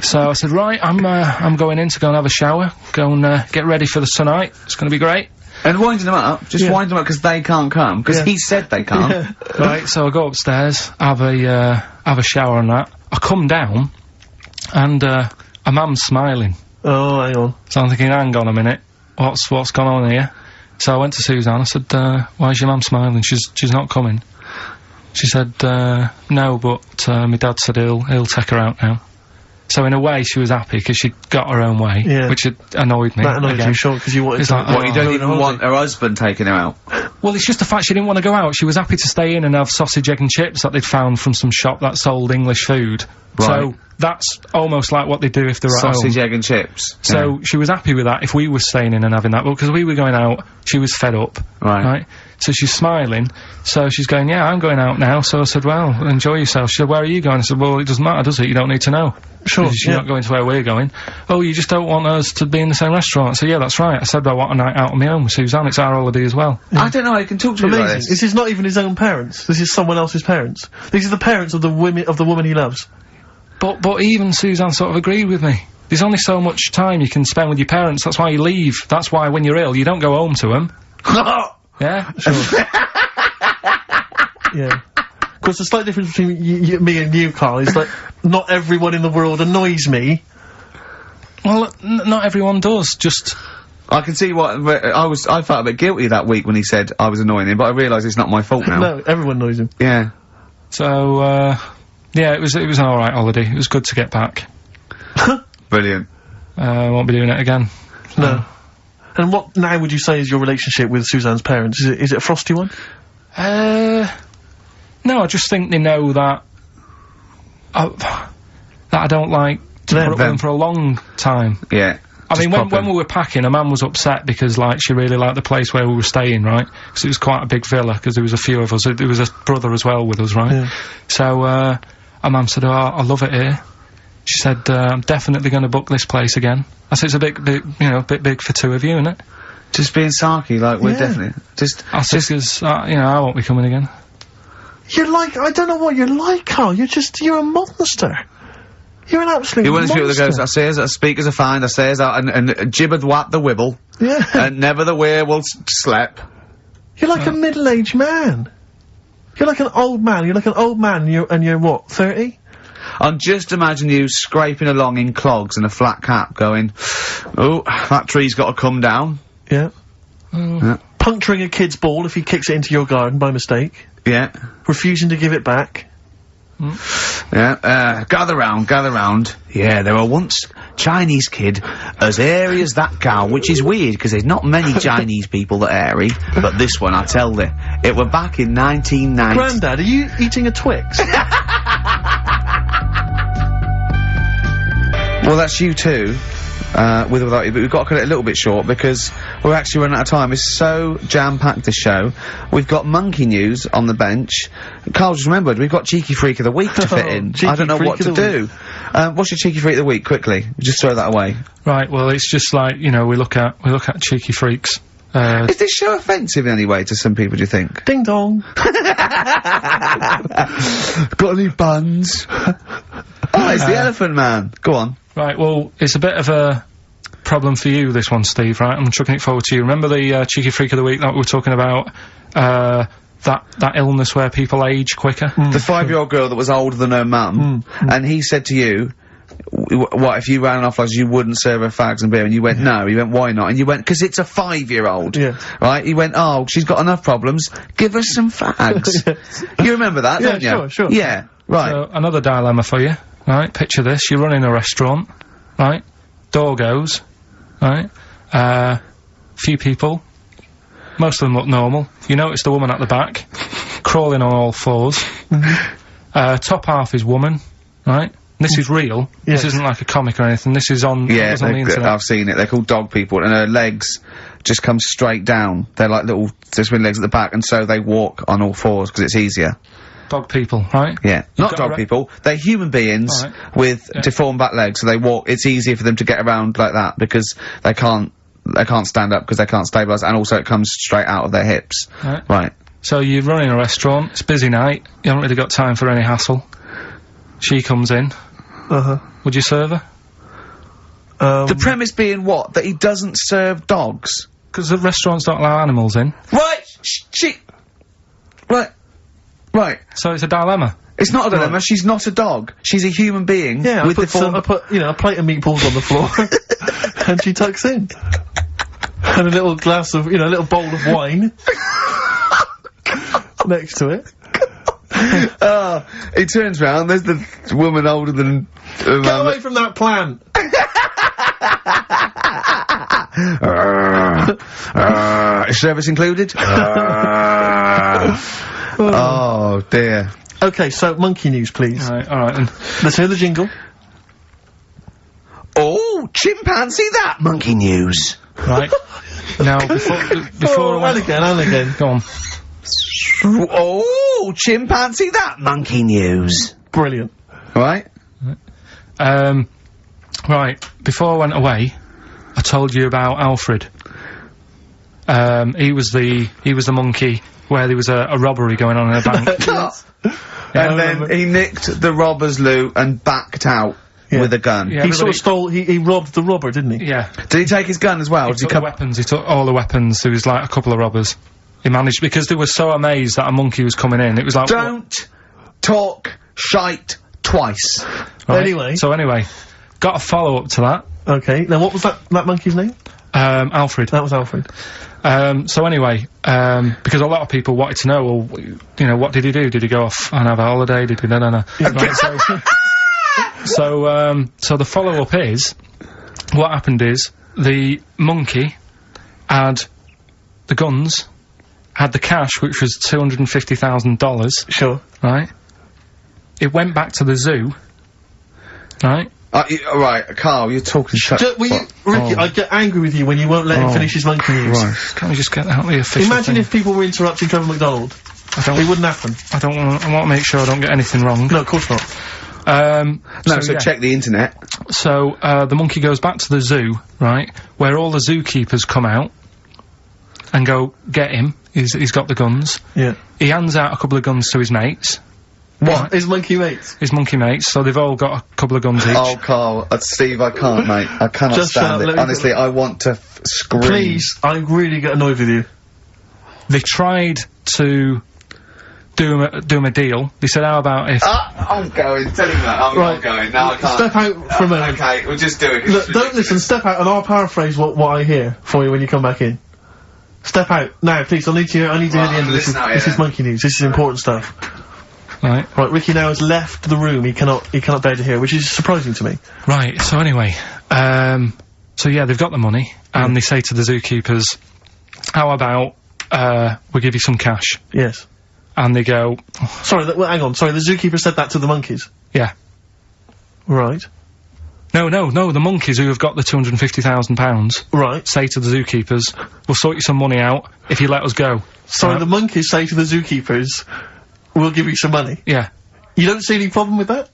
So I said, right, I'm going in to go and have a shower, go and, get ready for the tonight, it's gonna be great. And winding them up, wind them up because they can't come, because he said they can't. Yeah. Right, so I go upstairs, have a shower and that. I come down, and, a mum's smiling. Oh, hang on. So I'm thinking, hang on a minute, what's gone on here? So I went to Suzanne, I said, why is your mum smiling? She's not coming. She said, no, but, my dad said he'll take her out now. So in a way, she was happy, because she got her own way, which annoyed me. That annoyed you, sure, because you wanted to... like, what, you don't even want her husband taking her out? Well, it's just the fact she didn't want to go out. She was happy to stay in and have sausage, egg and chips that they'd found from some shop that sold English food. Right. So that's almost like what they do if they're at home. Sausage, egg and chips. So she was happy with that if we were staying in and having that, but because we were going out, she was fed up. Right? So she's smiling, so she's going, yeah, I'm going out now. So I said, well, enjoy yourself. She said, where are you going? I said, well, it doesn't matter, does it? You don't need to know. Sure, you're not going to where we're going. Oh, you just don't want us to be in the same restaurant. So yeah, that's right. I said I want a night out on my own with Suzanne. It's our holiday as well. I don't know, I can talk to you about this. This is not even his own parents. This is someone else's parents. These are the parents of the woman he loves. But even Suzanne sort of agreed with me. There's only so much time you can spend with your parents. That's why you leave. That's why when you're ill, you don't go home to them. Yeah? Sure. Yeah. Of course, the slight difference between me and you, Karl, is that not everyone in the world annoys me. Well, not everyone does, just... I can see what... I felt a bit guilty that week when he said I was annoying him, but I realise it's not my fault now. No, everyone annoys him. Yeah. So, yeah, it was an alright holiday. It was good to get back. Brilliant. Won't be doing it again. So. No. And what now would you say is your relationship with Suzanne's parents? Is it a frosty one? No, I just think they know that I don't like to put up with them for a long time. Yeah. I mean, when we were packing, a man was upset because, like, she really liked the place where we were staying, right? Because it was quite a big villa, because there was a few of us. There was a brother as well with us, right? Yeah. So, our mum said, oh, I love it here. She said, I'm definitely going to book this place again. I said, it's a bit big for two of you, isn't it? Just being sarky, like, we're definitely... I said, because, you know, I won't be coming again. You're like, I don't know what you're like, Karl. You're a monster. You're an absolute monster. You're one of those people that goes, I says, I speak as I find, I says, and jibbered whap the wibble. Yeah. And never the way will slep. You're like a middle-aged man. You're like an old man. You're like an old man, and you're what, 30? I'm just imagining you scraping along in clogs and a flat cap going, oh, that tree's got to come down. Yeah. Puncturing a kid's ball if he kicks it into your garden by mistake. Yeah. Refusing to give it back. Yeah, gather round. Yeah, there were once Chinese kid as hairy as that cow, which is weird, because there's not many Chinese people that hairy, but this one, I tell thee, it were back in 1990. Grandad, are you eating a Twix? Well, that's you too. With or without you, but we've got to cut it a little bit short because we're actually running out of time. It's so jam-packed, this show. We've got monkey news on the bench. Karl just remembered, we've got Cheeky Freak of the Week to fit in. I don't know what to do. What's your Cheeky Freak of the Week, quickly? Just throw that away. Right, well, it's just like, you know, we look at Cheeky Freaks. Is this show offensive in any way to some people, do you think? Ding dong. Got any buns? Oh, it's the Elephant Man. Go on. Right, well, it's a bit of a problem for you, this one, Steve, right? I'm chucking it forward to you. Remember the Cheeky Freak of the Week that we were talking about? That illness where people age quicker? The 5-year-old girl that was older than her mum, and he said to you, what if you ran off like you wouldn't serve her fags and beer, and you went no, he went why not, and you went because it's a 5-year-old, right? He went oh she's got enough problems, give her some fags. You remember that, don't you? Sure. Yeah, right. So another dilemma for you, right? Picture this: you're running a restaurant, right? Door goes, right? Few people, most of them look normal. You notice the woman at the back, crawling on all fours. Top half is woman, right? This is real. This isn't like a comic or anything. This is on, on the internet. I've seen it. They're called dog people, and her legs just come straight down. They're like little twin legs at the back, and so they walk on all fours because it's easier. Dog people, right? Yeah. Not dog people. They're human beings with deformed back legs, so they walk. It's easier for them to get around like that because they can't stand up because they can't stabilise, and also it comes straight out of their hips. Right. So you're running a restaurant. It's a busy night. You haven't really got time for any hassle. She comes in. Would you serve her? The premise being what? That he doesn't serve dogs? Because the restaurants don't allow animals in. Right! Right. So it's a dilemma. It's not a dilemma, she's not a dog. She's a human being. Yeah, with I put, you know, a plate of meatballs on the floor, and she tucks in. And a little glass of, you know, a little bowl of wine next to it. He turns round, there's the woman older than... Get away from that plant! Is service included? Oh, dear. Okay, so monkey news, please. Alright then. Let's hear the jingle. Oh, chimpanzee that! Monkey news. Right. Now, before and again. Go on. Oh, chimpanzee that! Monkey news. Brilliant. Right? Right. Before I went away, I told you about Alfred. He was the monkey where there was a robbery going on in a bank. And then he nicked the robber's loot and backed out with a gun. Yeah, he sort of stole, he robbed the robber, didn't he? Yeah. Did he take his gun as well? He took the weapons, he took all the weapons. There was like a couple of robbers. He managed, because they were so amazed that a monkey was coming in, it was like— Don't talk shite twice. Right. Anyway, got a follow-up to that. Okay, now what was that monkey's name? Alfred. That was Alfred. So anyway, because a lot of people wanted to know, well, you know, what did he do? Did he go off and have a holiday? Did he— no. Right, so the follow-up is, what happened is, the monkey had the guns, had the cash, which was $250,000. Sure. Right? It went back to the zoo. Right? Right, Karl, you're talking shit. Ricky, I get angry with you when you won't let him finish his monkey news. Right. Can't we just get out the official Imagine thing? if people were interrupting Trevor McDonald. It wouldn't happen. I want to make sure I don't get anything wrong. No, of course not. So check the internet. So, the monkey goes back to the zoo, right, where all the zookeepers come out and go, get him, he's got the guns. Yeah. He hands out a couple of guns to his mates. What? Right. His monkey mates? His monkey mates, so they've all got a couple of guns each. Oh, Karl, Steve, I can't, mate. I cannot Just stand it. Honestly, I want to scream. Please, I really get annoyed with you. They tried to do him a deal. They said, how about if— I'm going. Tell him that. I'm not going. No, I can't. Step out for a moment. Okay, we'll just do it. Look, don't listen, step out and I'll paraphrase what I hear for you when you come back in. Step out. Now, please, I need to hear the end of this. This is monkey news. This is important stuff. Right. Right, Ricky now has left the room. He cannot bear to hear, which is surprising to me. Right, so anyway, so yeah, they've got the money, and they say to the zookeepers, how about, we give you some cash? Yes. And they go— Sorry, hang on, sorry, the zookeeper said that to the monkeys? Yeah. Right. No, the monkeys who have got the £250,000— Right. say to the zookeepers, we'll sort you some money out if you let us go. Sorry, the monkeys say to the zookeepers, we'll give you some money. Yeah. You don't see any problem with that?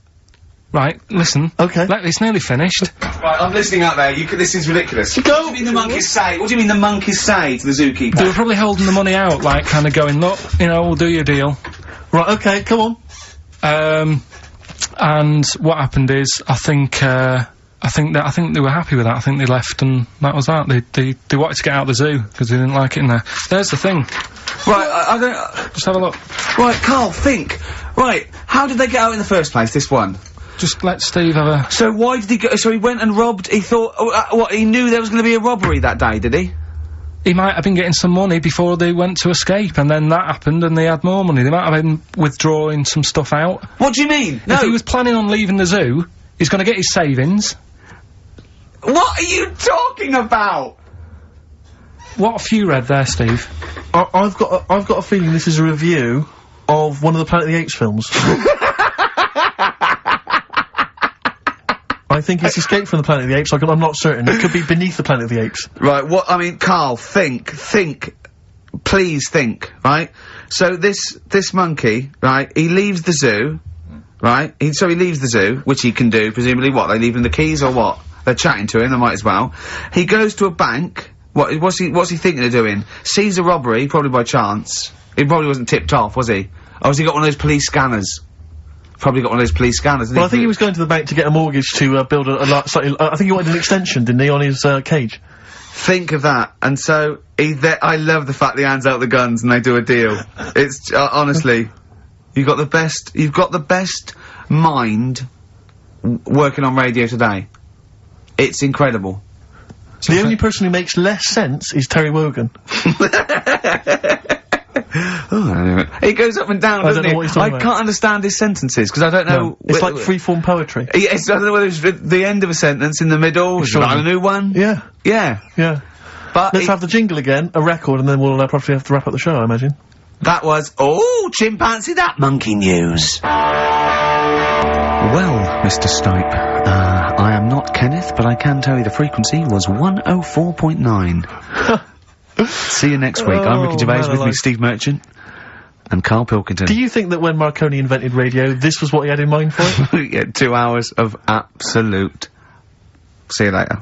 Right, listen. Okay. It's nearly finished. Right, I'm listening out there. This is ridiculous. What do you mean the monkeys say? What do you mean the monkeys say to the zookeeper? They were probably holding the money out, like, kind of going, look, you know, we'll do your deal. Right, okay, come on. And what happened is, I think they were happy with that. I think they left, and that was that. They wanted to get out of the zoo, because they didn't like it in there. There's the thing. Right, I don't— Just have a look. Right, Karl, think. Right, how did they get out in the first place, this one? just let Steve have a... So why did he go? So he went and robbed, he thought, what, he knew there was gonna be a robbery that day, did he? He might have been getting some money before they went to escape, and then that happened and they had more money. They might have been withdrawing some stuff out. What do you mean? No. If he was planning on leaving the zoo, he's gonna get his savings. What are you talking about? What have you read there, Steve? I've got a feeling this is a review of one of the Planet of the Apes films. I think it's Escape from the Planet of the Apes. I'm not certain. It could be Beneath the Planet of the Apes. Right, I mean, Karl, think, please think, right? So this monkey, right, he leaves the zoo, right? So he leaves the zoo, which he can do, presumably, what, they leave him the keys or what? They're chatting to him, they might as well. He goes to a bank, what's he thinking of doing? Sees a robbery, probably by chance. He probably wasn't tipped off, was he? Or has he got one of those police scanners? Probably got one of those police scanners. Well, I think he was going to the bank to get a mortgage to build slightly. I think he wanted an extension, didn't he, on his cage? Think of that. And so I love the fact that he hands out the guns and they do a deal. It's honestly, you've got the best mind working on radio today. It's incredible. The only person who makes less sense is Terry Wogan. Oh, he goes up and down, doesn't he? I can't understand his sentences, because I don't know... No, it's like freeform poetry. Yes, I don't know whether it's the end of a sentence, in the middle, is that a new one? Yeah. Yeah. Yeah. But let's have the jingle again, a record, and then we'll probably have to wrap up the show, I imagine. That was... Oh, chimpanzee, that monkey news. Well, Mr. Stipe, I am not Kenneth, but I can tell you the frequency was 104.9. See you next week. I'm Ricky Gervais, with me Steve Merchant and Karl Pilkington. Do you think that when Marconi invented radio, this was what he had in mind for it? Yeah, 2 hours of absolute... See you later.